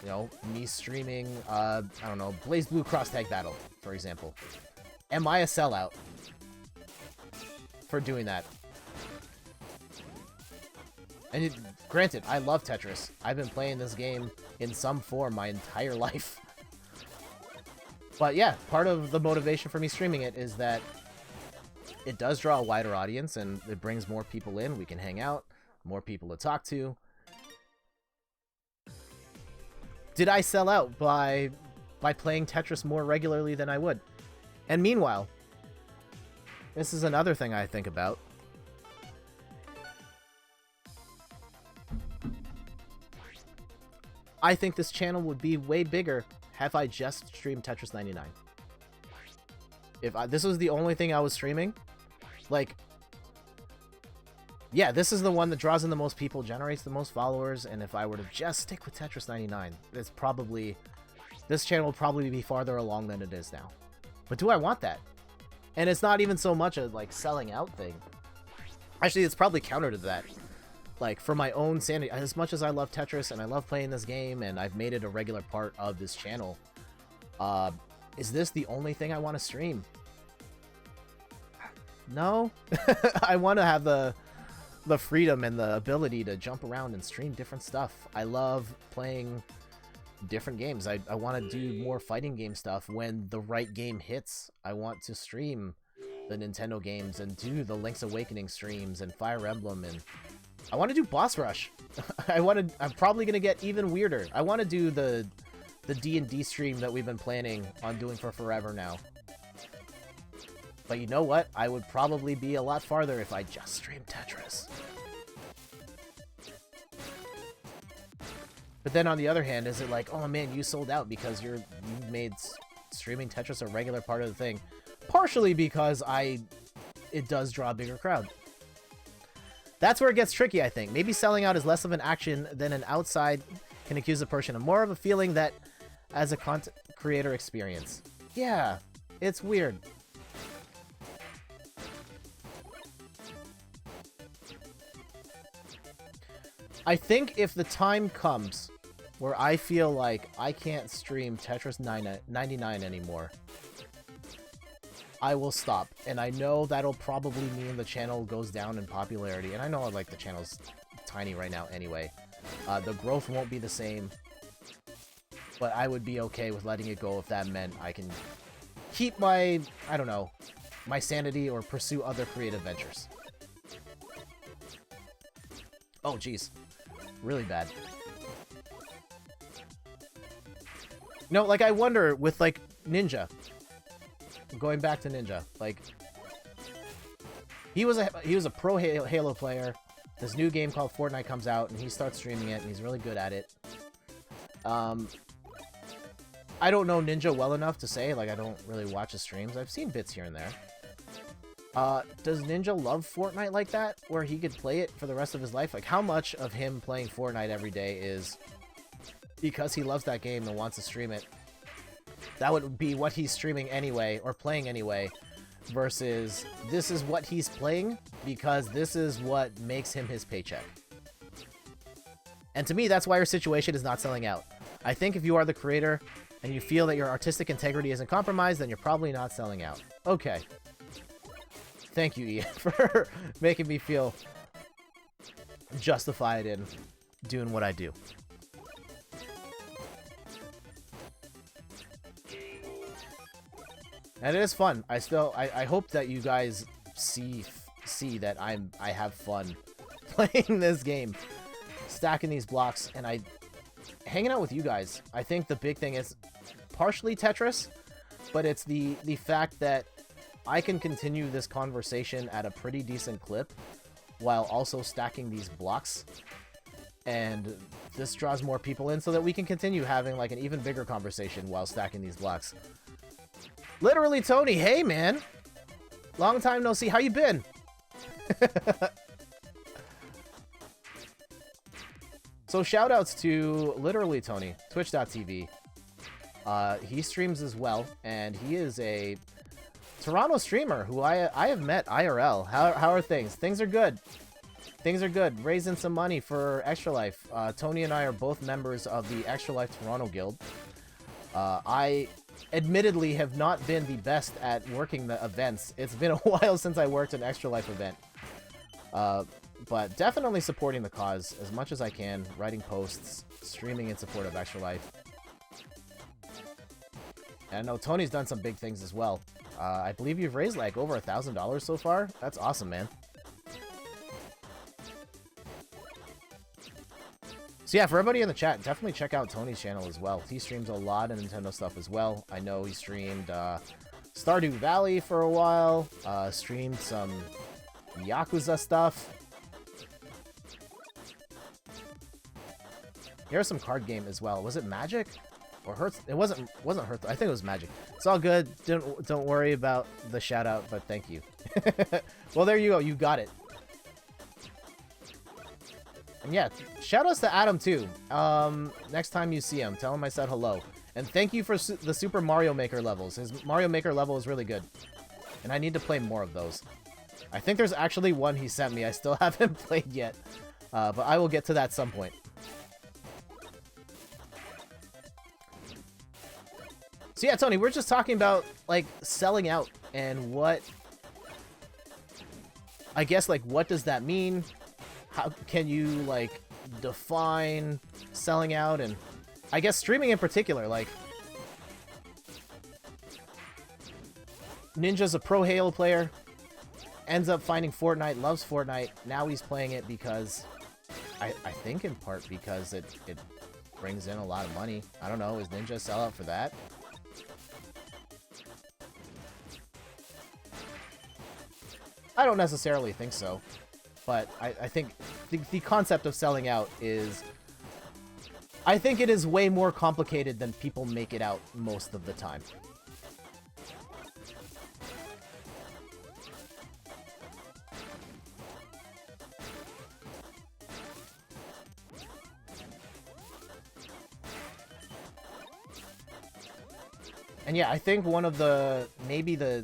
you know, me streaming, I don't know, Blaze Blue Cross Tag Battle, for example. Am I a sellout for doing that? And granted, I love Tetris. I've been playing this game in some form my entire life. But yeah, part of the motivation for me streaming it is that it does draw a wider audience and it brings more people in. We can hang out, more people to talk to. Did I sell out by playing Tetris more regularly than I would? And meanwhile, this is another thing I think about. I think this channel would be way bigger have I just streamed Tetris 99. If this was the only thing I was streaming, like, yeah, this is the one that draws in the most people, generates the most followers, and if I were to just stick with Tetris 99, this channel will probably be farther along than it is now. But do I want that? And it's not even so much a, like, selling out thing. Actually, it's probably counter to that. Like, for my own sanity, as much as I love Tetris and I love playing this game and I've made it a regular part of this channel, is this the only thing I want to stream? No. I want to have the freedom and the ability to jump around and stream different stuff. I love playing different games. I want to do more fighting game stuff when the right game hits. I want to stream the Nintendo games and do the Link's Awakening streams and Fire Emblem, and I want to do Boss Rush. I'm probably going to get even weirder. I want to do the D&D stream that we've been planning on doing for forever now. But you know what? I would probably be a lot farther if I just streamed Tetris. But then on the other hand, is it like, oh man, you sold out because you made streaming Tetris a regular part of the thing? Partially because it does draw a bigger crowd. That's where it gets tricky, I think. Maybe selling out is less of an action than an outside can accuse a person of more of a feeling that as a content creator experience. Yeah, it's weird. I think if the time comes where I feel like I can't stream Tetris 99 anymore, I will stop. And I know that'll probably mean the channel goes down in popularity. And I know, like, the channel's tiny right now anyway. The growth won't be the same. But I would be okay with letting it go if that meant I can keep my, I don't know, my sanity or pursue other creative ventures. Oh, jeez. Really bad. No, like, I wonder with, like, Ninja. Going back to Ninja, like, he was a pro Halo player. This new game called Fortnite comes out, and he starts streaming it, and he's really good at it. I don't know Ninja well enough to say, like, I don't really watch his streams. I've seen bits here and there. Does Ninja love Fortnite like that, where he could play it for the rest of his life? Like, how much of him playing Fortnite every day is because he loves that game and wants to stream it? That would be what he's streaming anyway, or playing anyway, versus this is what he's playing because this is what makes him his paycheck. And to me, that's why your situation is not selling out. I think if you are the creator and you feel that your artistic integrity isn't compromised, then you're probably not selling out. Okay. Thank you, Ian, for making me feel justified in doing what I do. And it is fun. I hope that you guys see that I have fun playing this game, stacking these blocks, and hanging out with you guys. I think the big thing is partially Tetris, but it's the fact that I can continue this conversation at a pretty decent clip while also stacking these blocks. And this draws more people in so that we can continue having, like, an even bigger conversation while stacking these blocks. Literally, Tony, hey, man. Long time no see. How you been? So, shoutouts to Literally Tony, twitch.tv. He streams as well, and he is a Toronto streamer who I have met IRL. How are things? Things are good. Things are good. Raising some money for Extra Life. Tony and I are both members of the Extra Life Toronto Guild. I admittedly have not been the best at working the events. It's been a while since I worked an Extra Life event. But definitely supporting the cause as much as I can. Writing posts, streaming in support of Extra Life. And I know Tony's done some big things as well. I believe you've raised like over $1,000 so far. That's awesome, man. So yeah, for everybody in the chat, definitely check out Tony's channel as well. He streams a lot of Nintendo stuff as well. I know he streamed Stardew Valley for a while. Streamed some Yakuza stuff. Here's some card game as well. Was it Magic? Or Hearth? It wasn't Hearth. I think it was Magic. It's all good. Don't worry about the shout out, but thank you. Well, there you go. You got it. And yeah, shout outs to Adam too. Next time you see him, tell him I said hello. And thank you for the Super Mario Maker levels. His Mario Maker level is really good. And I need to play more of those. I think there's actually one he sent me I still haven't played yet. But I will get to that at some point. So yeah, Tony, we're just talking about, like, selling out and what... I guess, like, what does that mean? How can you, like, define selling out? And I guess streaming in particular, like... Ninja's a pro Halo player, ends up finding Fortnite, loves Fortnite. Now he's playing it because... I think in part because it brings in a lot of money. I don't know, is Ninja a sellout for that? I don't necessarily think so, but I think the concept of selling out is... I think it is way more complicated than people make it out most of the time. And yeah, I think one of maybe the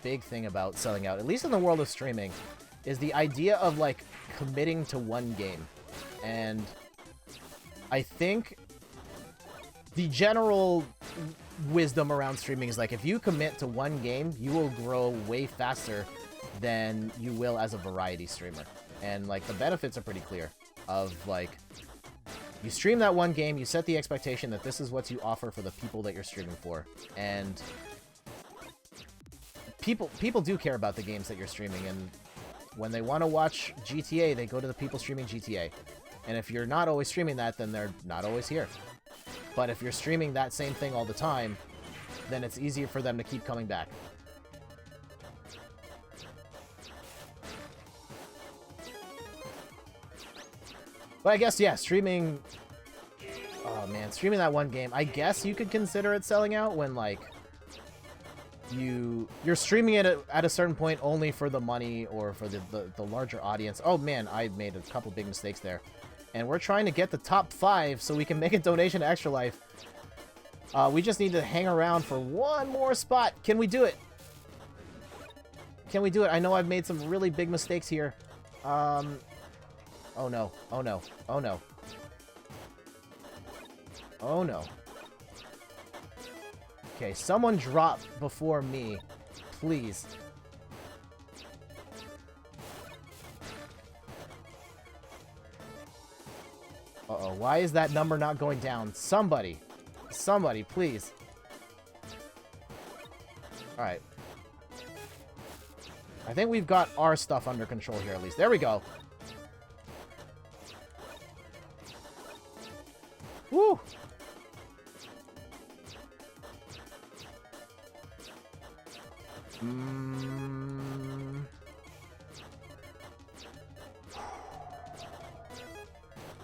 big thing about selling out, at least in the world of streaming, is the idea of, like, committing to one game. And I think the general wisdom around streaming is, like, if you commit to one game, you will grow way faster than you will as a variety streamer. And, like, the benefits are pretty clear of, like, you stream that one game, you set the expectation that this is what you offer for the people that you're streaming for. And people do care about the games that you're streaming, and when they want to watch GTA, they go to the people streaming GTA. And if you're not always streaming that, then they're not always here. But if you're streaming that same thing all the time, then it's easier for them to keep coming back. But I guess, yeah, streaming... Oh, man, streaming that one game, I guess you could consider it selling out when, like, you're streaming it at a certain point only for the money or for the larger audience. Oh, man, I made a couple big mistakes there. And we're trying to get the top 5 so we can make a donation to Extra Life. We just need to hang around for one more spot. Can we do it? Can we do it? I know I've made some really big mistakes here. Oh no. Oh no. Oh no. Oh no. Okay, someone drop before me. Please. Uh-oh, why is that number not going down? Somebody. Somebody, please. Alright. I think we've got our stuff under control here at least. There we go. Woo!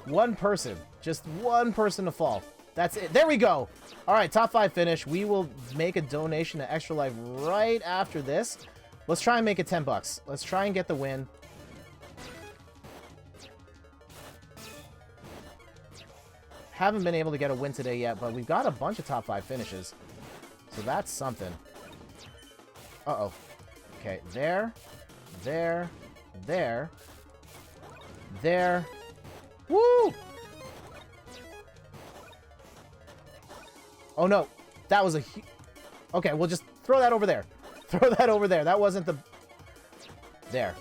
One person. Just one person to fall. That's it. There we go! Alright, top 5 finish. We will make a donation to Extra Life right after this. Let's try and make it 10 bucks. Let's try and get the win. Haven't been able to get a win today yet, but we've got a bunch of top 5 finishes. So that's something. Uh-oh. Okay, there. There. There. There. Woo! Oh no. That was a okay, we'll just throw that over there. Throw that over there. That wasn't the... There.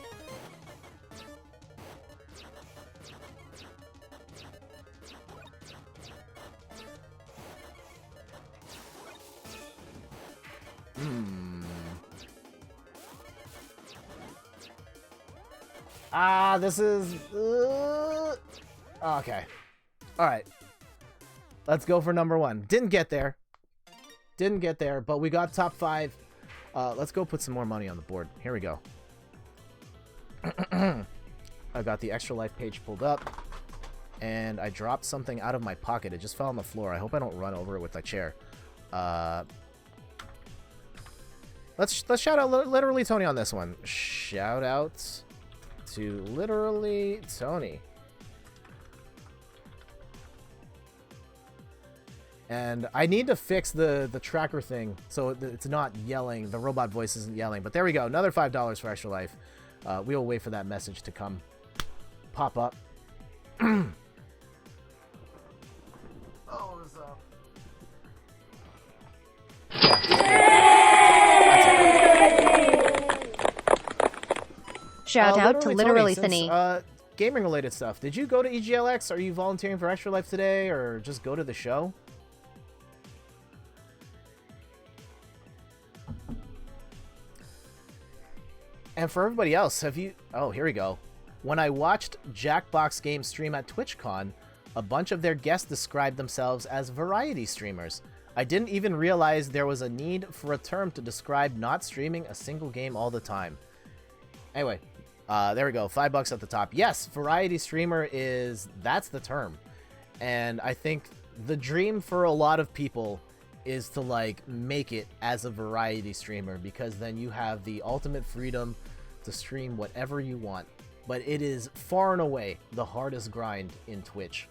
Ah, this is... Okay. Alright. Let's go for number 1. Didn't get there. Didn't get there, but we got top 5. Let's go put some more money on the board. Here we go. I got the Extra Life page pulled up. and I dropped something out of my pocket. It just fell on the floor. I hope I don't run over it with the chair. Let's shout out Literally Tony on this one. Shout out to Literally Tony. And I need to fix the tracker thing so it's not yelling. The robot voice isn't yelling. But there we go. Another $5 for Extra Life. We will wait for that message to come pop up. Oh, what's up? Shout out to Literally Tony. Gaming related stuff. Did you go to EGLX? Are you volunteering for Extra Life today, or just go to the show? And for everybody else, have you... Oh, here we go. When I watched Jackbox Games stream at TwitchCon, a bunch of their guests described themselves as variety streamers. I didn't even realize there was a need for a term to describe not streaming a single game all the time. Anyway, there we go. $5 at the top. Yes, variety streamer that's the term. And I think the dream for a lot of people is to like make it as a variety streamer, because then you have the ultimate freedom to stream whatever you want. But it is far and away the hardest grind in Twitch,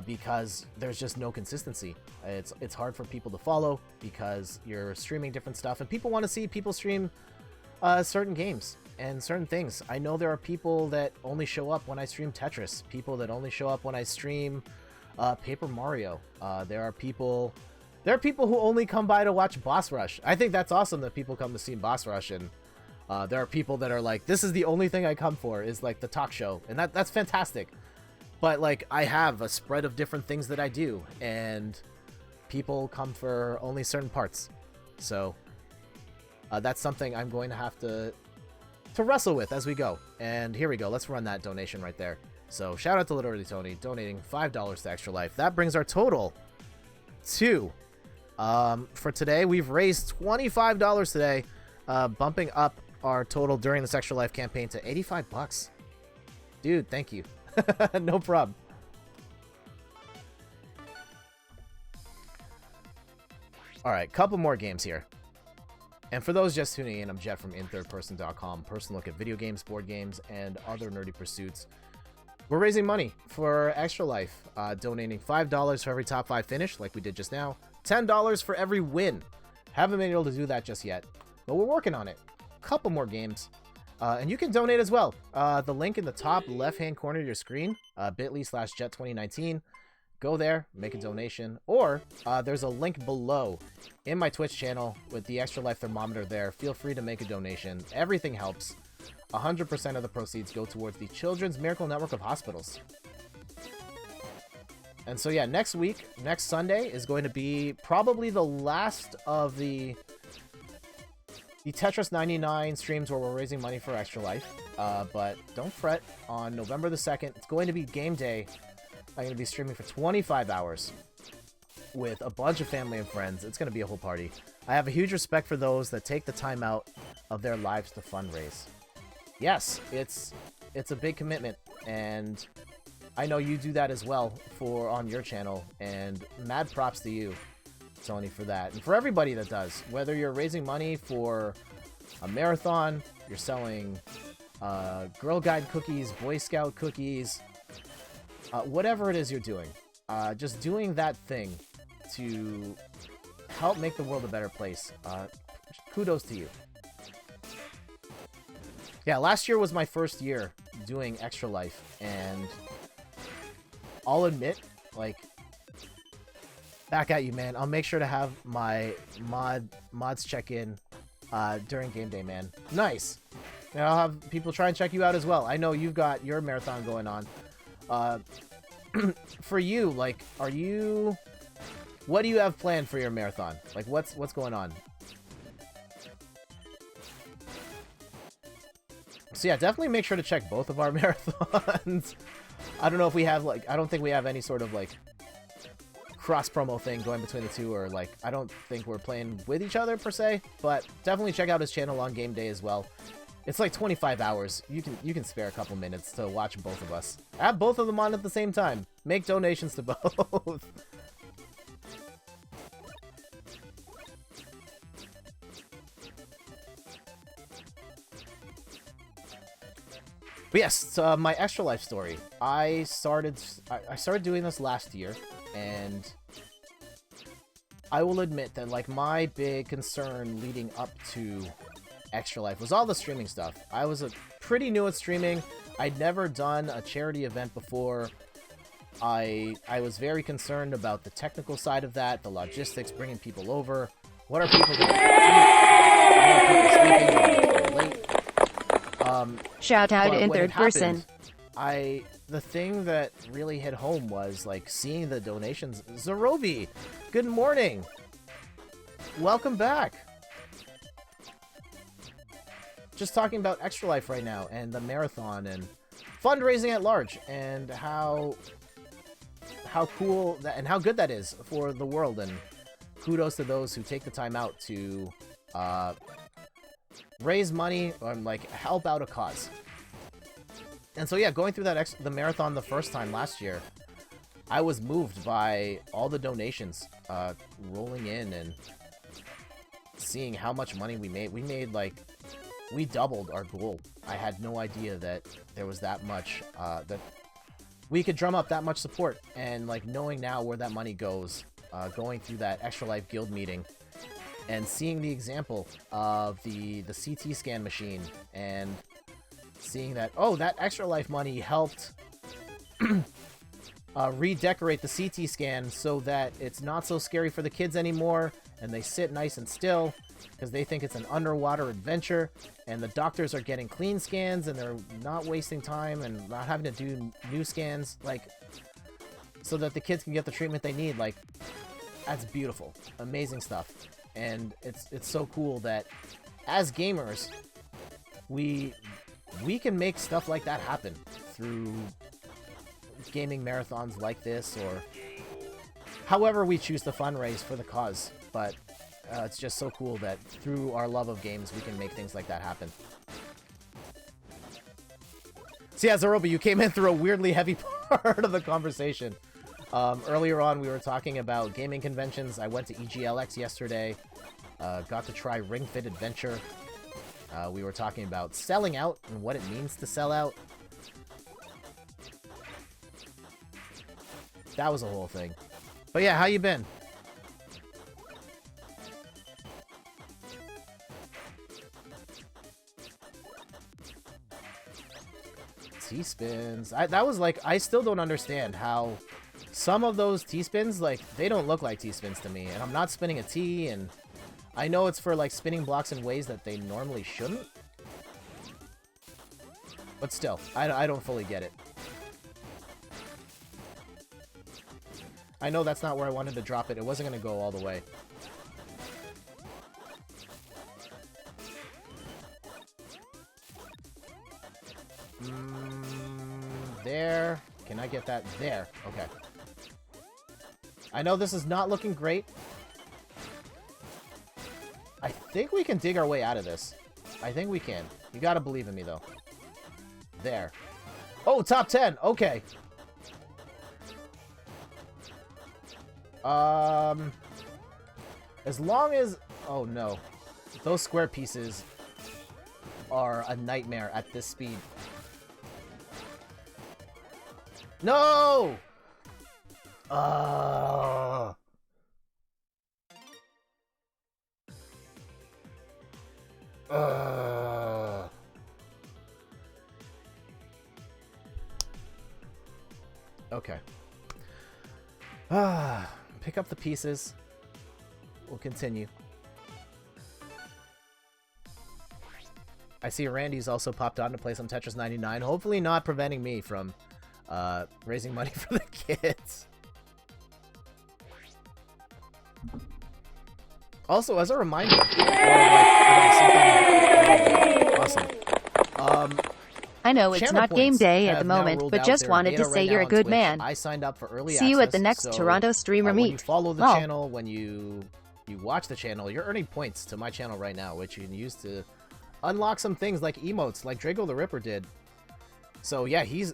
because there's just no consistency. It's hard for people to follow because you're streaming different stuff, and people want to see people stream certain games and certain things. I know there are people that only show up when I stream Tetris, people that only show up when I stream Paper Mario. There are people who only come by to watch Boss Rush. I think that's awesome that people come to see Boss Rush, and there are people that are like, this is the only thing I come for, is like the talk show, and that's fantastic. But like, I have a spread of different things that I do, and people come for only certain parts. So that's something I'm going to have to wrestle with as we go. And here we go. Let's run that donation right there. So shout out to Literally Tony donating $5 to Extra Life. That brings our total to for today. We've raised $25 today, bumping up our total during this Extra Life campaign to $85. Dude, thank you. No problem. All right, couple more games here. And for those just tuning in, I'm Jet from inthirdperson.com. Personal look at video games, board games, and other nerdy pursuits. We're raising money for Extra Life, donating $5 for every top 5 finish, like we did just now. $10 for every win. Haven't been able to do that just yet, but we're working on it. Couple more games. And you can donate as well. The link in the top left-hand corner of your screen, bit.ly/jet2019. Go there, make a donation. Or there's a link below in my Twitch channel with the Extra Life thermometer there. Feel free to make a donation. Everything helps. 100% of the proceeds go towards the Children's Miracle Network of Hospitals. And so yeah, next Sunday is going to be probably the last of the Tetris 99 streams where we're raising money for Extra Life. But don't fret, on November the 2nd, it's going to be game day. I'm going to be streaming for 25 hours with a bunch of family and friends. It's going to be a whole party. I have a huge respect for those that take the time out of their lives to fundraise. Yes, it's a big commitment, and I know you do that as well on your channel, and mad props to you, Tony, for that. And for everybody that does, whether you're raising money for a marathon, you're selling Girl Guide cookies, Boy Scout cookies, whatever it is you're doing, just doing that thing to help make the world a better place. Kudos to you. Yeah, last year was my first year doing Extra Life, and I'll admit, like, back at you, man. I'll make sure to have my mods check in during game day, man. Nice. And I'll have people try and check you out as well. I know you've got your marathon going on. For you, like, what do you have planned for your marathon? Like, what's going on? So yeah, definitely make sure to check both of our marathons. I don't know if we have, like, I don't think we have any sort of, like, cross promo thing going between the two, or, like, I don't think we're playing with each other per se, but definitely check out his channel on game day as well. It's like 25 hours. You can spare a couple minutes to watch both of us. Have both of them on at the same time. Make donations to both. But yes, my Extra Life story. I started doing this last year, and I will admit that like my big concern leading up to Extra Life was all the streaming stuff. I was pretty new at streaming. I'd never done a charity event before. I was very concerned about the technical side of that, the logistics, bringing people over. What are people going to eat? Are people sleeping? Are they late? Shout out in third person. The thing that really hit home was like seeing the donations. Zerovi, good morning. Welcome back. Just talking about Extra Life right now and the marathon and fundraising at large and how cool that and how good that is for the world, and kudos to those who take the time out to raise money or like help out a cause. And so yeah, going through the marathon the first time last year, I was moved by all the donations rolling in and seeing how much money we made. We doubled our goal. I had no idea that there was that much, that we could drum up that much support. And like knowing now where that money goes, going through that Extra Life Guild meeting and seeing the example of the CT scan machine and seeing that, oh, that Extra Life money helped redecorate the CT scan so that it's not so scary for the kids anymore and they sit nice and still because they think it's an underwater adventure, and the doctors are getting clean scans and they're not wasting time and not having to do new scans, like, so that the kids can get the treatment they need. Like, that's beautiful. Amazing stuff. And it's so cool that as gamers, we can make stuff like that happen through gaming marathons like this, or however we choose to fundraise for the cause. But it's just so cool that through our love of games, we can make things like that happen. So yeah, Zerobi, you came in through a weirdly heavy part of the conversation. Earlier on, we were talking about gaming conventions. I went to EGLX yesterday. Got to try Ring Fit Adventure. We were talking about selling out and what it means to sell out. That was a whole thing. But yeah, how you been? T-spins. That was like, I still don't understand how some of those T-spins, like, they don't look like T-spins to me. And I'm not spinning a T, and I know it's for like spinning blocks in ways that they normally shouldn't. But still, I don't fully get it. I know that's not where I wanted to drop it. It wasn't going to go all the way. There. Can I get that? There. Okay. I know this is not looking great. I think we can dig our way out of this. I think we can. You gotta believe in me, though. There. Oh, top 10. Okay. As long as... Oh, no. Those square pieces are a nightmare at this speed. No! Okay. Pick up the pieces. We'll continue. I see Randy's also popped on to play some Tetris 99. Hopefully not preventing me from raising money for the kids. Also, as a reminder, awesome. I know it's not game day at the moment, but just wanted to say you're a good man. I signed up for early access. See you at the next Toronto streamer meet. When you follow the channel, when you watch the channel, you're earning points to my channel right now, which you can use to unlock some things like emotes, like Drago the Ripper did. So yeah, he's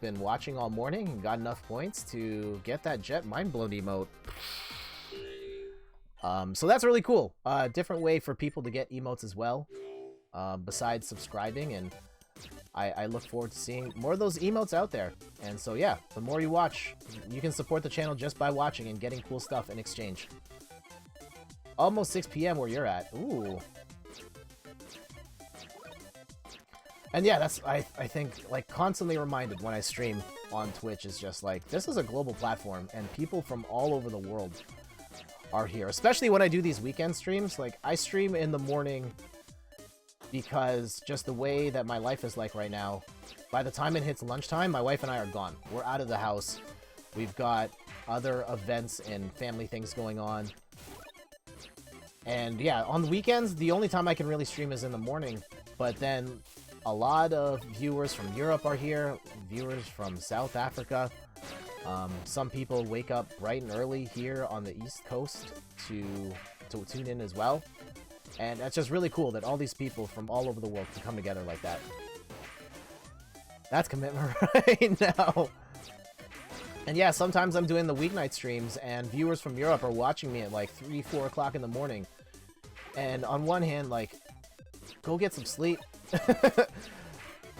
been watching all morning and got enough points to get that Jet Mind Blown emote. So that's really cool. Different way for people to get emotes as well, besides subscribing, and I look forward to seeing more of those emotes out there. And so yeah, the more you watch, you can support the channel just by watching and getting cool stuff in exchange. Almost 6 p.m. where you're at. Ooh. And yeah, that's, I think, like, constantly reminded when I stream on Twitch is just like, this is a global platform, and people from all over the world are here. Especially when I do these weekend streams. Like, I stream in the morning because just the way that my life is like right now, by the time it hits lunchtime, my wife and I are gone. We're out of the house. We've got other events and family things going on. And yeah, on the weekends, the only time I can really stream is in the morning. But then a lot of viewers from Europe are here, viewers from South Africa. Some people wake up bright and early here on the East Coast to tune in as well. And that's just really cool that all these people from all over the world can come together like that. That's commitment right now. And yeah, sometimes I'm doing the weeknight streams and viewers from Europe are watching me at like 3, 4 o'clock in the morning. And on one hand, like, go get some sleep.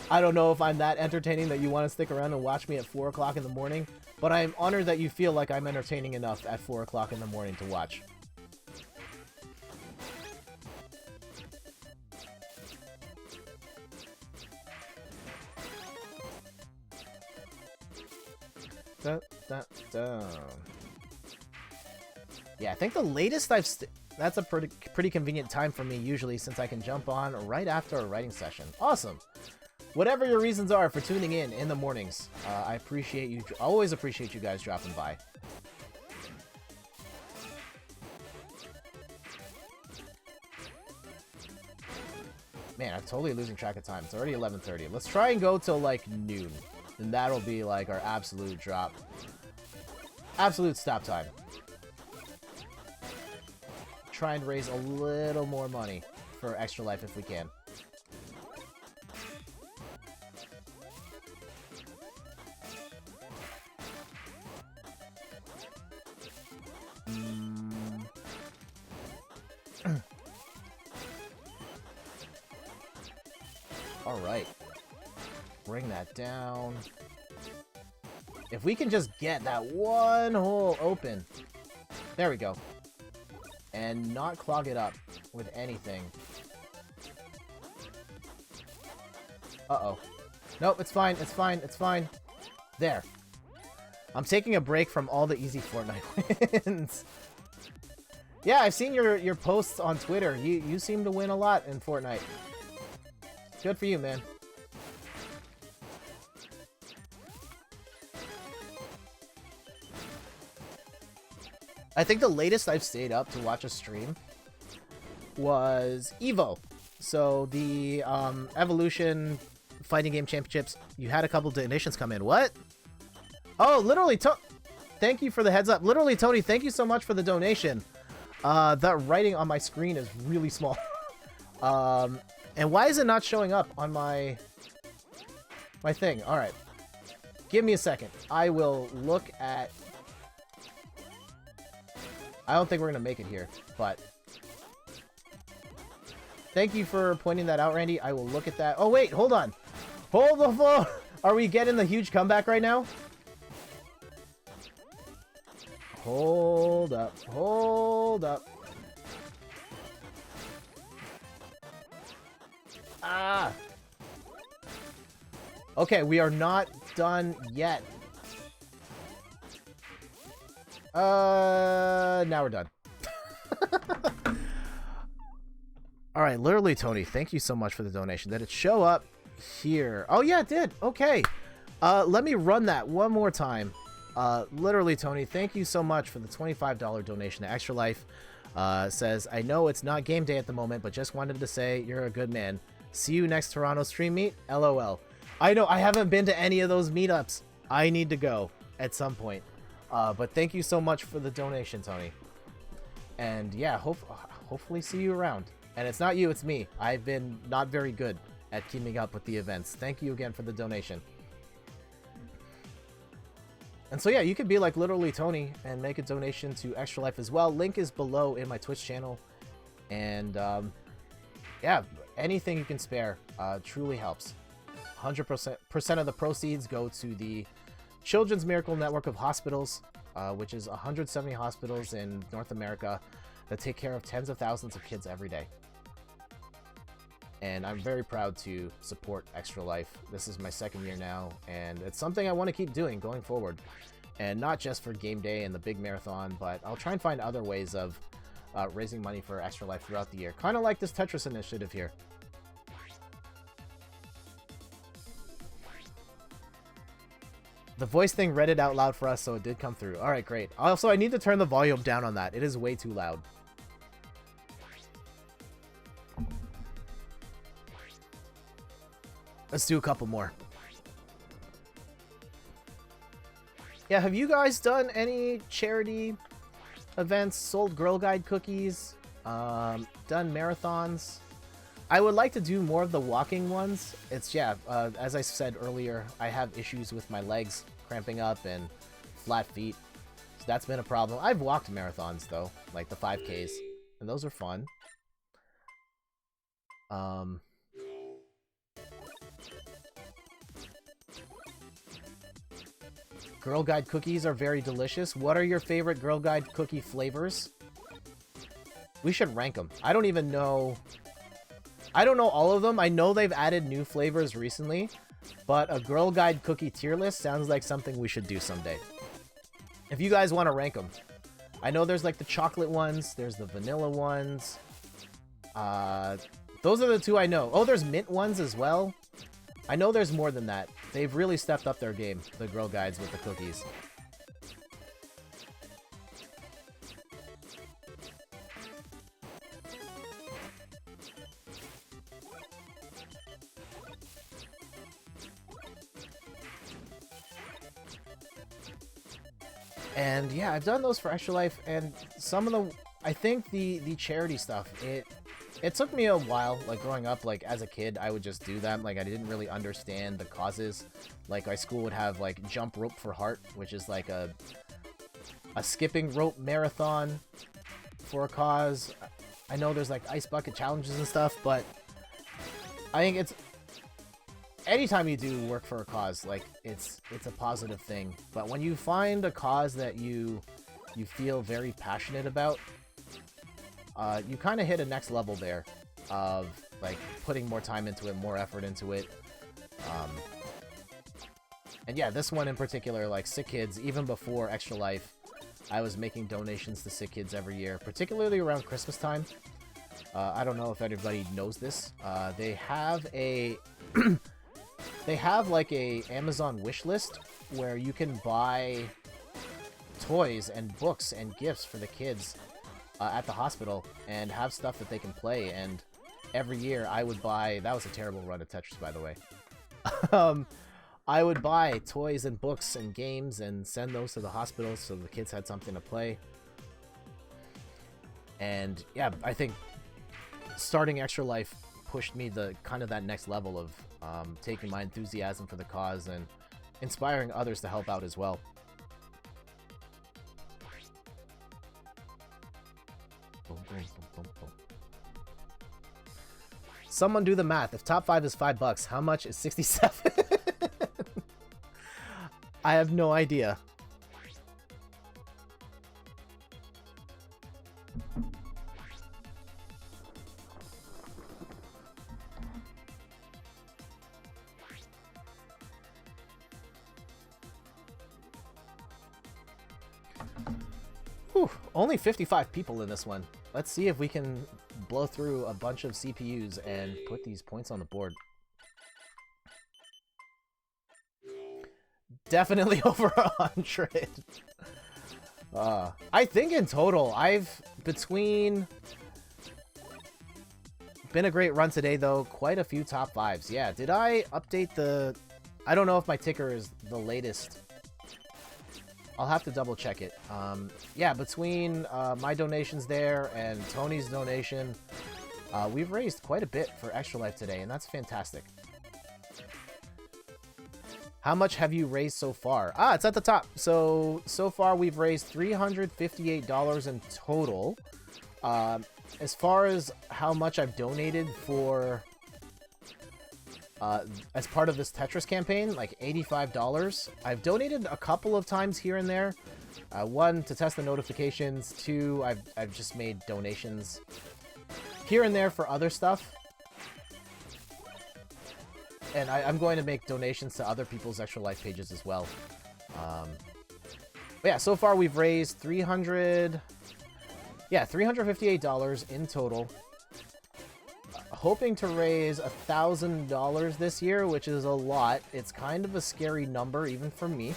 I don't know if I'm that entertaining that you want to stick around and watch me at 4 o'clock in the morning, but I'm honored that you feel like I'm entertaining enough at 4 o'clock in the morning to watch. Da, da, da. Yeah, I think the latest I've... That's a pretty convenient time for me usually, since I can jump on right after a writing session. Awesome. Whatever your reasons are for tuning in the mornings, I appreciate you. Always appreciate you guys dropping by. Man, I'm totally losing track of time. It's already 11:30. Let's try and go till like noon, and that'll be like our absolute drop. Absolute stop time. Try and raise a little more money for Extra Life if we can. Alright. Bring that down. If we can just get that one hole open. There we go. And not clog it up with anything. Uh-oh. Nope, it's fine, it's fine, it's fine. There. I'm taking a break from all the easy Fortnite wins. Yeah, I've seen your posts on Twitter. You seem to win a lot in Fortnite. Good for you, man. I think the latest I've stayed up to watch a stream was Evo. So the Evolution Fighting Game Championships, you had a couple donations come in. What? Oh, literally, thank you for the heads up. Literally, Tony, thank you so much for the donation. The writing on my screen is really small. And why is it not showing up on my thing? All right. Give me a second. I will look at... I don't think we're going to make it here, but... Thank you for pointing that out, Randy. I will look at that. Oh, wait, hold on. Hold the phone. Are we getting the huge comeback right now? Hold up. Hold up. Ah! Okay, we are not done yet. Now we're done. Alright, literally, Tony, thank you so much for the donation. Did it show up here? Oh, yeah, it did. Okay. Let me run that one more time. Literally, Tony, thank you so much for the $25 donation to Extra Life. Says, I know it's not game day at the moment, but just wanted to say you're a good man. See you next Toronto stream meet. LOL. I know, I haven't been to any of those meetups. I need to go at some point. But thank you so much for the donation, Tony. And yeah, hopefully see you around. And it's not you, it's me. I've been not very good at keeping up with the events. Thank you again for the donation. And so yeah, you could be like literally Tony and make a donation to Extra Life as well. Link is below in my Twitch channel. And yeah, anything you can spare truly helps. 100% of the proceeds go to the Children's Miracle Network of Hospitals, which is 170 hospitals in North America that take care of tens of thousands of kids every day. And I'm very proud to support Extra Life. This is my second year now, and it's something I want to keep doing going forward. And not just for game day and the big marathon, but I'll try and find other ways of raising money for Extra Life throughout the year. Kind of like this Tetris initiative here. The voice thing read it out loud for us, so it did come through. Alright, great. Also, I need to turn the volume down on that. It is way too loud. Let's do a couple more. Yeah, have you guys done any charity events, sold Girl Guide cookies, done marathons? I would like to do more of the walking ones. It's, yeah, as I said earlier, I have issues with my legs cramping up and flat feet. So that's been a problem. I've walked marathons, though, like the 5Ks, and those are fun. Girl Guide cookies are very delicious. What are your favorite Girl Guide cookie flavors? We should rank them. I don't even know... I don't know all of them. I know they've added new flavors recently, but a Girl Guide cookie tier list sounds like something we should do someday. If you guys want to rank them. I know there's like the chocolate ones, there's the vanilla ones. Those are the two I know. Oh, there's mint ones as well. I know there's more than that. They've really stepped up their game, the Girl Guides with the cookies. And yeah, I've done those for Extra Life, and some of the, I think the charity stuff, it took me a while, like growing up, like as a kid, I would just do them. Like I didn't really understand the causes. Like my school would have like Jump Rope for Heart, which is like a skipping rope marathon for a cause. I know there's like ice bucket challenges and stuff, but I think it's, anytime you do work for a cause, like it's a positive thing. But when you find a cause that you feel very passionate about, you kind of hit a next level there of like putting more time into it, more effort into it. And yeah, this one in particular, like Sick Kids, even before Extra Life, I was making donations to Sick Kids every year, particularly around Christmas time. I don't know if anybody knows this. They have a they have like a Amazon wish list where you can buy toys and books and gifts for the kids at the hospital and have stuff that they can play. And every year I would buy, that was a terrible run of Tetris, by the way. I would buy toys and books and games and send those to the hospital so the kids had something to play. And yeah, I think starting Extra Life pushed me the kind of that next level of taking my enthusiasm for the cause and inspiring others to help out as well. Someone do the math. If top 5 is $5, how much is 67? I have no idea. Whew, only 55 people in this one. Let's see if we can blow through a bunch of CPUs and put these points on the board. Definitely over 100. I think in total, I've been a great run today, though. Quite a few top 5s. Yeah, did I update the... I don't know if my ticker is the latest. I'll have to double check it. Yeah, between my donations there and Tony's donation, We've raised quite a bit for Extra Life today, and that's fantastic. How much have you raised so far? It's at the top. So far we've raised $358 in total. As far as how much I've donated for, as part of this Tetris campaign, like $85. I've donated a couple of times here and there. One, to test the notifications. Two, I've just made donations here and there for other stuff. And I'm going to make donations to other people's Extra Life pages as well. But yeah, so far we've raised $358 in total. Hoping to raise $1,000 this year, which is a lot. It's kind of a scary number, even for me.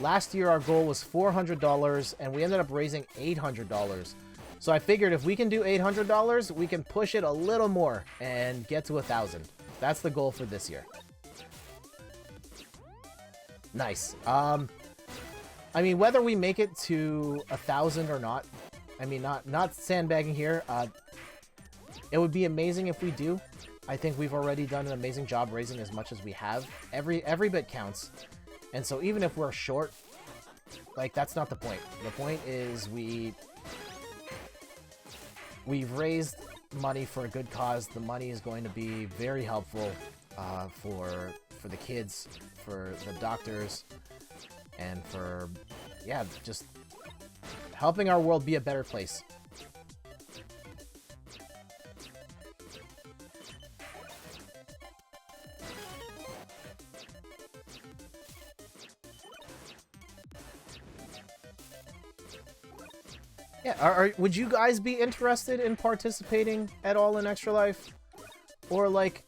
Last year our goal was $400, and we ended up raising $800. So I figured if we can do $800, we can push it a little more and get to 1,000. That's the goal for this year. Nice. I mean, whether we make it to 1,000 or not, I mean, not sandbagging here. It would be amazing if we do. I think we've already done an amazing job raising as much as we have. Every bit counts. And so even if we're short, like, that's not the point. The point is we've raised money for a good cause. The money is going to be very helpful for the kids, for the doctors, and for, yeah, just helping our world be a better place. Yeah, would you guys be interested in participating at all in Extra Life? Or, like,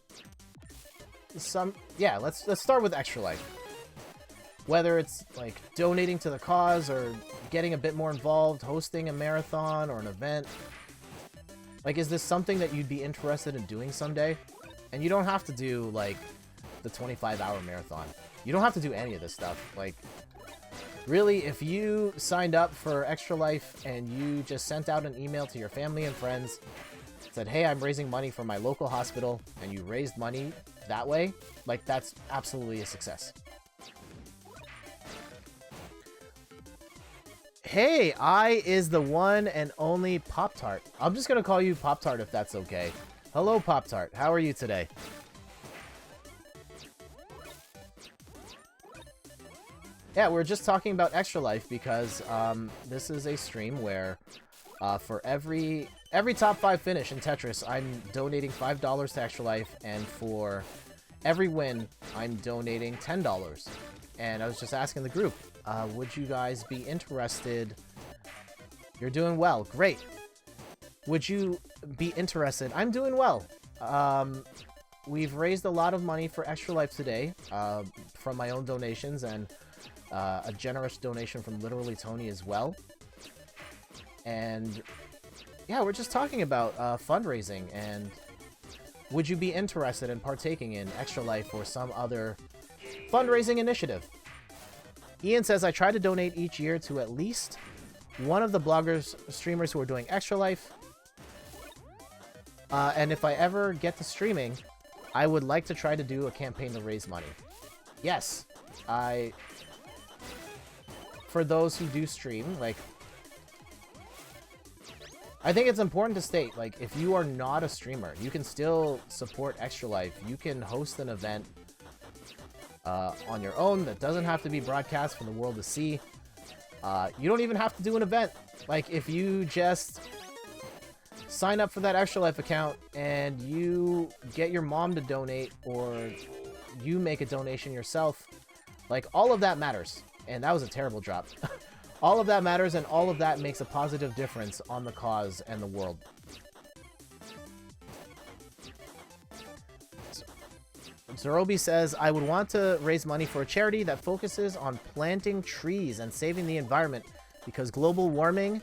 yeah, let's start with Extra Life. Whether it's, like, donating to the cause, or getting a bit more involved, hosting a marathon or an event. Like, is this something that you'd be interested in doing someday? And you don't have to do, like, the 25-hour marathon. You don't have to do any of this stuff. Like, really, if you signed up for Extra Life and you just sent out an email to your family and friends, said, hey, I'm raising money for my local hospital, and you raised money that way, like, that's absolutely a success. Hey, I is the one and only Pop-Tart. I'm just gonna call you Pop-Tart if that's okay. Hello, Pop-Tart. How are you today? Yeah, we're just talking about Extra Life because this is a stream where for every top 5 finish in Tetris, I'm donating $5 to Extra Life, and for every win, I'm donating $10. And I was just asking the group, would you guys be interested? You're doing well. Great. Would you be interested? I'm doing well. We've raised a lot of money for Extra Life today from my own donations, and a generous donation from Literally Tony as well. And yeah, we're just talking about fundraising, and would you be interested in partaking in Extra Life or some other fundraising initiative? Ian says, I try to donate each year to at least one of the bloggers, streamers who are doing Extra Life. And if I ever get to streaming, I would like to try to do a campaign to raise money. Yes, for those who do stream, like, I think it's important to state, like, if you are not a streamer, you can still support Extra Life. You can host an event on your own that doesn't have to be broadcast for the world to see. You don't even have to do an event. Like, if you just sign up for that Extra Life account and you get your mom to donate, or you make a donation yourself, like, all of that matters. And that was a terrible drop. All of that matters, and all of that makes a positive difference on the cause and the world. Zerobi says, I would want to raise money for a charity that focuses on planting trees and saving the environment, because global warming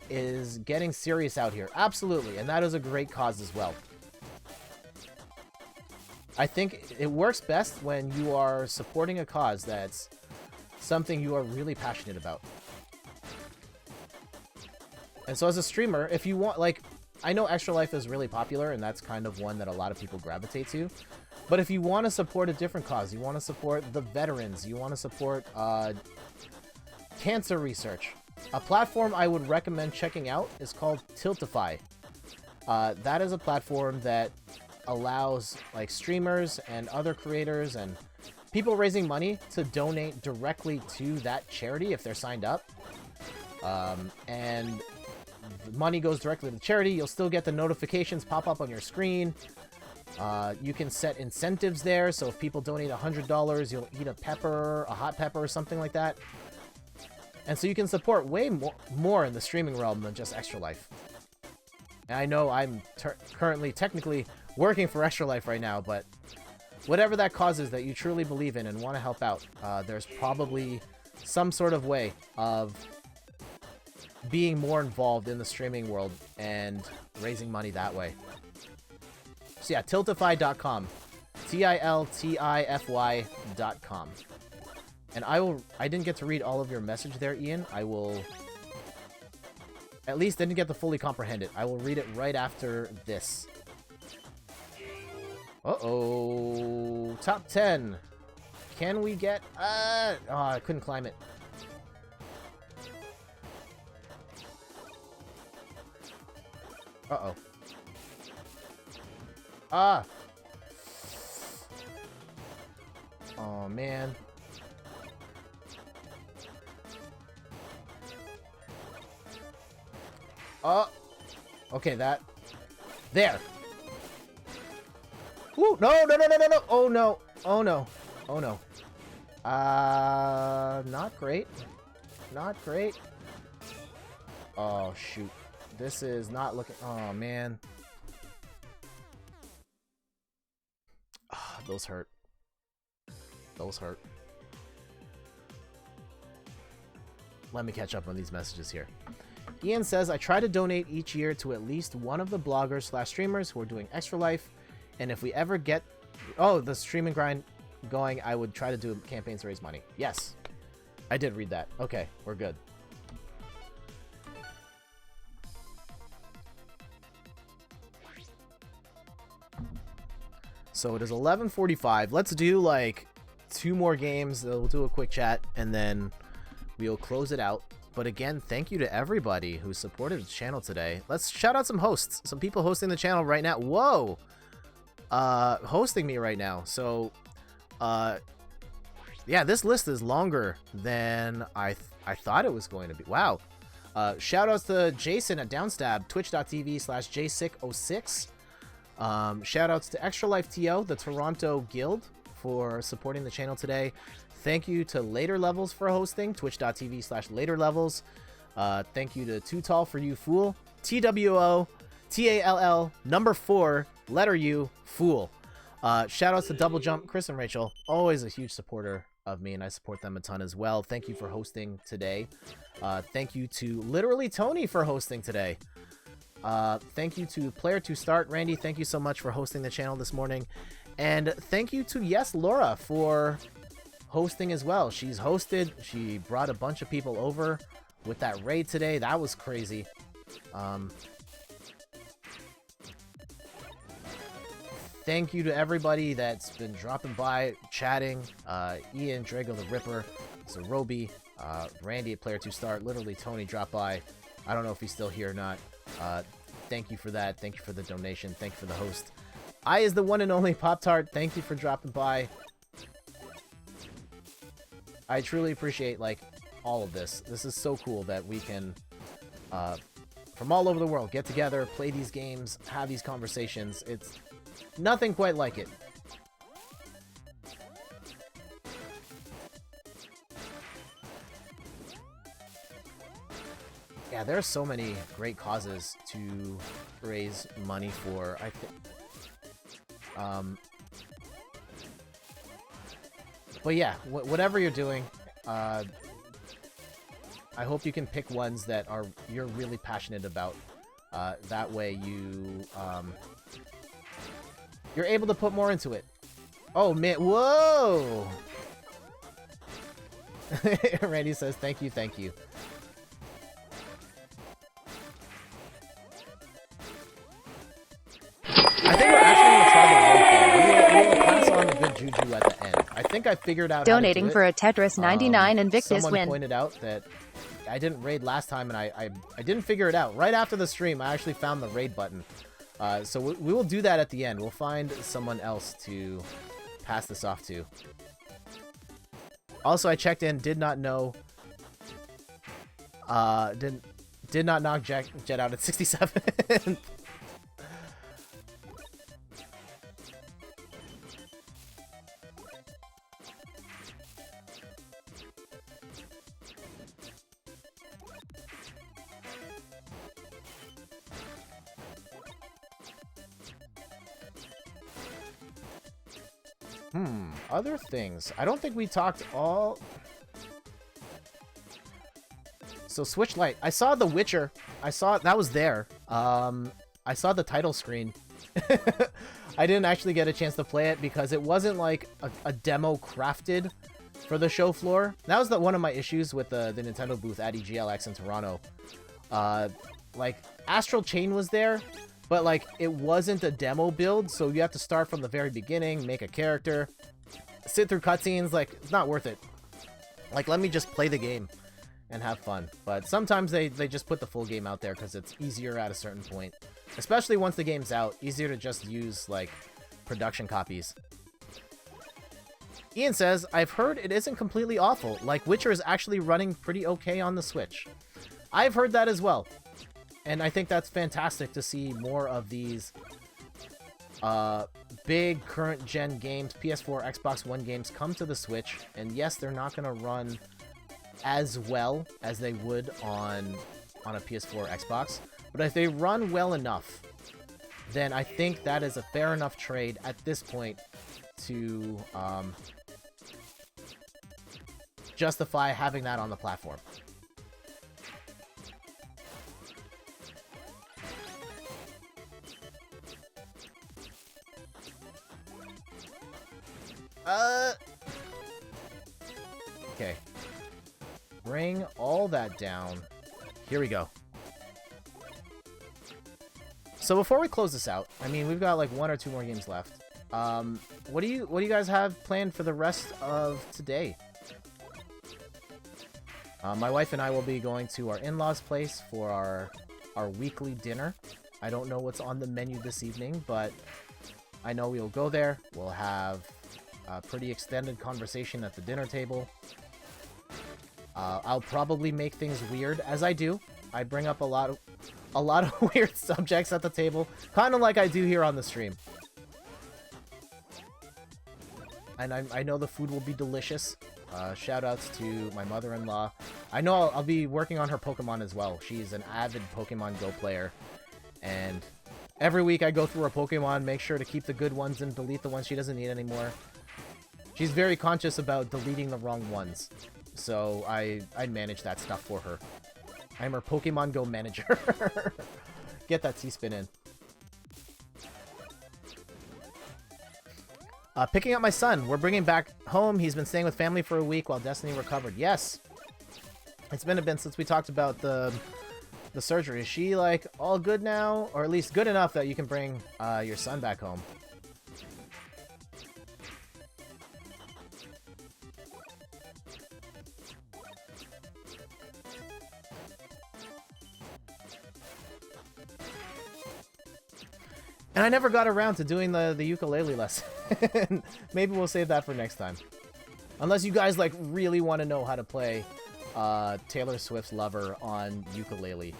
is getting serious out here. Absolutely, and that is a great cause as well. I think it works best when you are supporting a cause that's something you are really passionate about. And so as a streamer, if you want, like, I know Extra Life is really popular, and that's kind of one that a lot of people gravitate to. But if you want to support a different cause, you want to support the veterans, you want to support cancer research, a platform I would recommend checking out is called Tiltify. That is a platform that allows like streamers and other creators and people raising money to donate directly to that charity if they're signed up. And the money goes directly to the charity. You'll still get the notifications pop up on your screen. You can set incentives there, so if people donate $100, you'll eat a hot pepper or something like that. And so you can support way more in the streaming realm than just Extra Life. And I know I'm currently technically working for Extra Life right now, but whatever that cause is that you truly believe in and want to help out, there's probably some sort of way of being more involved in the streaming world and raising money that way. So yeah, tiltify.com. TILTIFY.com. And I didn't get to read all of your message there, Ian. I will... At least didn't get to fully comprehend it. I will read it right after this. Uh-oh. Top 10. Can we get... Oh, I couldn't climb it. Uh-oh. Ah! Oh, man. Oh! Okay, that... There! Woo! No, no, no, no, no, no! Oh, no! Oh, no. Oh, no. Not great. Not great. Oh, shoot. This is not looking... Oh, man. Oh, those hurt. Those hurt. Let me catch up on these messages here. Ian says, I try to donate each year to at least one of the bloggers/streamers who are doing Extra Life. And if we ever get... Oh, the streaming grind going, I would try to do campaigns to raise money. Yes. I did read that. Okay, we're good. So it is 11:45. Let's do like 2 more games. We'll do a quick chat and then we'll close it out. But again, thank you to everybody who supported the channel today. Let's shout out some hosts. Some people hosting the channel right now. Whoa! Hosting me right now. So, yeah, this list is longer than I thought it was going to be. Wow. Shout outs to Jason at Downstab, twitch.tv/jsick06. Shout outs to Extra Life TO, the Toronto Guild, for supporting the channel today. Thank you to Later Levels for hosting, twitch.tv/laterlevels. Thank you to Too Tall for You Fool, TWO TALL number 4 letter U Fool. Shout outs to Double Jump, Chris and Rachel, always a huge supporter of me, and I support them a ton as well. Thank you for hosting today. Thank you to literally Tony for hosting today. Thank you to Player to Start. Randy, thank you so much for hosting the channel this morning. And thank you to Yes Laura for hosting as well. She's hosted. She brought a bunch of people over with that raid today. That was crazy. Thank you to everybody that's been dropping by, chatting. Ian, Drago the Ripper, Zerobi, Randy at Player to Start. Literally, Tony dropped by. I don't know if he's still here or not. Thank you for that. Thank you for the donation. Thank you for the host. I is the one and only Pop-Tart. Thank you for dropping by. I truly appreciate, like, all of this. This is so cool that we can, from all over the world, get together, play these games, have these conversations. It's nothing quite like it. Yeah, there are so many great causes to raise money for. I think, but yeah, whatever you're doing, I hope you can pick ones that you're really passionate about. That way you're able to put more into it. Oh man, whoa! Randy says, thank you, thank you. think I figured out Donating how to do for a Tetris 99 Invictus someone win. Someone pointed out that I didn't raid last time, and I didn't figure it out. Right after the stream, I actually found the raid button. So we will do that at the end. We'll find someone else to pass this off to. Also, I checked in, did not know... Did not knock Jet out at 67. Other things. I don't think we talked all... So Switch Lite. I saw The Witcher. I saw that was there. I saw the title screen. I didn't actually get a chance to play it because it wasn't like a demo crafted for the show floor. That was one of my issues with the Nintendo booth at EGLX in Toronto. Like Astral Chain was there, but like it wasn't a demo build, so you have to start from the very beginning, make a character, sit through cutscenes. Like, it's not worth it. Like, let me just play the game and have fun. But sometimes they just put the full game out there because it's easier at a certain point. Especially once the game's out, easier to just use, like, production copies. Ian says, I've heard it isn't completely awful. Like, Witcher is actually running pretty okay on the Switch. I've heard that as well. And I think that's fantastic to see more of these big current-gen games, PS4, Xbox One games, come to the Switch. And yes, they're not going to run as well as they would on a PS4 Xbox, but if they run well enough, then I think that is a fair enough trade at this point to justify having that on the platform. Okay. Bring all that down. Here we go. So before we close this out, I mean, we've got like 1 or 2 more games left. What do you guys have planned for the rest of today? My wife and I will be going to our in-laws' place for our weekly dinner. I don't know what's on the menu this evening, but I know we'll go there. We'll have a pretty extended conversation at the dinner table. I'll probably make things weird, as I do. I bring up a lot of weird subjects at the table, kind of like I do here on the stream. And I know the food will be delicious. Shoutouts to my mother-in-law. I know I'll be working on her Pokemon as well. She's an avid Pokemon Go player. And every week I go through her Pokemon, make sure to keep the good ones and delete the ones she doesn't need anymore. She's very conscious about deleting the wrong ones. So I manage that stuff for her. I'm her Pokemon Go manager. Get that T-spin in. Picking up my son. We're bringing back home. He's been staying with family for a week while Destiny recovered. Yes. It's been a bit since we talked about the surgery. Is she, like, all good now? Or at least good enough that you can bring your son back home? And I never got around to doing the ukulele lesson. Maybe we'll save that for next time. Unless you guys, like, really want to know how to play Taylor Swift's Lover on ukulele.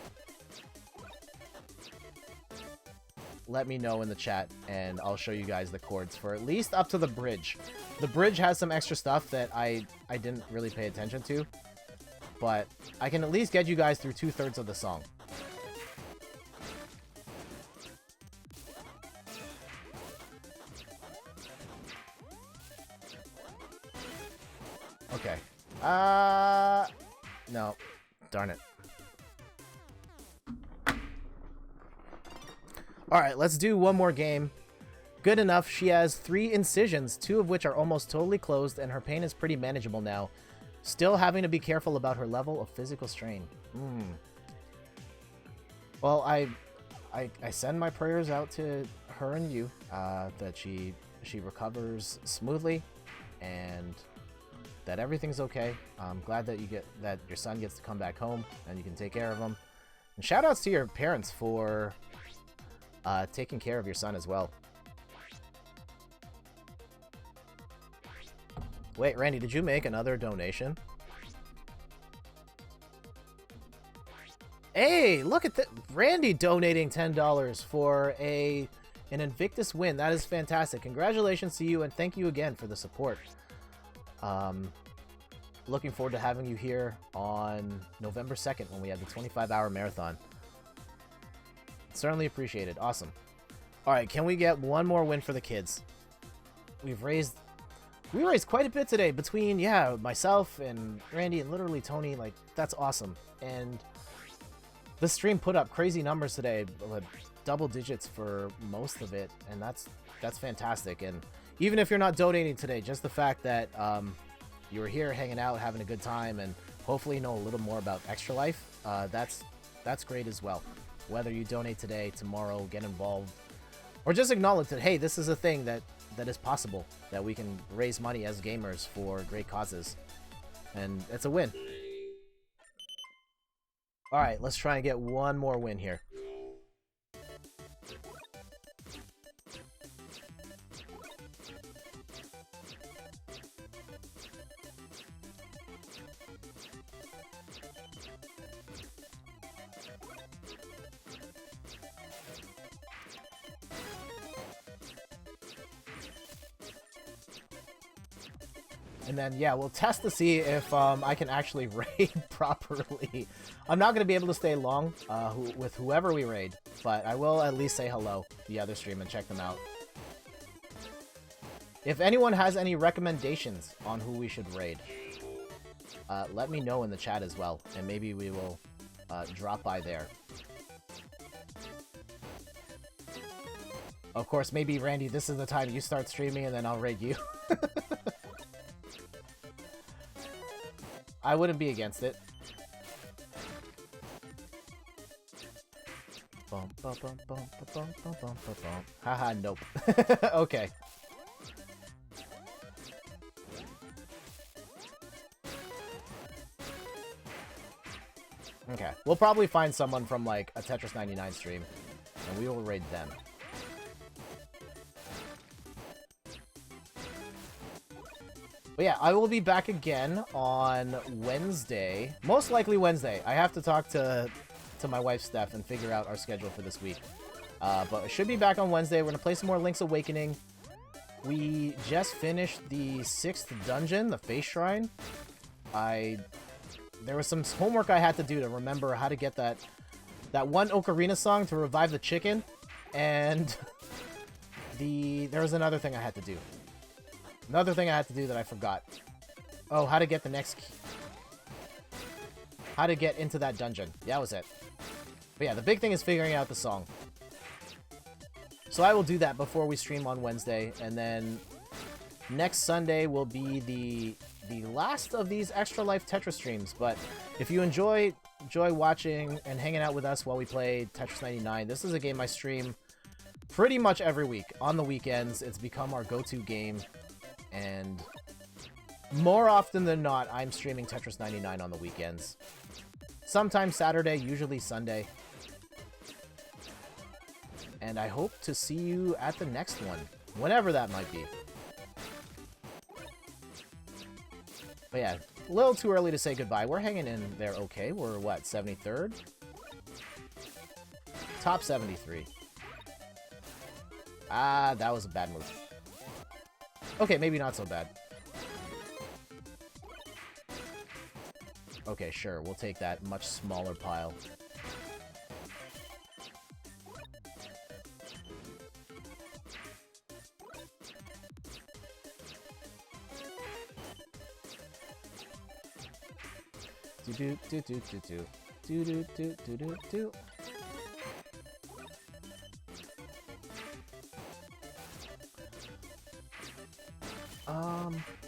Let me know in the chat, and I'll show you guys the chords for at least up to the bridge. The bridge has some extra stuff that I didn't really pay attention to. But I can at least get you guys through 2/3 of the song. Okay. No. Darn it. Alright, let's do one more game. Good enough, she has 3 incisions, 2 of which are almost totally closed, and her pain is pretty manageable now. Still having to be careful about her level of physical strain. Well, I send my prayers out to her and you, that she recovers smoothly. and that everything's okay. I'm glad that that your son gets to come back home and you can take care of him. And shout outs to your parents for taking care of your son as well. Wait, Randy, did you make another donation? Hey, look at that! Randy donating $10 for an Invictus win. That is fantastic. Congratulations to you, and thank you again for the support. Looking forward to having you here on November 2nd when we have the 25-hour marathon. Certainly appreciate it. Awesome. All right, can we get one more win for the kids? We raised quite a bit today between, yeah, myself and Randy and literally Tony. Like, that's awesome. And the stream put up crazy numbers today, double digits for most of it, and that's fantastic. And even if you're not donating today, just the fact that you were here hanging out, having a good time, and hopefully know a little more about Extra Life, that's great as well. Whether you donate today, tomorrow, get involved, or just acknowledge that, hey, this is a thing that is possible, that we can raise money as gamers for great causes, and it's a win. All right, let's try and get one more win here. And then, yeah, we'll test to see if I can actually raid properly. I'm not going to be able to stay long with whoever we raid, but I will at least say hello to the other stream and check them out. If anyone has any recommendations on who we should raid, let me know in the chat as well, and maybe we will drop by there. Of course, maybe, Randy, this is the time you start streaming and then I'll raid you. I wouldn't be against it. Haha, nope. Okay. Okay, we'll probably find someone from like a Tetris 99 stream, and we will raid them. But yeah, I will be back again on Wednesday. Most likely Wednesday. I have to talk to my wife, Steph, and figure out our schedule for this week. But I should be back on Wednesday. We're going to play some more Link's Awakening. We just finished the 6th dungeon, the Face Shrine. There was some homework I had to do to remember how to get that one Ocarina song to revive the chicken. And there was another thing I had to do. Another thing I had to do that I forgot. Oh, how to get the next key. How to get into that dungeon. That was it. But yeah, the big thing is figuring out the song. So I will do that before we stream on Wednesday, and then next Sunday will be the last of these Extra Life Tetris streams. But if you enjoy watching and hanging out with us while we play Tetris 99, this is a game I stream pretty much every week. On the weekends, it's become our go-to game. And more often than not, I'm streaming Tetris 99 on the weekends. Sometimes Saturday, usually Sunday. And I hope to see you at the next one, whenever that might be. But yeah, a little too early to say goodbye. We're hanging in there okay. We're, what, 73rd? Top 73. Ah, that was a bad move. Okay, maybe not so bad. Okay, sure, we'll take that much smaller pile. Do do do do do do do do do do do.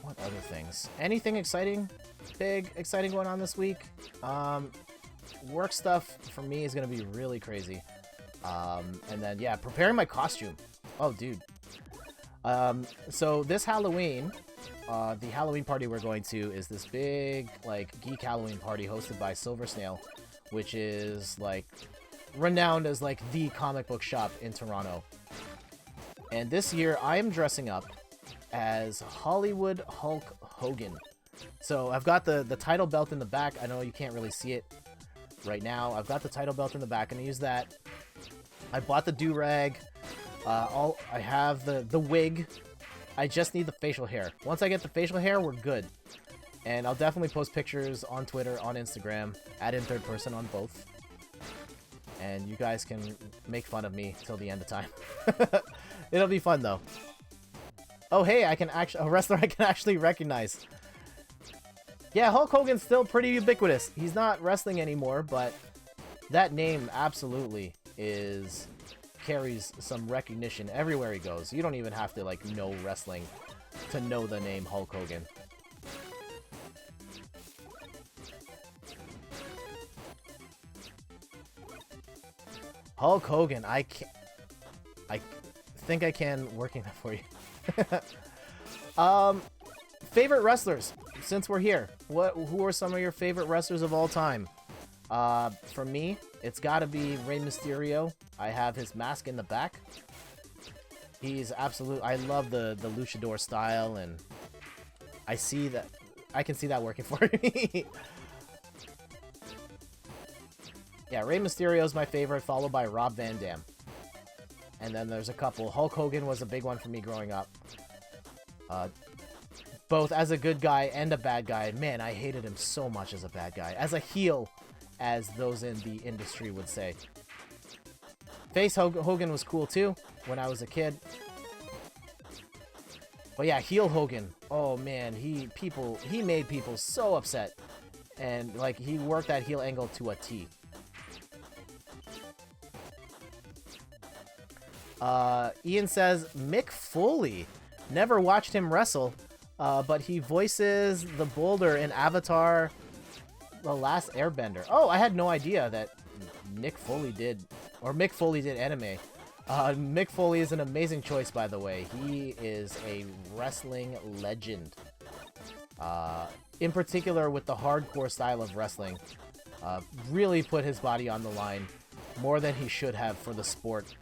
What other things? Anything exciting? Big, exciting going on this week? Work stuff for me is gonna be really crazy. And then, yeah, preparing my costume. Oh, dude. So this Halloween, the Halloween party we're going to is this big, like, geek Halloween party hosted by Silver Snail, which is, like, renowned as, like, the comic book shop in Toronto. And this year, I am dressing up as Hollywood Hulk Hogan. So I've got the title belt in the back. I know you can't really see it right now. I've got the title belt in the back, and I use that. I bought the do-rag. I have the wig. I just need the facial hair. Once I get the facial hair, we're good. And I'll definitely post pictures on Twitter, on Instagram, in third person on both. And you guys can make fun of me till the end of time. It'll be fun, though. Oh, hey, a wrestler I can actually recognize. Yeah, Hulk Hogan's still pretty ubiquitous. He's not wrestling anymore, but that name absolutely carries some recognition everywhere he goes. You don't even have to, like, know wrestling to know the name Hulk Hogan. Hulk Hogan, I think I can working that for you. Favorite wrestlers, since we're here. Who are some of your favorite wrestlers of all time? For me, it's gotta be Rey Mysterio. I have his mask in the back. He's absolute. I love the luchador style, and I can see that working for me. Yeah, Rey Mysterio is my favorite, followed by Rob Van Dam. And then there's a couple. Hulk Hogan was a big one for me growing up. Both as a good guy and a bad guy. Man, I hated him so much as a bad guy. As a heel, as those in the industry would say. Face Hogan was cool too, when I was a kid. But yeah, heel Hogan. Oh man, he made people so upset. And like, he worked that heel angle to a T. Ian says, Mick Foley. Never watched him wrestle, but he voices the boulder in Avatar The Last Airbender. Oh, I had no idea that Mick Foley did anime. Mick Foley is an amazing choice, by the way. He is a wrestling legend. In particular, with the hardcore style of wrestling. Really put his body on the line more than he should have for the sport.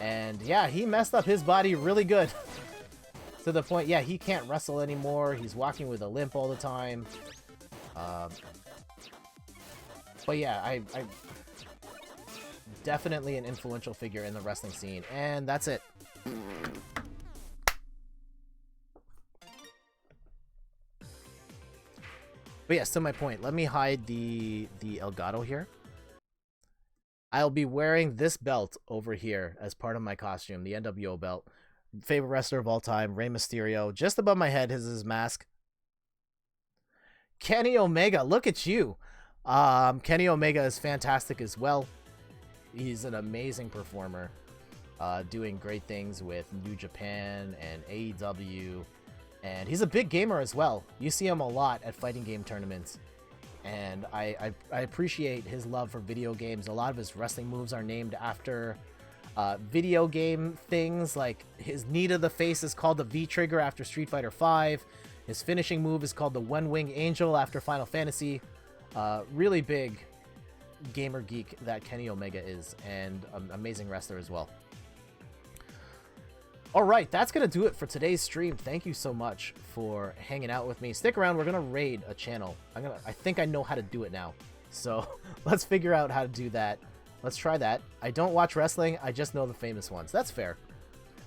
And yeah, he messed up his body really good. To the point, yeah, he can't wrestle anymore. He's walking with a limp all the time. But yeah, I definitely an influential figure in the wrestling scene. And that's it. But yes, to my point, let me hide the Elgato here. I'll be wearing this belt over here as part of my costume, the NWO belt. Favorite wrestler of all time, Rey Mysterio. Just above my head is his mask. Kenny Omega, look at you. Kenny Omega is fantastic as well. He's an amazing performer, doing great things with New Japan and AEW. And he's a big gamer as well. You see him a lot at fighting game tournaments. And I appreciate his love for video games. A lot of his wrestling moves are named after video game things. Like his knee to the face is called the V-Trigger after Street Fighter V. His finishing move is called the One Wing Angel after Final Fantasy. Really big gamer geek that Kenny Omega is, and an amazing wrestler as well. Alright, that's going to do it for today's stream. Thank you so much for hanging out with me. Stick around, we're going to raid a channel. I think I know how to do it now. So, let's figure out how to do that. Let's try that. I don't watch wrestling, I just know the famous ones. That's fair.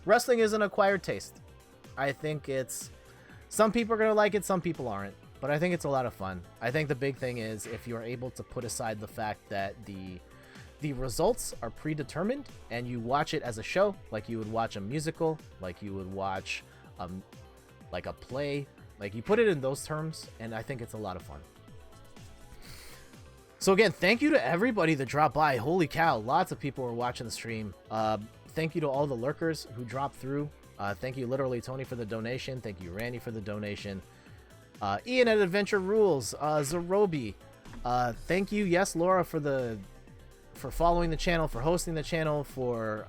Wrestling is an acquired taste. I think it's... Some people are going to like it, some people aren't. But I think it's a lot of fun. I think the big thing is if you're able to put aside the fact that the results are predetermined and you watch it as a show, like you would watch a musical, like you would watch like a play, like you put it in those terms, and I think it's a lot of fun. So again, thank you to everybody that dropped by. Holy cow, lots of people were watching the stream. Thank you to all the lurkers who dropped through. Thank you literally Tony for the donation. Thank you Randy for the donation. Ian at Adventure Rules, Zerobi. Thank you, yes, Laura, for following the channel, for hosting the channel, for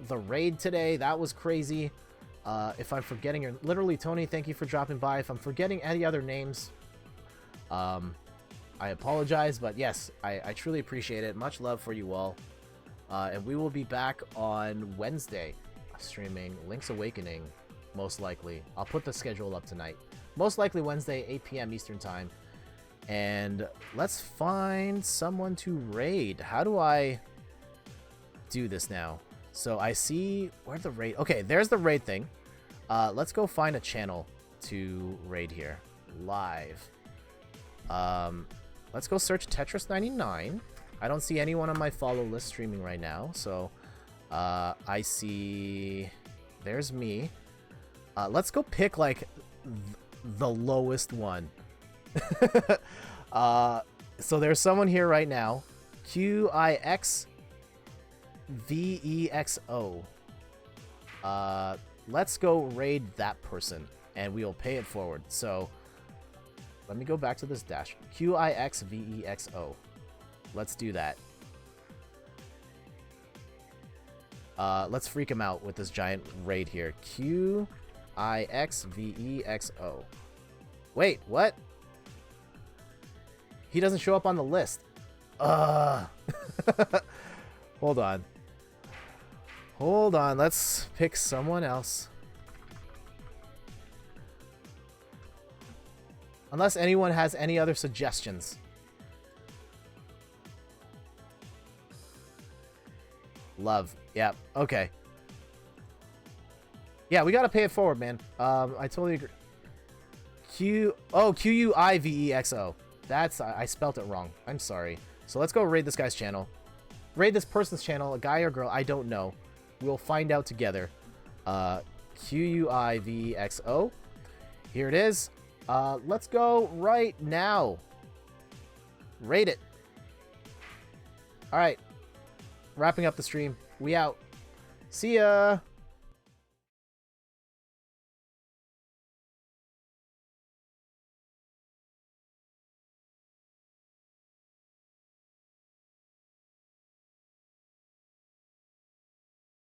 the raid today. That was crazy. If I'm forgetting your... Literally, Tony, thank you for dropping by. If I'm forgetting any other names, I apologize. But yes, I truly appreciate it. Much love for you all. And we will be back on Wednesday streaming Link's Awakening, most likely. I'll put the schedule up tonight. Most likely Wednesday, 8 p.m. Eastern Time. And let's find someone to raid. How do I do this now? So I see where the raid... Okay, there's the raid thing. Let's go find a channel to raid here. Live. Let's go search Tetris 99. I don't see anyone on my follow list streaming right now. So I see... There's me. Let's go pick like the lowest one. So there's someone here right now. QIXVEXO. Let's go raid that person and we'll pay it forward. So let me go back to this dash. QIXVEXO. Let's do that. Let's freak him out with this giant raid here. QIXVEXO. Wait, what? He doesn't show up on the list. Hold on. Hold on. Let's pick someone else. Unless anyone has any other suggestions. Love. Yeah. Okay. Yeah, we gotta pay it forward, man. I totally agree. QUIVEXO. That's... I spelt it wrong. I'm sorry. So let's go raid this guy's channel. Raid this person's channel. A guy or girl. I don't know. We'll find out together. QUIVEXO. Here it is. Let's go right now. Raid it. Alright. Wrapping up the stream. We out. See ya.